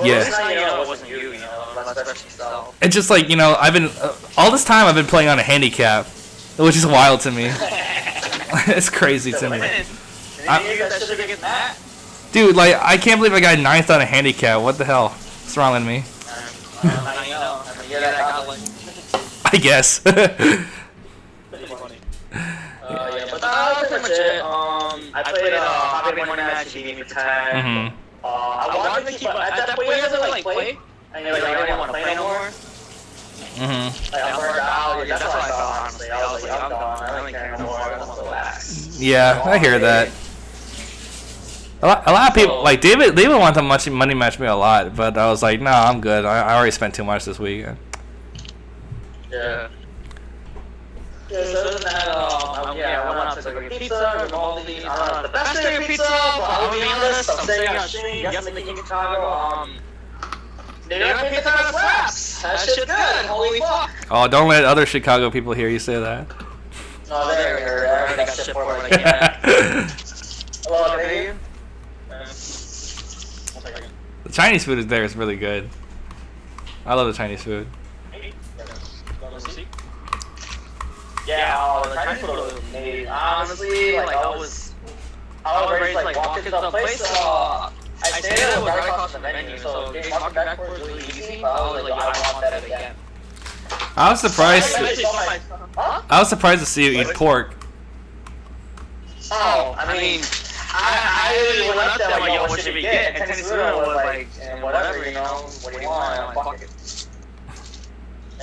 Yeah. It's just like, you know, I've been all this time I've been playing on a handicap, which is wild to me. It's crazy to me. Dude, like I can't believe I got 9th on a handicap. What the hell? What's wrong with me? I guess. Yeah, but that's pretty much it. I played a hobby morning match, he gave me 10. I wanted to keep, but at that point, you guys like play, and you're like, I didn't want to play no more. Like, I'm burned out, that's what I thought, honestly. I was like, I'm done, I don't really care no more, I just want to relax. Yeah, I hear that. A lot of people, like David wanted to money match me a lot, but I was like, no, I'm good. I already spent too much this weekend. Yeah. Yeah, so other than that, I went out to go get pizza, Grimaldi. The best day of pizza, but I'll be honest, I'm staying on stream, yes, I'm making Chicago. They don't have pizza that slaps. That shit's good, holy fuck. Oh, don't let other Chicago people hear you say that. No, they heard it. I already got shit for it when I came back. Hello, can I hear you? The Chinese food there is really good. I love the Chinese food. Yeah, the Chinese food was amazing. Honestly, like I was ready to like walk into the place. I stayed there right across the menu, so walking backwards was really easy. But I was like, I want that again. I was surprised. I was surprised to see you eat pork. Oh, I mean, I literally went up there like, yo, what should we get? And Tensura was like, and whatever, you know, what do you want? And I'm like, fuck it.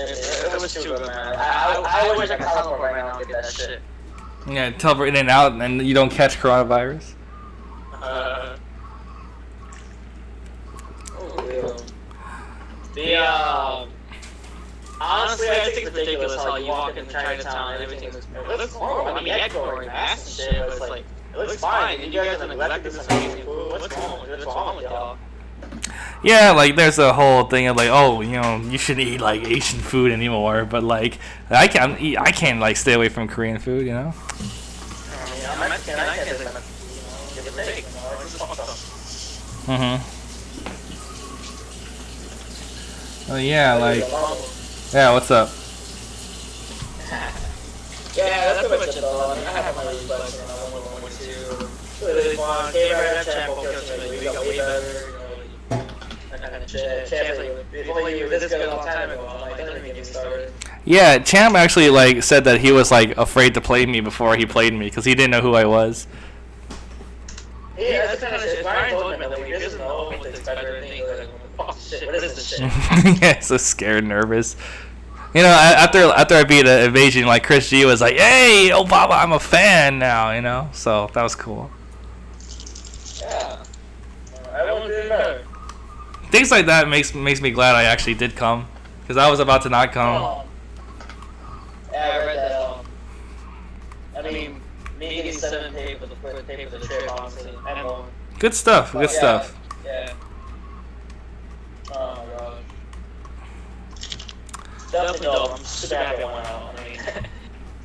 It was too good, man. I wish I could teleport right now and get that shit. Yeah, teleport in and out, and you don't catch coronavirus. Honestly, I think it's ridiculous how you walk into Chinatown and everything looks normal. I mean, yeah, growing masks and shit, but it's like, it looks fine. You guys are neglecting this amazing food. What's wrong with y'all? Yeah, like there's a whole thing of like, oh, you know, you shouldn't eat like Asian food anymore. But like, I can't like stay away from Korean food, you know. Yeah, I'm Mexican. I can't say Mexican. Give or take. It's just fucked up. Oh yeah, like, yeah. What's up? Yeah, that's pretty much it though. I mean, I have my requests and I want to really fun. Kbrad channel we got way better. Before you were this good a long time ago, I'm like, don't even get me started. Yeah, Champ actually like said that he was like afraid to play me before he played me because he didn't know who I was. Yeah, that's kind of shit. Brian told me like, he doesn't know if it's better things. Like, fuck shit, what is this shit? Yeah, so scared, nervous. You know, after I beat Evasion, like Chris G was like, "Hey, Obama, I'm a fan now," you know. So that was cool. Yeah, I won't do better. Things like that makes me glad I actually did come, because I was about to not come. Oh. Yeah, I read that. I mean, me getting 7 pay for the trip, honestly. Good stuff. Good stuff. Yeah. Oh my god. Definitely dope. I'm super happy I went out. I mean,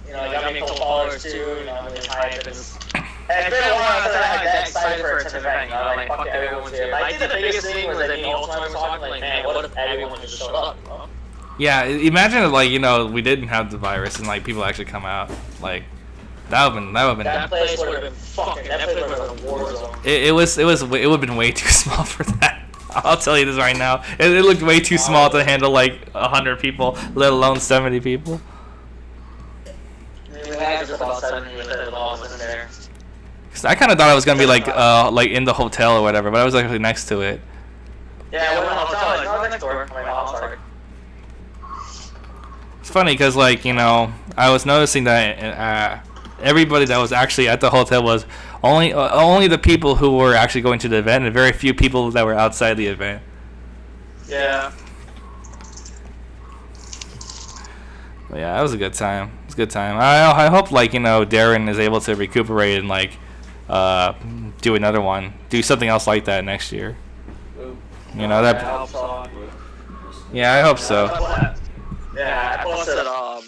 you know, I got me a couple followers too. You know, I'm really hyped. And it's been a while since I had that excited for a 10th event. You know, like fuck everyone's here. But I think the biggest thing was that me and Ultimate was talking like, man, what if everyone just showed up? You know? Yeah, imagine if, like, you know, we didn't have the virus and like people actually come out. Like, that would have been. That place would have been fucking. That place would have been a war zone. It would have been way too small for that. I'll tell you this right now. It looked way too small to handle like 100 people, let alone 70 people. We had just about 70 with it all in there. Cause I kind of thought I was gonna be like in the hotel or whatever, but I was actually next to it. Yeah, I went to the hotel. Like, no, next door. I'm like, oh, sorry. It's funny because, like, you know, I was noticing that everybody that was actually at the hotel was only the people who were actually going to the event, and very few people that were outside the event. Yeah. But yeah, that was a good time. It was a good time. I hope, like, you know, Darren is able to recuperate and like do another one, do something else like that next year. You know that. Yeah, I hope so. Yeah, I posted on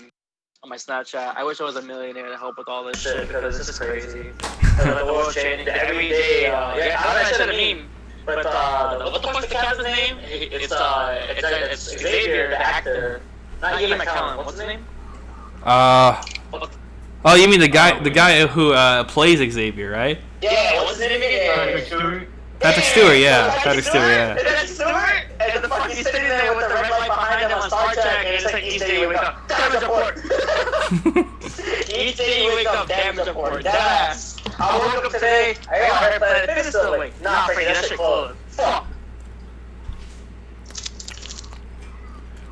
my Snapchat. I wish I was a millionaire to help with all this shit because it's just crazy. The world changing every day. Yeah, I said a meme, but what the fuck's the captain's name? It's Xavier, the actor. Not Ian McKellen. What's his name? Oh, you mean the guy who plays Xavier, right? Yeah, what's his name again? Patrick Stewart, yeah. Patrick Stewart, yeah. Patrick Stewart? And the fuck, he's sitting there with the red light behind him on Star Trek, and it's like each day you wake up, damage report! Each day you wake up, damage report, deadass! I woke up today, I got Red Planet, Fitness still awake. Nah, Frankie, that shit closed. Fuck!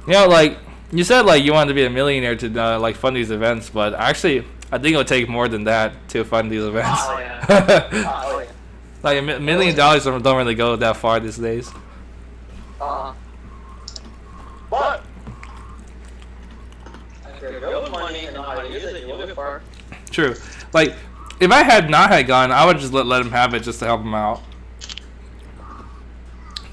You know, like, you said, like, you wanted to be a millionaire to, like, fund these events, but actually, I think it would take more than that to fund these events. Oh, yeah. Oh, yeah. Like, $1 million don't really go that far these days. But if you're good with money and know how to use it, you'll get far. True. Like, if I had not had gone, I would just let him have it just to help him out.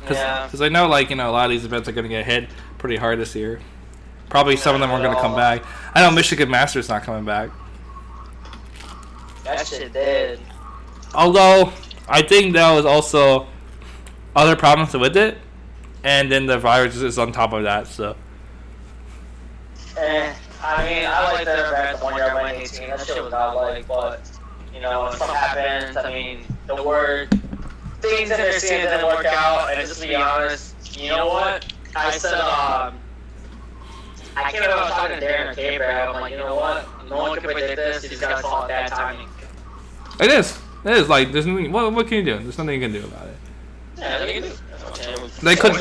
Because I know, like, you know, a lot of these events are going to get hit pretty hard this year. Probably some of them aren't going to come back. I know Michigan Masters not coming back. That shit dead. Although, I think there was also other problems with it, and then the virus is on top of that, so. I mean, I like the 1 year I went 18, that shit was godlike, but, you know, when something happens, I mean, the word, things in their scene didn't work out, and just to be honest, you know what? I said, I can't remember if I was talking to Darren or Kbrad, I'm like, you know what? No one can predict this, you just gotta call it bad timing. It is. It is like there's nothing. What can you do? There's nothing you can do about it. Yeah, they can do. They couldn't.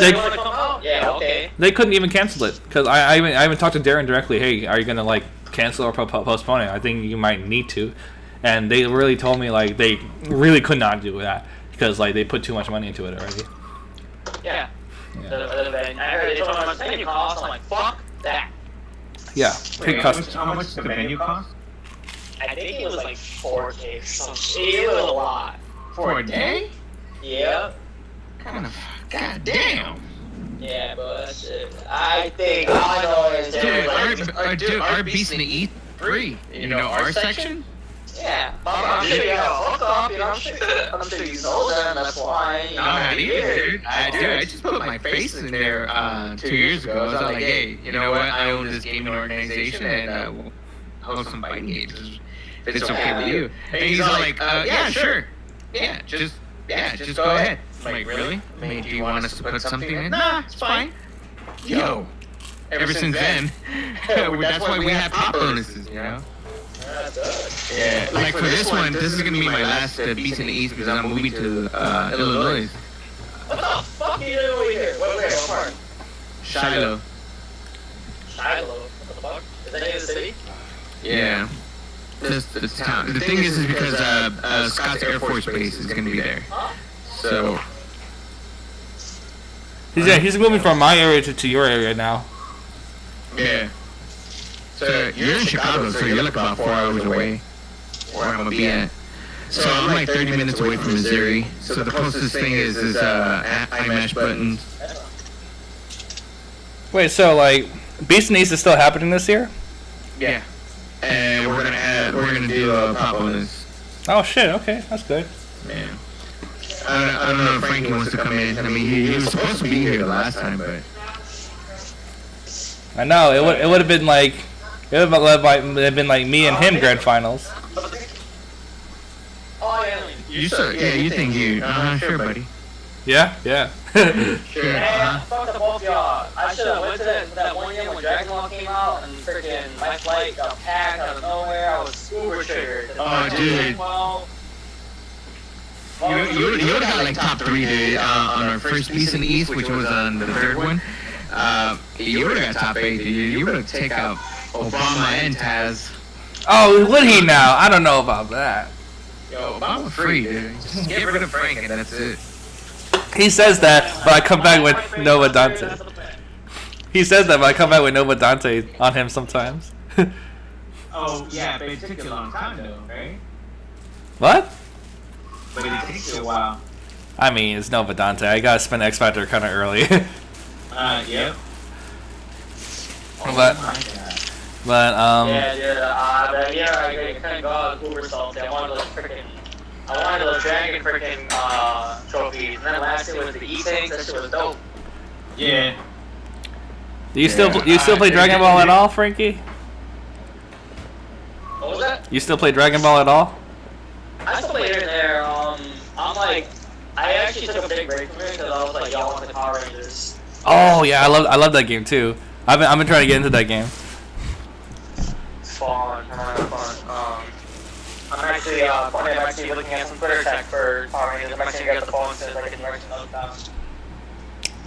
Yeah, okay. They couldn't even cancel it because I even talked to Darren directly. Hey, are you gonna like cancel or postpone it? I think you might need to, and they really told me like they really could not do that because like they put too much money into it already. Yeah. I heard they told me how much venue cost. I'm like, fuck that. Yeah. How much did the venue cost? I think it was like 4K or something. It was a lot. For a day? Yeah. Kind of. God damn. Yeah, but that's it. I think all I know is our Beast in the E3, you know, our section? Yeah, I'm sure you got hooked up, you know, I'm sure you know them, that's why, you know. Not either, dude. I just put my face in there 2 years ago. I was like, hey, you know what? I own this gaming organization and we'll host some fighting games if it's okay with you. And he's like, yeah, sure. Yeah, just go ahead. I'm like, really? I mean, do you want us to put something in? Nah, it's fine. Yo, ever since then, that's why we have pop bonuses, you know? Yeah, like for this one, this is gonna be my last Beast in the East because I'm moving to Illinois. What the fuck are you doing over here? What part? Shiloh. Shiloh? What the fuck? Is that in the city? Yeah. Just the town. The thing is because Scott's Air Force Base is gonna be there. So. He's moving from my area to your area now. Yeah. So you're in Chicago, so you're like about 4 hours away where I'm gonna be at. So I'm like 30 minutes away from Missouri. So the closest thing is iMash buttons. Wait, so like Beast in the East is still happening this year? Yeah. And we're gonna do a pop bonus. Oh shit! Okay, that's good. Yeah. I don't know if Frankie wants to come in. I mean, he was supposed to be here the last time, but I know it would have been like been like me and him grand finals. Oh yeah. You think you? Sure, buddy. Yeah. Sure. Man, fuck the both of y'all. I should have went to that one year when Dragon Ball came out and freaking my flight got packed out of nowhere. I was super triggered. Oh, dude. You would have got like top 3, dude, on our first Beast in the East, which was on the third one. You would have got top 8, dude. You would have taken out Obama and Taz. Oh, would he now? I don't know about that. Yo, Obama's free, dude. Just get rid of Frank and that's it. He says that, but I come back with Nova Dante. He says that, but I come back with Nova Dante on him sometimes. Oh, yeah, but it took you a long time, though, right? What? But it takes you a while. I mean, it's Nova Dante. I gotta spend X Factor kind of early. Yep. But I couldn't go out Uber salty. I wanted those dragon freaking trophies. And then last year was the E-Things. That shit was dope. Yeah. Do you still play Dragon Ball at all, Frankie? What was that? You still play Dragon Ball at all? I still play here and there. I actually took a big break from it because I was like, y'all want the Power Rangers. Oh yeah, I love that game too. I've been trying to get into that game. It's fun. I'm actually looking at some Twitter tech for Power Rangers. I'm actually got the phone since I can write some notes down.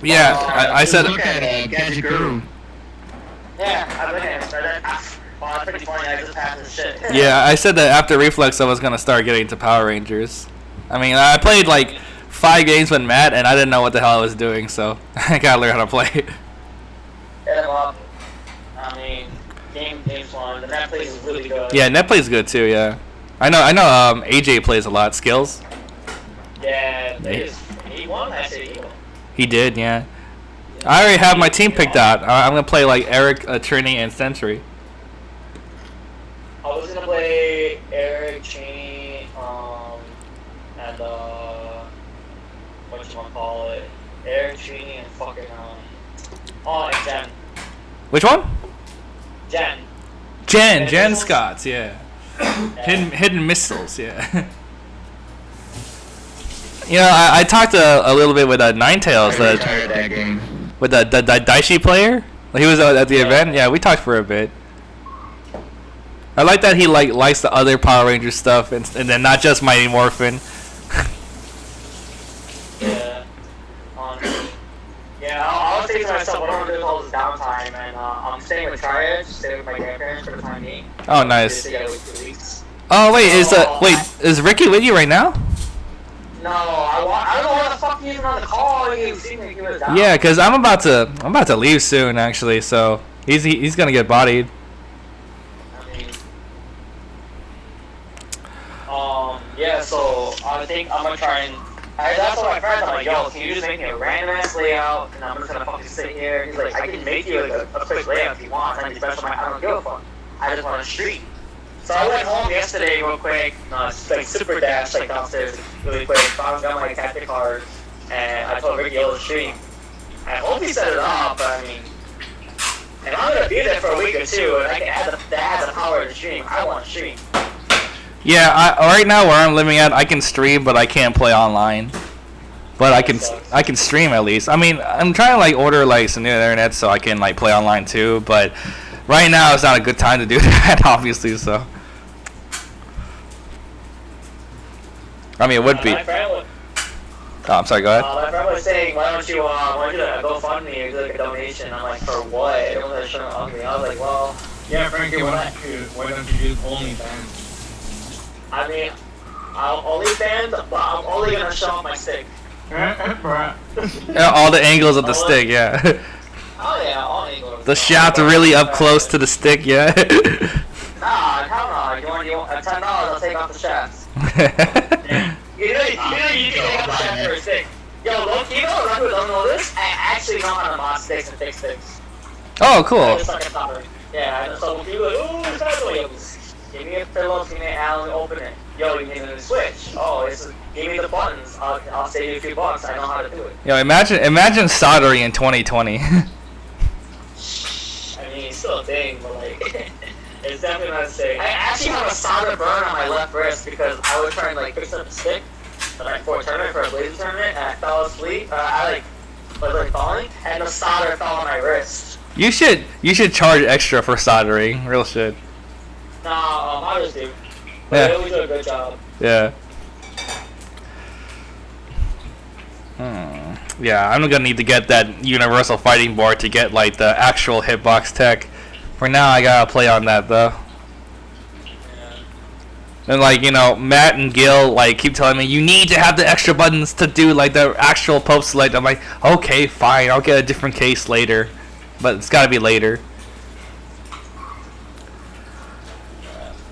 Yeah, I said. Look at Gadget Guru. Yeah, I've been here. That's pretty funny. I just passed this shit. Yeah, I said that after Reflex I was gonna start getting into Power Rangers. I mean, I played like 5 games with Matt, and I didn't know what the hell I was doing, so I gotta learn how to play. Yeah, well, I mean, game's fun. The net plays is really good. Yeah, net plays good too. Yeah, I know. AJ plays a lot. Skills. Yeah, he won that shit. He did. Yeah. I already have my team picked out. I'm gonna play like Eric, Trini, and Sentry. I was gonna play Eric, Cheney, and whatchamacallit, Eric, Cheney, and fucking and Jen. Which one? Jen. Jen Scotts, yeah. Hidden missiles, yeah. You know, I talked a little bit with Ninetales, with the Daishi player. He was at the event. Yeah, we talked for a bit. I like that he likes the other Power Ranger stuff and then not just Mighty Morphin. Yeah. Yeah, I was thinking to myself, what I'm gonna do with all this downtime, and I'm staying with Triad, staying with my grandparents for the time being. Oh, nice. Together with 2 weeks. Oh wait, is Ricky with you right now? No, I don't know what the fuck he's on the call. He seemed like he was down. Yeah, cause I'm about to leave soon actually, so he's gonna get bodied. Yeah, so I think I'm gonna try and. That's what my friends. I'm like, yo, can you just make me a random ass layout, and I'm just gonna fucking sit here. He's like, I can make you like a quick layout if you want. I don't give a fuck. I just want to stream. So I went home yesterday real quick, like super dash, like downstairs, really quick. Found got my tactic card, and I told Ricky, "Yo, stream." I hope he set it up, but I mean, and I'm gonna be there for a week or two, and I can add the power to stream. I want to stream. Yeah, right now where I'm living at, I can stream, but I can't play online. But I can stream at least. I mean, I'm trying to like order like some new internet so I can like play online too. But right now it's not a good time to do that, obviously. So, I mean, it would be. Oh, I'm sorry. Go ahead. My friend was saying, why don't you go fund me or do like a donation? I'm like, for what? Everyone was showing up me. I was like, well, Yeah, Frankie, why don't you do OnlyFans? I mean, I'll OnlyFans, but I'm only gonna show off my stick. Yeah, all the angles of the stick, yeah. Oh yeah, all angles. The shaft really up close to the stick, yeah. Nah, hell no. You want $10? I'll take off the shafts. You know you can take off the shaft for a stick. Yo, low-key, though, who don't know this, I actually know how to mod sticks and fix sticks. Oh, cool. Just like a topper. Yeah, so when people are like, ooh, it's not the way it was. Give me a Phillips, give me an Allen, open it. Yo, you need a switch. Oh, give me the buttons. I'll save you a few bucks. I know how to do it. Yo, imagine soldering in 2020. I mean, it's still a thing, but like, it's definitely not a thing. I actually have a solder burn on my left wrist because I was trying to like fix up a stick for a tournament, for a Blazer tournament, and I fell asleep. I was falling, and the solder fell on my wrist. You should charge extra for soldering. Real shit. No, I just do. But they always do a good job. Yeah. Yeah, I'm gonna need to get that universal fighting board to get like the actual hitbox tech. For now, I gotta play on that though. Yeah. And like, you know, Matt and Gil like keep telling me you need to have the extra buttons to do like the actual Pope select. I'm like, okay, fine, I'll get a different case later, but it's gotta be later.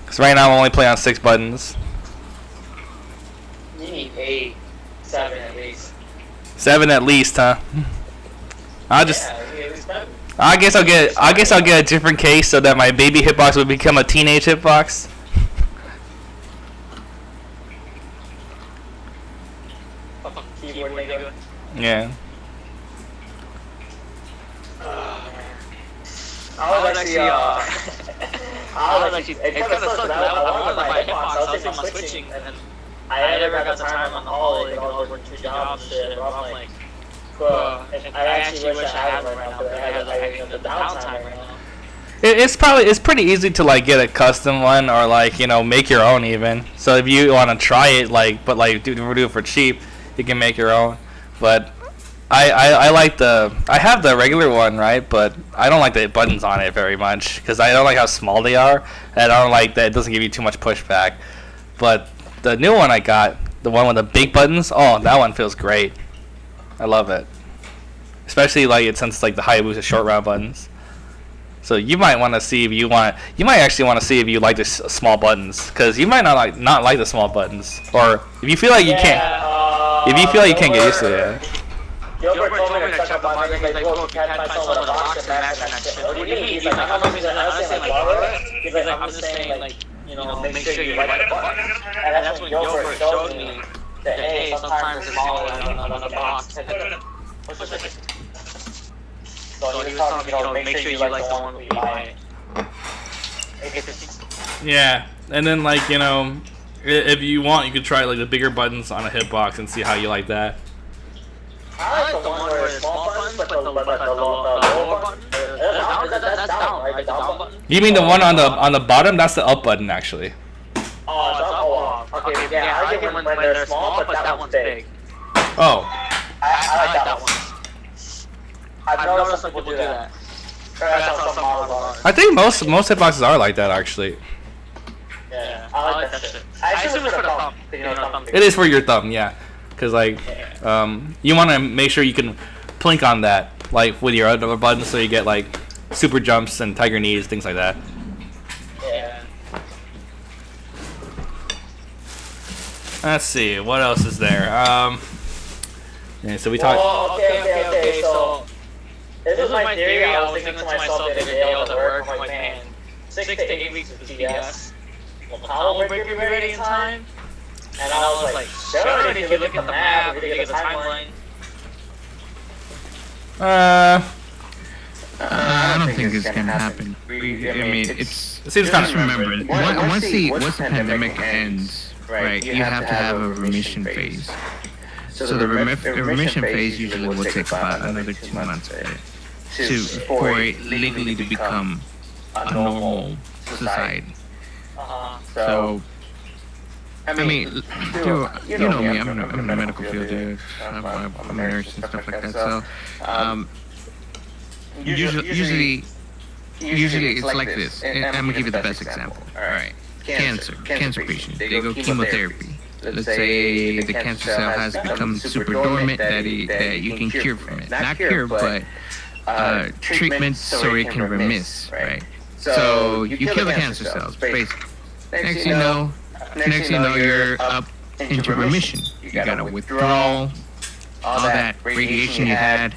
Cause right now I'm only playing on 6 buttons. You need 8, 7 at least. 7 at least, huh? I guess I'll get a different case so that my baby hitbox will become a teenage hitbox. Yeah. It kind of sucks. I wanted my hitbox. I was thinking switching, and I never got the time on the holiday. I was working 2 jobs and shit. But I'm like, cool. I actually wish I had it right now, but I had the downtime right now. It's pretty easy to like get a custom one or like, you know, make your own even. So if you want to try it like, but like do it for cheap, you can make your own. But I like I have the regular one, right? But I don't like the buttons on it very much because I don't like how small they are, and I don't like that it doesn't give you too much pushback. But the new one I got, the one with the big buttons, oh, that one feels great. I love it, especially like since it's like the Hayabusa short round buttons. So you might want to see if you might actually want to see if you like the small buttons, because you might not like the small buttons, or if you feel like you can't get used to it. Gilbert told me to check up on it. He's like, well, can't find someone with a box and match and that shit. What do you mean? He's like, how much is it? I was saying, like, borrow it. He's like, I'm just saying, like, you know, make sure you like the button. And that's when Gilbert showed me that, hey, sometimes it's smaller on the box. So he was telling me, you know, make sure you like the one when you buy it. Yeah, and then, like, you know, if you want, you could try, like, the bigger buttons on a hitbox and see how you like that. I like the one where it's small buttons, but the lower button. That's down. I Like the down button? You mean the one on the bottom? That's the up button, actually. Oh, it's up. Oh, okay, yeah, I like it when they're small, but that one's big. Oh. I like that one. I've noticed some people do that. That's how some models are. I think most hitboxes are like that, actually. Yeah, I like that shit. I assume it's for the thumb. It is for your thumb, yeah. Cause like, you want to make sure you can plink on that, like with your other buttons, so you get like super jumps and tiger knees, things like that. Yeah. Let's see, what else is there? Yeah, so we talked. Oh, okay. So this was my theory. I was thinking to myself the other day at work. I'm like, man, 6 to 8 weeks of TS. Will Colin break be ready in time? And I was like, sure, if you look at the map, if you look at the timeline. I don't think it's gonna happen. I mean, it's. It seems kind Just of. remember, once the pandemic ends, right, you have to have a remission phase. So the remission phase usually will take about another 2 months for it legally to become a normal society. So, I mean, you know me, I'm in the medical field, dude. I'm a nurse and stuff like that. So, usually it's like this. And I'm gonna give you the best example. All right, cancer patient, they go chemotherapy. Let's say the cancer cell has become super dormant that you can cure from it. Not cure, but treatment so it can remiss, right? So you kill the cancer cells, basically. Next you know, you're up into remission. You gotta withdraw all that radiation you had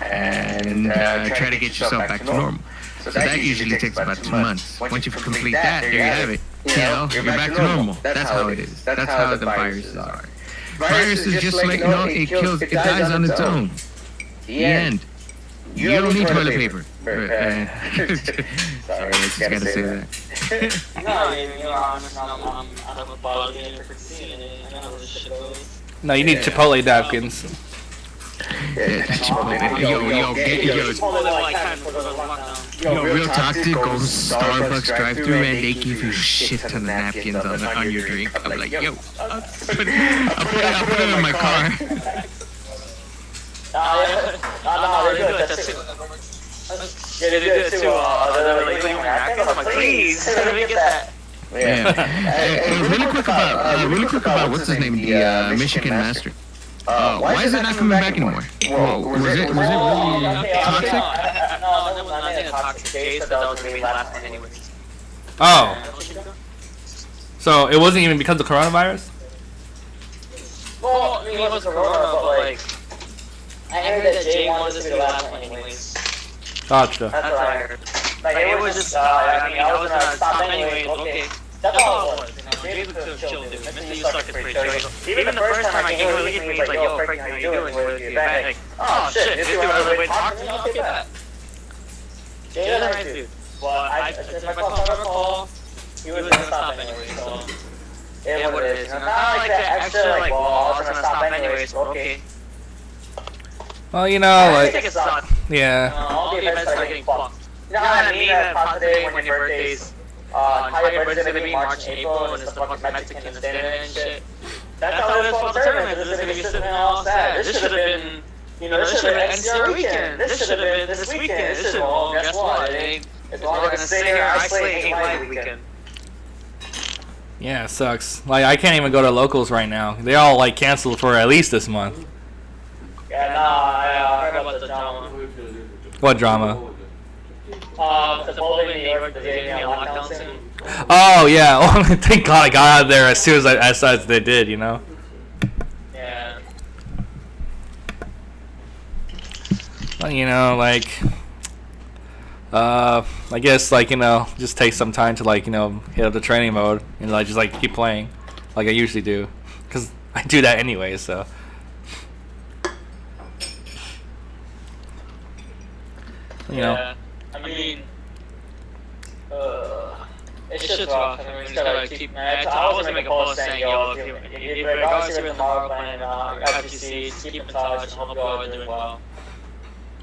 and try to get yourself back to normal. So that usually takes about 2 months. Once you complete that, there you have it. You know, you're back to normal. That's how it is. That's how the viruses are. Virus is just like, it dies on its own. The end. You don't need toilet paper. Sorry, I just gotta say that. No, you need Chipotle napkins. Yo, real toxic, go to Starbucks drive-thru and they give you a shit ton of napkins on your drink. I'm like, yo, I'll put it in my car. No, they do it too. Yeah, they do it too. They're like, I'm like, please, let me get that. Yeah. Really quick about what's his name, the Michigan Master. Why is it not coming back anymore? Was it really toxic? No, that was not a toxic case, but that was going to be the last one anyways. Oh. So it wasn't even because of coronavirus? Well, I mean, it was corona, but like, I heard that Jay wanted this to be the last one anyways. Gotcha. That's what I heard. Like, it was just, I mean, I was going to stop anyways, okay. That's all it was, you know. Jay was a chill dude. Mr. You sucked, pretty chill. Even the first time I came over, he was like, yo, Frankie, how you doing? Like, oh shit, this dude was like, wait, talk to me, I'll get that. Jay is a nice dude. But if I call, he was gonna stop anyway, so it is what it is. You know, not like that extra, like, well, I was gonna stop anyways, but okay. Well, you know, I like, think it sucked. yeah. All the events start getting fucked. You know what I mean? That possibly when your birthday's, how your birthday's gonna be March and April, and it's the fucking Mexican and standing and shit. That's how it is for the tournament. This is gonna be sitting there all sad. This should have been, you know, this should have been NCR weekend. This should have been this weekend. This should have, well, guess what? It ain't. It's all gonna sit here and isolate and hate my weekend. Yeah, it sucks. Like, I can't even go to locals right now. They all, like, canceled for at least this month. Yeah, I heard about the drama. What drama? The Boulder, New York, the day on lockdown soon. Oh, yeah. Oh, thank God I got out of there as soon as they did, you know? Yeah. Well, you know, like, I guess, like, you know, just take some time to, like, you know, hit up the training mode and, like, just, like, keep playing like I usually do. Because I do that anyway, so. You know. Yeah. I mean, it's just rough. I mean, we just gotta keep. I was gonna make a post saying, yo, regardless if you're in the Marvel and FGC, just keep in touch and hope you all are doing well.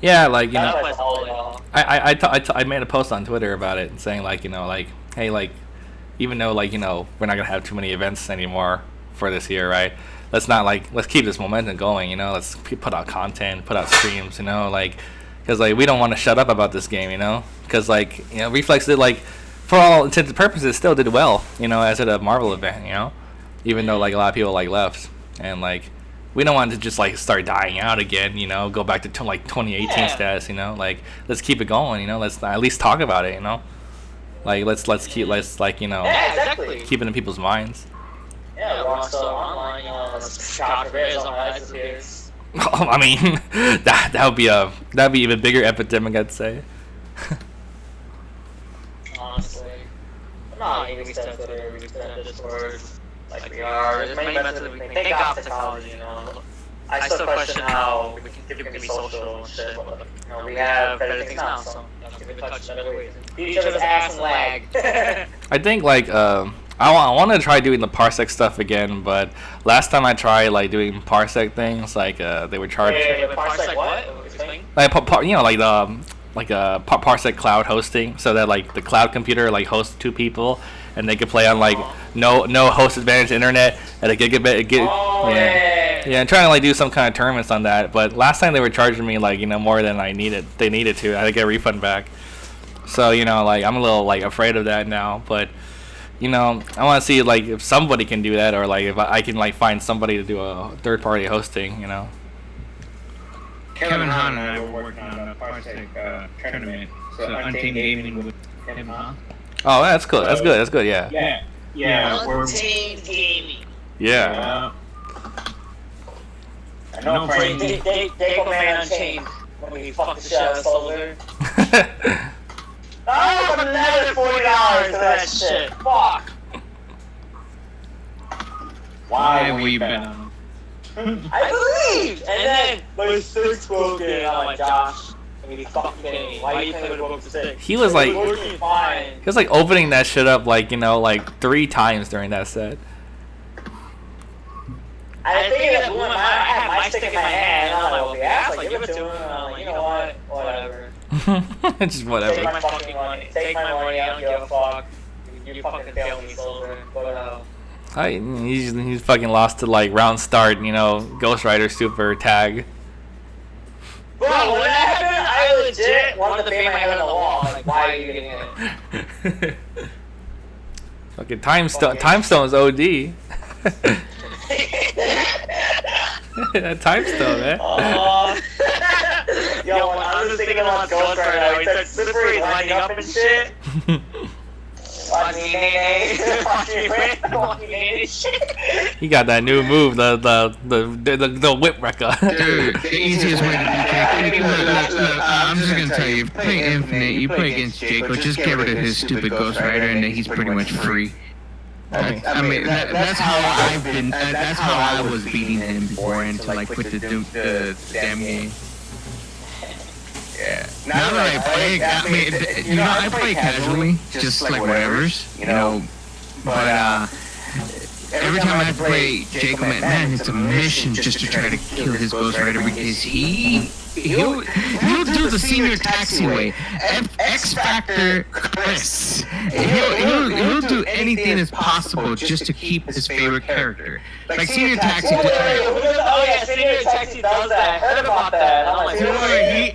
Yeah, like, you know, That was all. I made a post on Twitter about it, saying like, you know, like, hey, like, even though like, you know, we're not gonna have too many events anymore for this year, right? Let's keep this momentum going, you know. Let's put out content, put out streams, you know, like, because like we don't want to shut up about this game, you know, because like, you know, Reflex did, like, for all intents and purposes, still did well, you know, as at a Marvel event, you know, even though like a lot of people like left, and like we don't want to just like start dying out again, you know, go back to like 2018 status, you know, like let's keep it going, you know, let's at least talk about it, you know, like let's like, you know, exactly. keep it in people's minds. Yeah, Rockstar Online, you know, shocker bears on ice appears. I mean, that'd be even bigger epidemic, I'd say. Honestly, I'm not even extend Twitter, we extend Discord, like we are. There's many methods that we can take off technology, you know. I still question how we can be social and shit, but, you know, we have better things now, so let's keep in touch in better ways. Beat each other's ass and lag. I think like I want to try doing the parsec stuff again, but last time I tried like doing parsec things, like they were charged. Wait, parsec what? Explain. Like you know, like the parsec cloud hosting, so that like the cloud computer like hosts 2 people, and they could play on like no host advantage internet at a gigabit. Yeah, I'm trying to like do some kind of tournaments on that, but last time they were charging me like, you know, more than they needed to. I had to get a refund back. So, you know, like I'm a little like afraid of that now, but you know, I want to see like if somebody can do that, or like if I can like find somebody to do a third-party hosting, you know. Kevin Hahn and I were working on a Parsec tournament, so Untamed Gaming with him, huh? Oh, that's cool. That's good. Yeah. Yeah. Untamed Gaming. Yeah. I know Frankie. They go man Unchained when we fuck the shit out of Soldier. Oh, but another $40 for that shit. Fuck. Why we bound? I believe. And then my six broken. I'm like, Josh, are you fucking kidding me? Why are you playing with a broken stick? He was like, fine. he was like opening that shit up like, you know, like 3 times during that set. I think that woman, I had my stick in my hand, and I'm like, well, if you ask, like, give it to him. And I'm like, you know what? Whatever. Just whatever. Take my fucking money. Take my money. I don't give a fuck. You fucking failed me, Soldier. But, He's fucking lost to like round start, you know, Ghost Rider super tag. Bro, when that happened, I legit wanted to bang my head on the wall. Like, why are you getting it? Fucking time stone's OD. That time stone, man. Yo, when I was thinking about Ghost Rider, he started slippery, lining up and shit. He got that new move, the whip wrecker. Dude, the easiest way to do look, I'm just gonna tell you, play Infinite, you play against Jacob, just get rid of his stupid Ghost Rider, and then he's pretty much free. I mean, that's how I've been. That's how I was beating him before, until I quit the damn game. Yeah. Now that I play, I mean, you know, I play casually, just like whatever's, you know. But every time I play Jacob, man, it's a mission just to try to kill his Ghost Rider, because he'll do the senior taxiway, X Factor Chris. He'll do anything as possible just to keep his favorite character. Like Senior Taxi. Oh yeah, Senior Taxi does that. I heard about that. I'm like,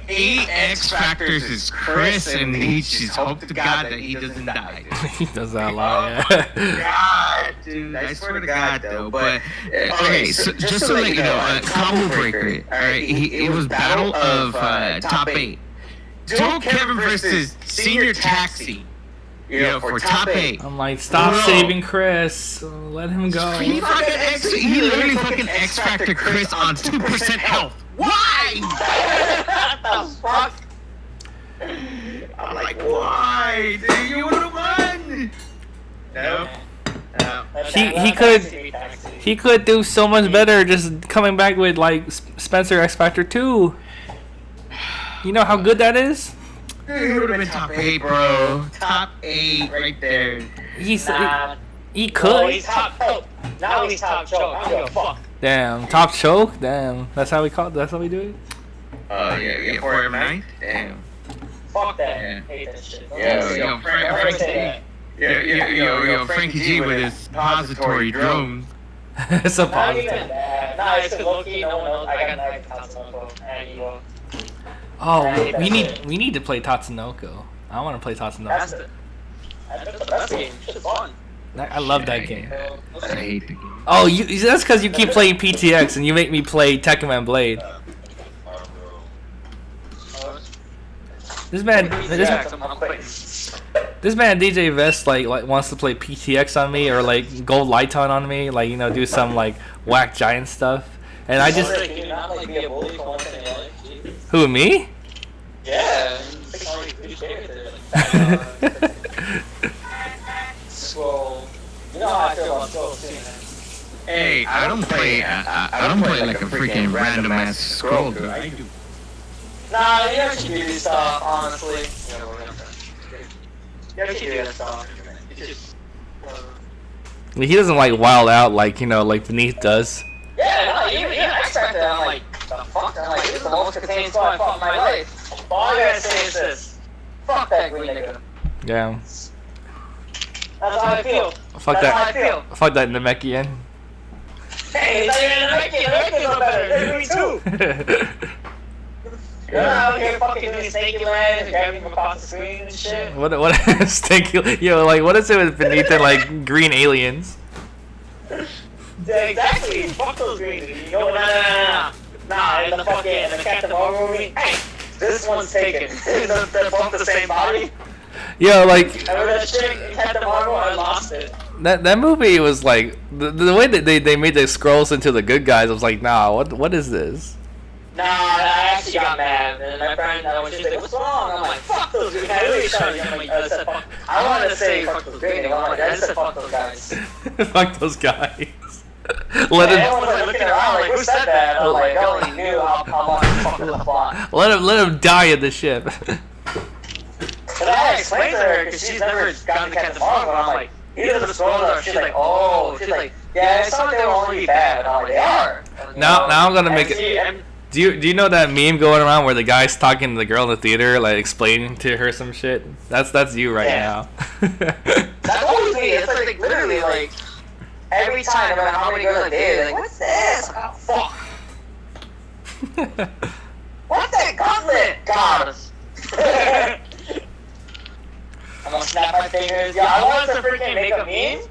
he X Factors is Chris, and he just hope to God that he doesn't die. He does that a lot, yeah. God, dude, I swear to God though. But okay, so just to let you know, Combo Breaker. All right, it was Battle of Top 8. Dual Kevin versus Senior Taxi. You know, for top 8. I'm like, stop saving Chris. Let him go. He literally fucking X Factor Chris on 2% health. Why? what the fuck? I'm like, why? Dude, you would've won. No. He could do so much better just coming back with like Spencer X Factor 2. You know how good that is? Dude, he would have been top 8, bro. Top 8 right there. He could. No, he's top choke. Now he's top choke. I don't give a fuck. Damn, top choke? Damn. That's how we do it? Yeah, for M9? Damn. Fuck that. Yeah. Hate that shit. Yo, FrankieG with his pository drone. It's a Not even positive. that. Nah, it's low-key, no one knows. I got knife Tatsunoko and Evo. Oh, we need to play Tatsunoko. I want to play Tatsunoko. That's the best game. It's fun. I love that game. I hate the game. Oh, that's because you keep playing PTX and you make me play Tekken and Blade. This man DJ Vest like wants to play PTX on me or like Gold Lighton on me, like do some like whack giant stuff, and I just who me? Yeah. Scroll. You know how I feel about scroll too, man. Hey, I don't play like a freaking random ass scroll, dude. I do. Nah, you never should do this stuff, honestly. You never should do that stuff. It's just... He doesn't like wild out like like Beneath does. Yeah, no, even I expected it. I'm like, the fuck? I'm like, this is the most contained spot I fought in my life. All I gotta say is this. Fuck that green nigga. Yeah. That's how I feel. Fuck That's how I feel. Fuck that Namekian. Hey, it's not even the Namekians are better. They're green too. You're not out here fucking doing snaky land and grabbing them across the screen and shit. What stinky? Like what is it with Beneath and like green aliens? Yeah, exactly. Fuck those greens. You go, nah, in the Captain Marvel movie, hey, this one's taken. They're both the same body. Yo, like Remember that shit in Captain Marvel? I lost it. that movie was like the way that they made the scrolls into the good guys. I was like, nah, what is this? Nah, I actually got mad, and my friend, when she's like, what's wrong? I'm like, fuck those guys. I really started yelling. I wanted to say fuck those guys. I'm like, I just said fuck those guys. Fuck those guys. Everyone's like looking around like, who said that? I'm like, I only knew how much fuck was the plot. Let him die in the ship. And I explained to her, because she's never gotten to Captain Marvel, and I'm like, either the scrolls are, she's like, yeah, it's not they will only be bad. I'm like, they are. Now I'm gonna make it. Do you know that meme going around where the guy's talking to the girl in the theater, like explaining to her some shit? That's you right now. That's always me. It's like literally like every time, no matter how many girls I date, like, what's this? Oh, fuck. What's that gauntlet? God. I'm gonna snap my fingers. Yeah, I wanted to freaking make a meme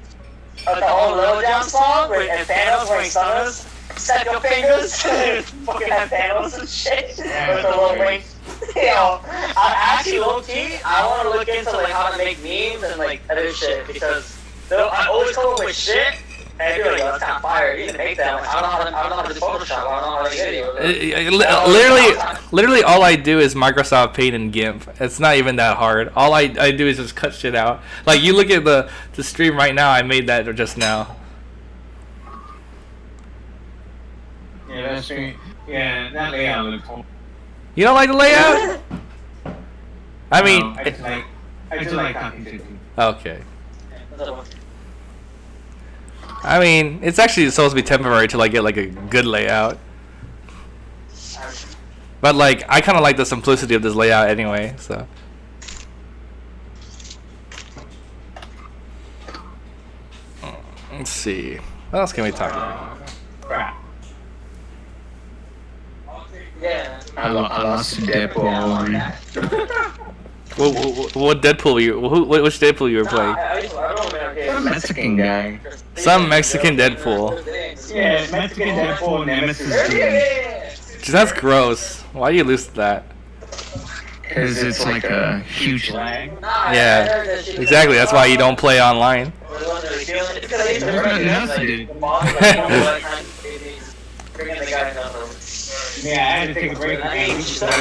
of the whole Little Jump song and Thanos wearing stunners. Snap your fingers. Fucking have Thanos and shit. With the little wing. Yo, I actually low-key, I want to look into like how to make memes and like other shit because I always come up with shit and I feel like, that's kind of fire. You can make that. Like, I don't know how to do Photoshop. I don't know how to video. Literally, all I do is Microsoft Paint and GIMP. It's not even that hard. All I do is just cut shit out. Like you look at the stream right now. I made that just now. Yeah, that's true. Yeah, that layout looks cool. You don't like the layout? I mean, I just like Conceited. Okay. I mean, it's actually supposed to be temporary till I get like a good layout. But like, I kind of like the simplicity of this layout anyway. So. Let's see. What else can we talk about? Crap. Yeah. I lost Deadpool. What Deadpool which Deadpool you were playing? Some Mexican guy. Some Mexican Deadpool. Yeah, Mexican Deadpool Nemesis. That's gross. Why do you lose to that? Because it's like a huge lag. Yeah, exactly. That's why you don't play online. Yeah, I had to take a break. I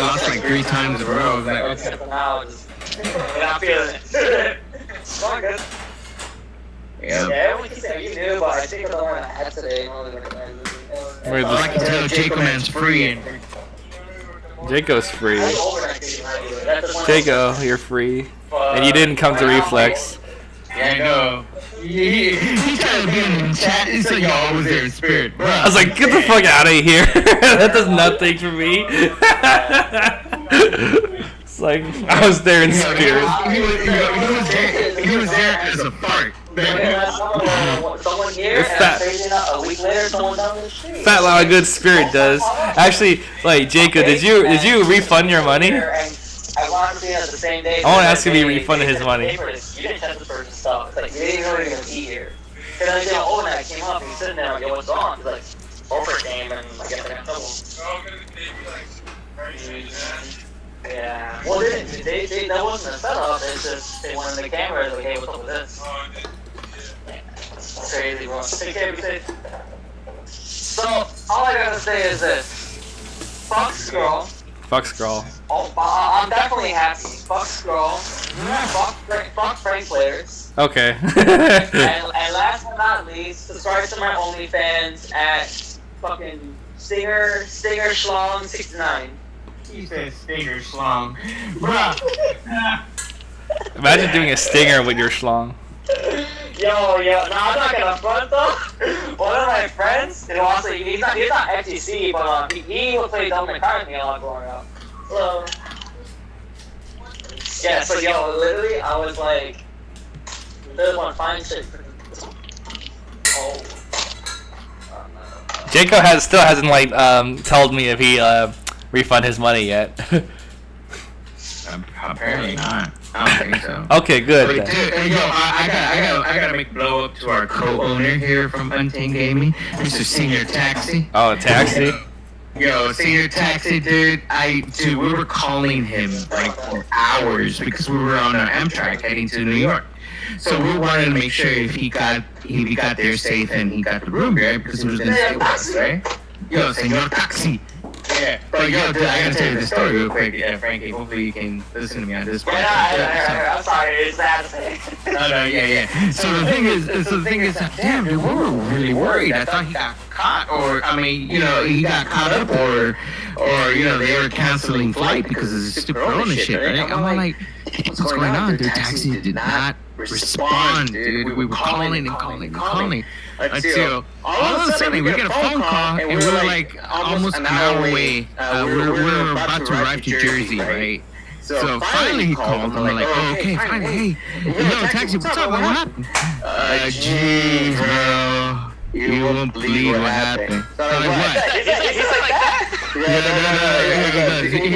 lost like 3 times in a row. I was like, okay. I'm feeling it. Yeah, everyone keeps saying you knew, but I think the one I had today. I can tell Jacob Man's free. Jaco's free. Jaco, you're free. And you didn't come to Reflex. Yeah, I know. He tried to be in the chat. It's like y'all always there in spirit, bro. I was like, get the fuck out of here. That does nothing for me. It's like, I was there in spirit. He was there as a fart. Someone here and a week later someone down the street. Fat Loud Good Spirit does. Actually, like, Jacob, did you refund your money? I want to see it the same day. I want to ask if he refunded his money. You didn't test the person's stuff. It's like, you didn't know you were going to be here. Because I didn't know, I came up and he's sitting there like, yo, what's on? He's like, over game and I guess I got trouble. Yeah. Well, they that wasn't a setup. It's just, they wanted the camera. Like, hey, what's up with this? That's crazy, bro. Take care, be safe. So, all I gotta say is this. Fuck Scroll. Fuck Scroll. Oh, I'm definitely happy. Fuck Scroll. Fuck Frank players. Okay. and last but not least, subscribe to my OnlyFans at fucking Stinger Schlong 69. He said Stinger Schlong. Bruh. Imagine doing a stinger with your schlong. Yo, no, I'm not gonna front though. One of my friends, and also he's not FTC, but he would play Devil May Cry with me a lot growing up. So yeah, so yo, literally, I was like, there's one fine shit. Oh. Jacob still hasn't like told me if he refund his money yet. Apparently not. I don't think so. Okay, good. Wait, dude, yo, I gotta make blow up to our co-owner here from Untamed Gaming, Mr. Senior Taxi. Oh, Taxi. Yo, Senior Taxi, dude. We were calling him like for hours because we were on an Amtrak heading to New York. So we wanted to make sure if he got there safe and he got the room, right? Because he was gonna stay with us, right? Yo, Senor Taxi. Yeah, but yo, dude, I gotta tell you the story real quick, Frankie. Hopefully you can listen to me on this part. Yeah, I'm sorry, it's bad to say. No, yeah. So the thing is, damn, dude, we were really worried. I thought he got caught, or I mean, you know, he got caught up, or you know, they were canceling flight because of this stupid Corona shit, right? I'm like, what's going on, dude? Taxi did not respond, dude. We were calling and calling. Until all of a sudden we get a phone call and we're like almost an hour away. We're about to arrive to Jersey, right? So finally he called and I'm like, oh, okay, fine, hey, yo, Taxi, what's up? What happened? Geez, bro, you won't believe what happened. So I'm like, what? Is it like that?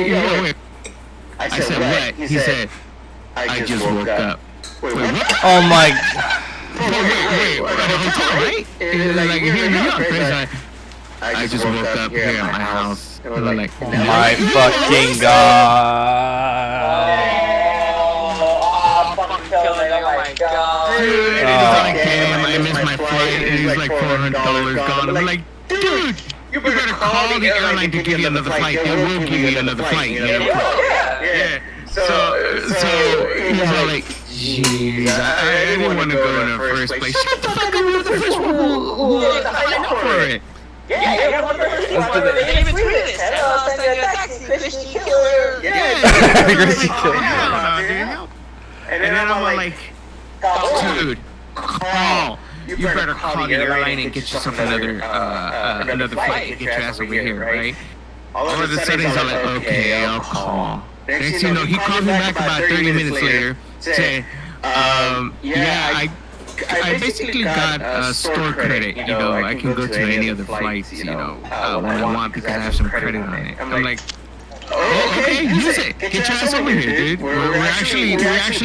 Yeah, I said, what? He said, I just woke up. Wait, what? Oh my. Wait, at a hotel, right? Like here in New York, right? I just woke up here at my house. And we're like, My fucking god. Oh my god. Dude, I missed my flight, and he's like $400 gone. I'm like, dude, you better call the airline to give you another flight. They will give you another flight. You know? Yeah. So he's all like, jeez, I didn't want to go in the first place. Shut the fuck up, you're the first one who signed up for it. Yeah, you're one of the first people to even tweet it. Send you a taxi, Christy killer. Yeah. Christy killer. And then I'm like, dude, call. You better call the airline and get yourself another flight to get your ass over here, right? All of a sudden he's all like, okay, I'll call. Next thing you know, he called me back about 30 minutes later, saying, yeah, I basically got store credit, you know, I can go to any other flights, you know, when I want because I have some credit on it. I'm like, oh, okay, use it. Get your ass over here, dude. We're actually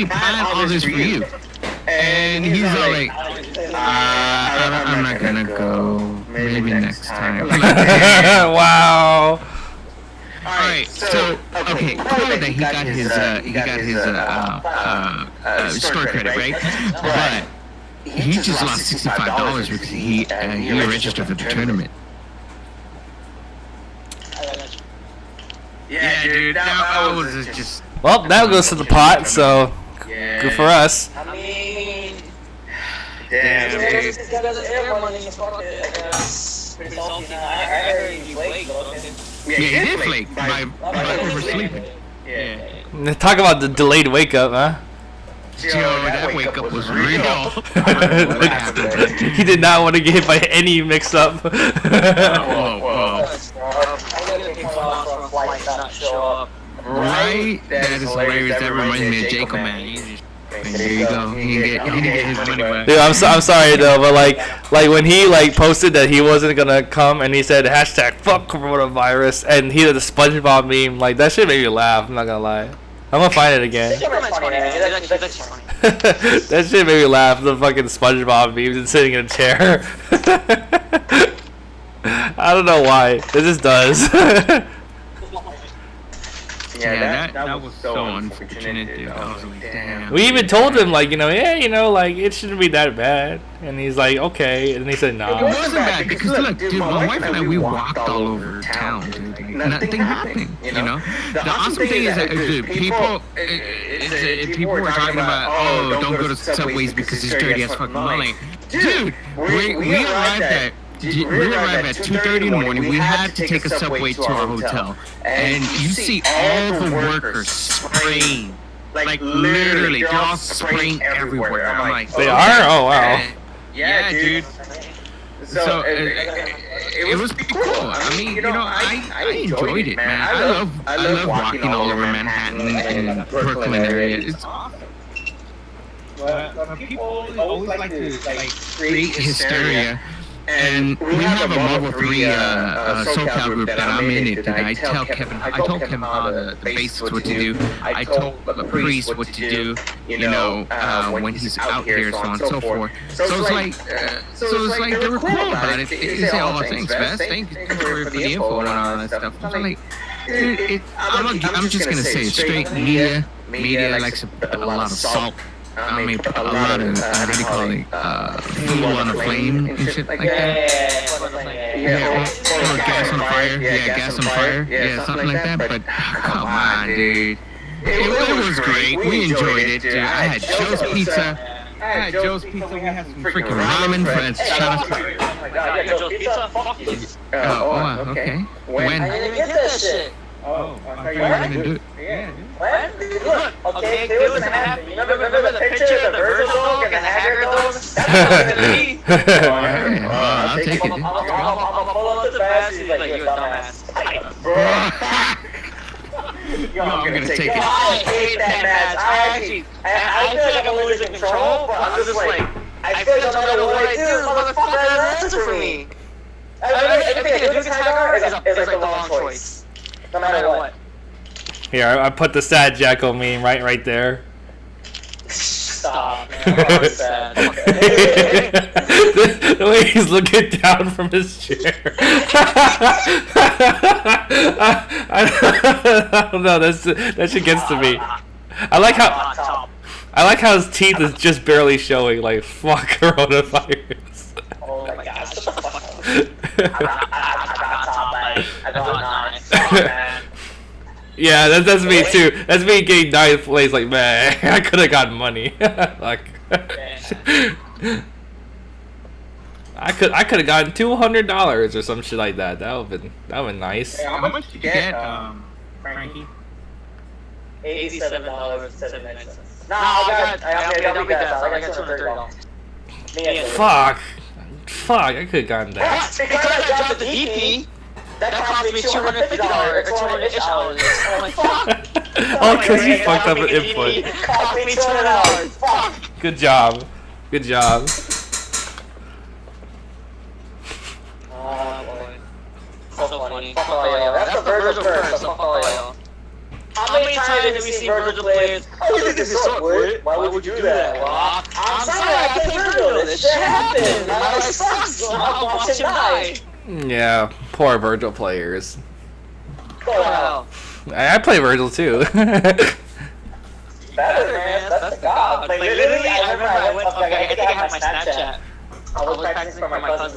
planning all this for you. And he's all like, I'm not gonna go. Maybe next time. Wow. Alright, so okay, cool that he got his store credit, right? But he just lost $65 because he registered for the tournament. Yeah, dude, that was just. Well, that goes to the pot, so good for us. I mean, damn, dude. he's got his air money in his pocket, I guess. I heard he flaked, yeah, he did flake by oversleeping. Yeah. Talk about the delayed wake up, huh? Yo, that that wake up was real. What happened? He did not want to get hit by any mix-up. Whoa. Right? That is hilarious. That reminds me of Jacob, man. There you go. He didn't get his money back. Dude, I'm sorry though, but like when he like posted that he wasn't gonna come and he said hashtag fuck coronavirus and he did the SpongeBob meme, like that shit made me laugh. I'm not gonna lie. I'm gonna find it again. That shit made me laugh. The fucking SpongeBob memes and sitting in a chair. I don't know why. It just does. Yeah, that was so unfortunate, dude. I was like, damn. We even told him, like, like, it shouldn't be that bad. And he's like, okay. And he said, no. It wasn't bad because, look, dude, my wife and I, we walked all over town, dude. Nothing happened, you know? The awesome thing is that, dude, people were talking about, oh, don't go to subways because it's dirty as fuck. I'm like, dude, we arrived at 2:30 in the morning. We had to take a subway to our hotel, and you see all the workers spraying, like literally, they're all spraying everywhere. I'm like, they are? Oh wow. Yeah, dude. So it was pretty cool. I mean, I enjoyed it, man. I love walking all over Manhattan and Brooklyn area. It's awesome. But people always like to create hysteria. And we have a Marvel 3 SoCal group that I'm in it, and I told Kevin the basics what to do. I told the priest what to do, when he's out here, so on and so forth. So it's like they were cool about it. They say, oh, thanks, Bess. Thank you for the info and all that stuff. I'm like, I'm just gonna say it straight. Media likes a lot of salt. I mean, a lot of, how do you call it, fuel on a flame and shit like that. Or gas on fire. Yeah, gas on fire. Yeah, something like that. But, come on, dude. It was great. We enjoyed it, dude. I had Joe's Pizza. We had some freaking ramen friends. Shout out. Oh, okay. When? I didn't get that shit. Oh, I thought you were gonna do it. Yeah, dude. When? Look, okay, there was an app. Remember the picture of the Virgil dog and the Haggard dog? That's what it's gonna be. I'll take it, dude. I'll pull up the fast. He's like, you're a dumbass. Yo, I'm gonna take it. I hate that match. I feel like I'm losing control, but I'm just like, I feel like no matter what I do, this motherfucker has an answer for me. Everything I do against Haggard is like the wrong choice. No matter what. Here, I put the sad Jacko meme right there. Stop, man. I'm sad. The way he's looking down from his chair. I don't know. That shit gets to me. I like how his teeth is just barely showing. Like, fuck coronavirus. Oh my gosh. Shut the fuck up. I got 9. Man. Yeah, that's me too. That's me getting 9th place. Like, man, I could have gotten money. Like, I could have gotten $200 or some shit like that. That would've been nice. Hey, how much did you get, Frankie? $87.79. Nah, I got $230. Fuck, I could have gotten that. Because I dropped the DP. That cost me $250 or $200. I'm like, fuck. Oh, because you fucked up an input. It cost me $200. Fuck. Good job. Boy. So funny. Fuck all y'all. That's the Virgil curse. Fuck all y'all. How many times have we seen Virgil players? Oh, you think this is so good? Why would you do that? Well, I'm sorry, I play Virgil. This shit happened. My life sucks. I'm watching die. Yeah, poor Virgil players. Wow. I play Virgil too. Better, man. That's the god. Like, literally, I remember I went, okay, I think I had my Snapchat. I was practicing for my cousin's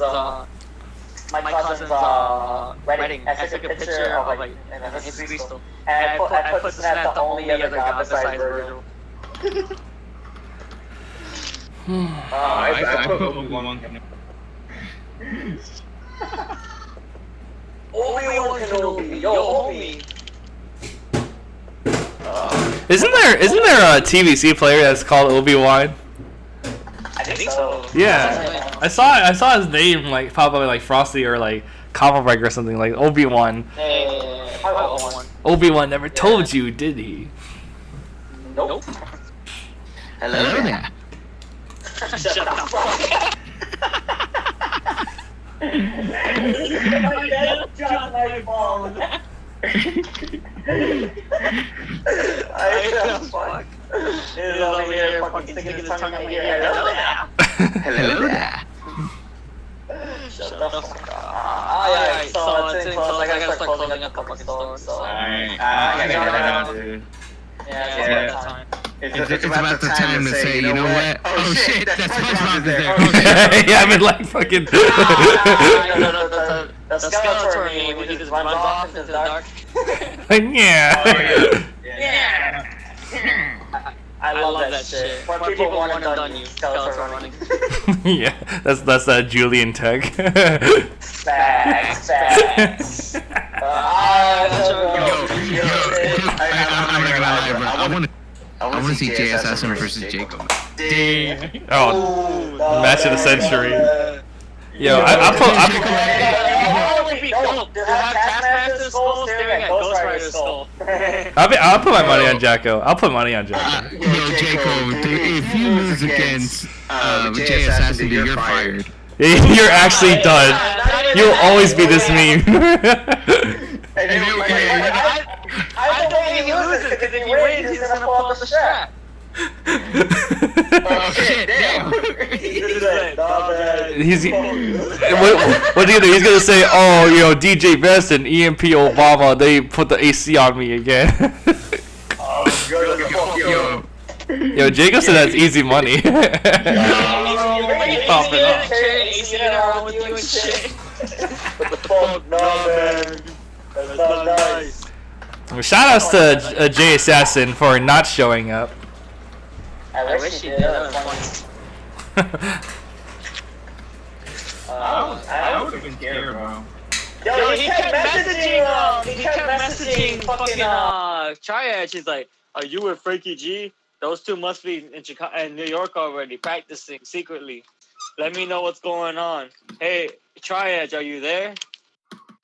wedding. I took a picture of, like, his crystal. And I put Snap the only other god besides Virgil. I put Obi-Wan. Obi-Wan Kenobi, yo, homie. Isn't there a TVC player that's called Obi-Wan? I think so. Yeah, I saw his name like pop up like Frosty or like Comic Break or something like Obi-Wan. Obi-Wan never told you, did he? Nope. Hello there. Shut the fuck Drop my phone. I don't fuck. He's over here fucking sticking his tongue in my ear. Hello there. Hello there. Shut the fuck up. Alright, so it's in close. I gotta start closing up fucking stores. So. Alright. I gotta get out, dude. Yeah, it's about time. It's about the time to say, you know what? Oh shit, that's SpongeBob is there. Yeah, I've been like fucking. No, the Skeletor meme when he just runs off into the dark. Yeah. Yeah. I love that shit. For people who want to done you, Skeletor running. Yeah, that's that Julian tech. Facts. I want to see JSS versus Jacob. Oh, match of the century. Yo, I'll put my money on Jacko. I'll put money on Jacko. Yo, Jacob, if you lose against JSS, you're fired. You're actually done. You'll always be this meme. I don't think he loses because if he wins, he's gonna pull up the strap. Oh shit, damn. What's he gonna do? He's gonna say, oh, you know, DJ Best and EMP Obama, they put the AC on me again. Yo, Jacob said that's easy money. Shout outs to Jay Assassin for not showing up. I wish he did. That was funny. I would have been scared, bro. Yo, he kept messaging fucking Triad. She's like, are you with FrankieG? Those two must be in Chicago and New York already practicing secretly. Let me know what's going on. Hey, Triad, are you there?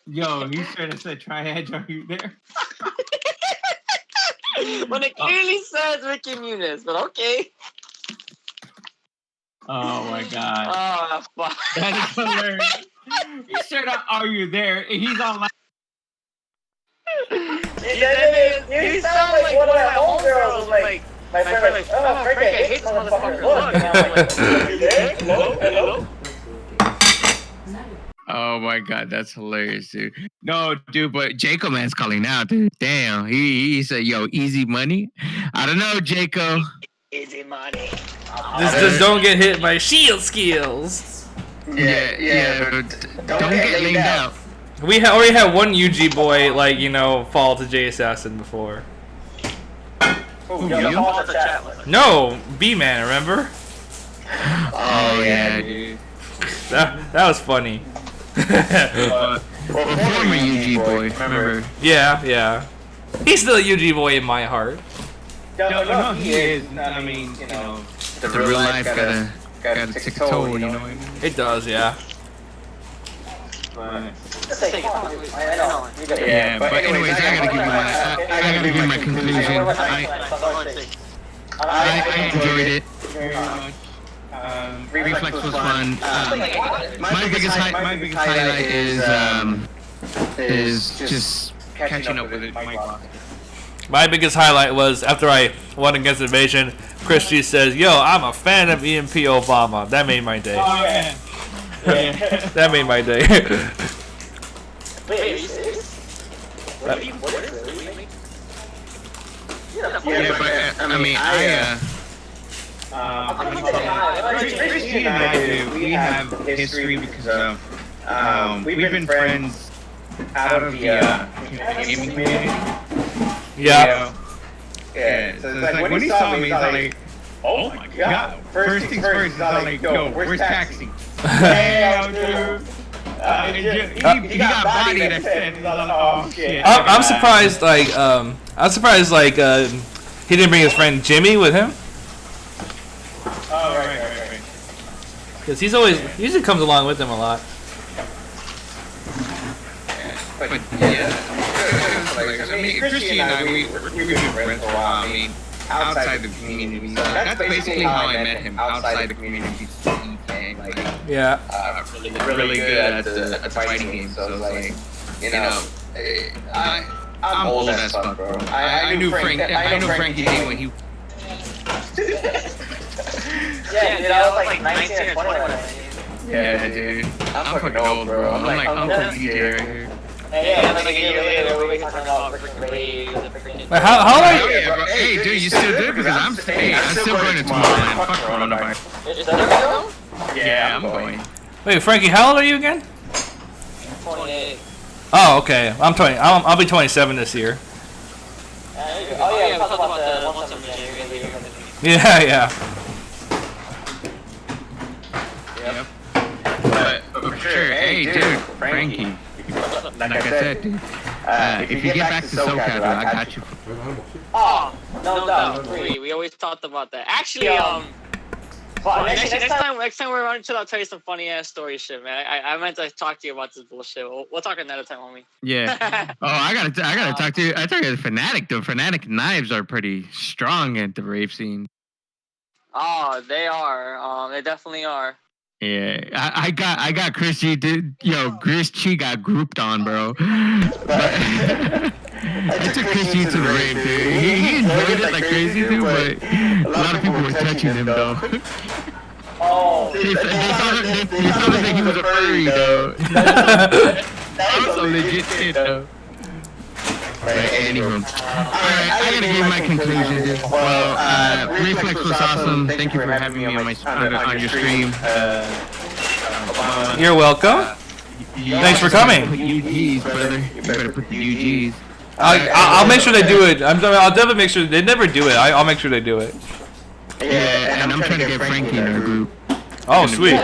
Yo, he should have said Triad, are you there? When it clearly says Ricky Muniz, but okay. Oh my god. Oh, fuck. That is hilarious. He said, are you there? And he's all like... You sound like one of my homegirls. Like, my friend, like, oh, Frankie, I hate this motherfucker. Look. And I'm like, are you there? Hello? Oh my god, that's hilarious, dude. No, dude, but Jacob man's calling out, dude. Damn, he said, yo, easy money. I don't know, Jacob. Easy money. Just don't get hit by shield skills. Yeah. Don't get laid out. We already had one UG boy, like, you know, fall to Jay Assassin before. No, B-Man, remember? Oh yeah, dude. That was funny. Former UG boy, remember? Yeah. He's still a UG boy in my heart. No, he is. I mean, you know, The real life gotta take a toll, you know what I mean? It does, yeah. Yeah, but anyways, I gotta give you my conclusion. I enjoyed it. Reflex was fun. My biggest highlight is just catching up with it. My biggest highlight was after I won against Evasion, Christy says, yo, I'm a fan of EMP Obama. That made my day. oh yeah. That made my day. Yeah, but I mean, Christy and I do. We have history because of we've been friends out of the gaming community. Yeah. Yeah. So it's like when he saw me, he's like, oh my god. First things first, he's like, yo, where's taxi? Damn, dude. He got bodied at 10. Oh shit. I'm surprised, he didn't bring his friend Jimmy with him. Oh, right. Because he usually comes along with him a lot. But yeah, I mean, Christy and I, we've been friends for a while. I mean, outside the community. So that's basically how I met him. Outside the community, he came like really good at the fighting game. So it's like, you know, I'm old as fuck, bro. I knew FrankieG when he. Yeah, dude, I was like 19 or 20 when I met you. Yeah, dude. I'm fucking old, bro. I'm like Uncle DJ right here. Yeah, like a year later, we're talking about freaking raids and freaking... How old are you? Hey, dude, you still do? Because I'm still going to Tomorrowland. Fuck coronavirus. Is that going? Yeah, I'm going. Wait, Frankie, how old are you again? 28. Oh, okay. I'm 20. I'll be 27 this year. Oh yeah, we talked about the one summer jam. Yeah. Yep. But for sure, hey, dude, Frankie. Like I said, dude, if you get back to SoCal, I got you. Oh, no doubt. We always talked about that. Actually, next time we're running to, I'll tell you some funny ass stories, shit, man. I meant to talk to you about this bullshit. We'll talk another time, homie. Yeah. Oh, I gotta talk to you. I talk to the Fnatic. The Fnatic knives are pretty strong at the rave scene. Oh, they are. They definitely are. Yeah, I got Chris G. Chris G got grouped on, bro. I took Chris G to the rave, dude. He enjoyed it like crazy, dude, but a lot of people were touching him, though. Oh, They thought that he was a furry, though. That was some legit shit, though. Anyway, I gotta give my conclusion. Well, Reflex was awesome. Thank you for having me on your stream. You're welcome. Thanks for coming. Put UGs, brother. You better put the UGs. I'll make sure they do it. I'll definitely make sure they never do it. I'll make sure they do it. Yeah, and I'm trying to get Frankie in our group. Oh, sweet.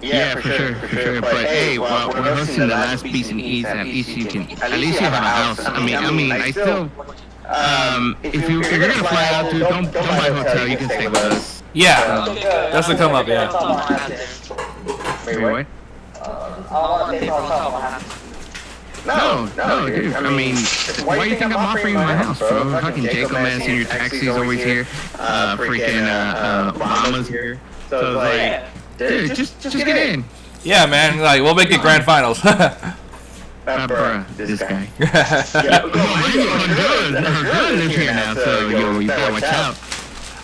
Yeah, for sure. But hey, while we're hosting the last Beast and East, at least you have a house. I mean, I still. If you're gonna fly out, dude, don't buy a hotel. You can stay with us. Yeah, that's the come up. Yeah. Wait, what? No, dude. I mean, why do you think I'm offering you my house, bro? Fucking Jacob, man, senior taxi's always here. Freaking Obama's here. So it's like. Dude, just get in. Yeah, man. Like, we'll make it grand finals. Bruh, this guy. Honduras lives here now, so you better watch out.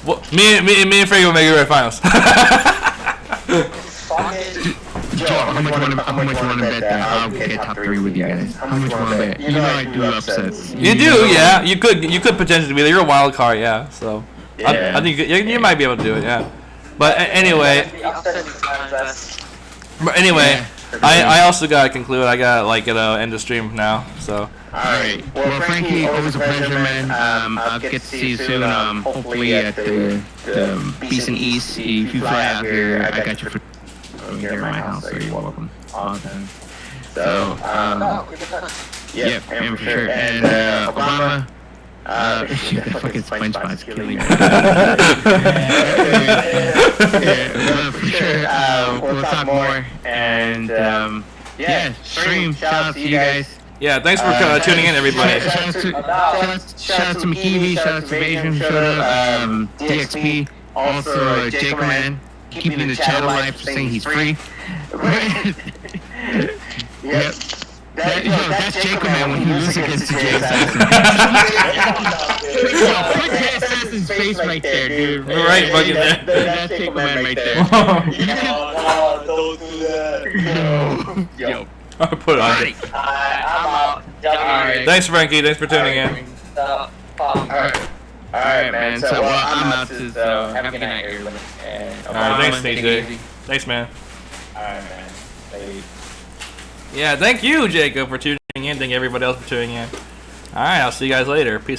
Well, me and Frankie will make it grand finals. Joe, how much you want to bet that I'll get top 3 with you guys? How much you want to bet? You know I do upsets. You do, yeah. You could potentially be there. You're a wild card, yeah. So, yeah. I think you might be able to do it, yeah. But anyway, I also gotta conclude. I gotta end the stream now. So. Alright. Well, Frankie, always a pleasure, man. I'll get to see you soon. Hopefully at the Beast and East. If you fly out here, I got you for here at my house. So you're welcome. Awesome. So, yeah, for sure. And Obama. That fucking SpongeBob's killing me. Yeah, for sure. We'll talk more. And yeah, stream. Shout out to you guys. Yeah, thanks for tuning in, everybody. Shout out to McKeevy. Shout out to Evasion. Shout out DXP. Also, Jacob, man, keeping the chat alive, saying he's free. Yep. That's Jacob, man, when he loses against the J Assassin. Put J Assassin's face right there, dude. Right, fucking there. That's Jacob, man, right there. Don't do that. Yo. I'll put it on. I'm out. Thanks, Frankie. Thanks for tuning in. Alright, man. So, I'm out to, have a good night, everybody. Alright, thanks, DJ. Thanks, man. Alright, man. Yeah, thank you, Jacob, for tuning in. Thank everybody else for tuning in. Alright, I'll see you guys later. Peace.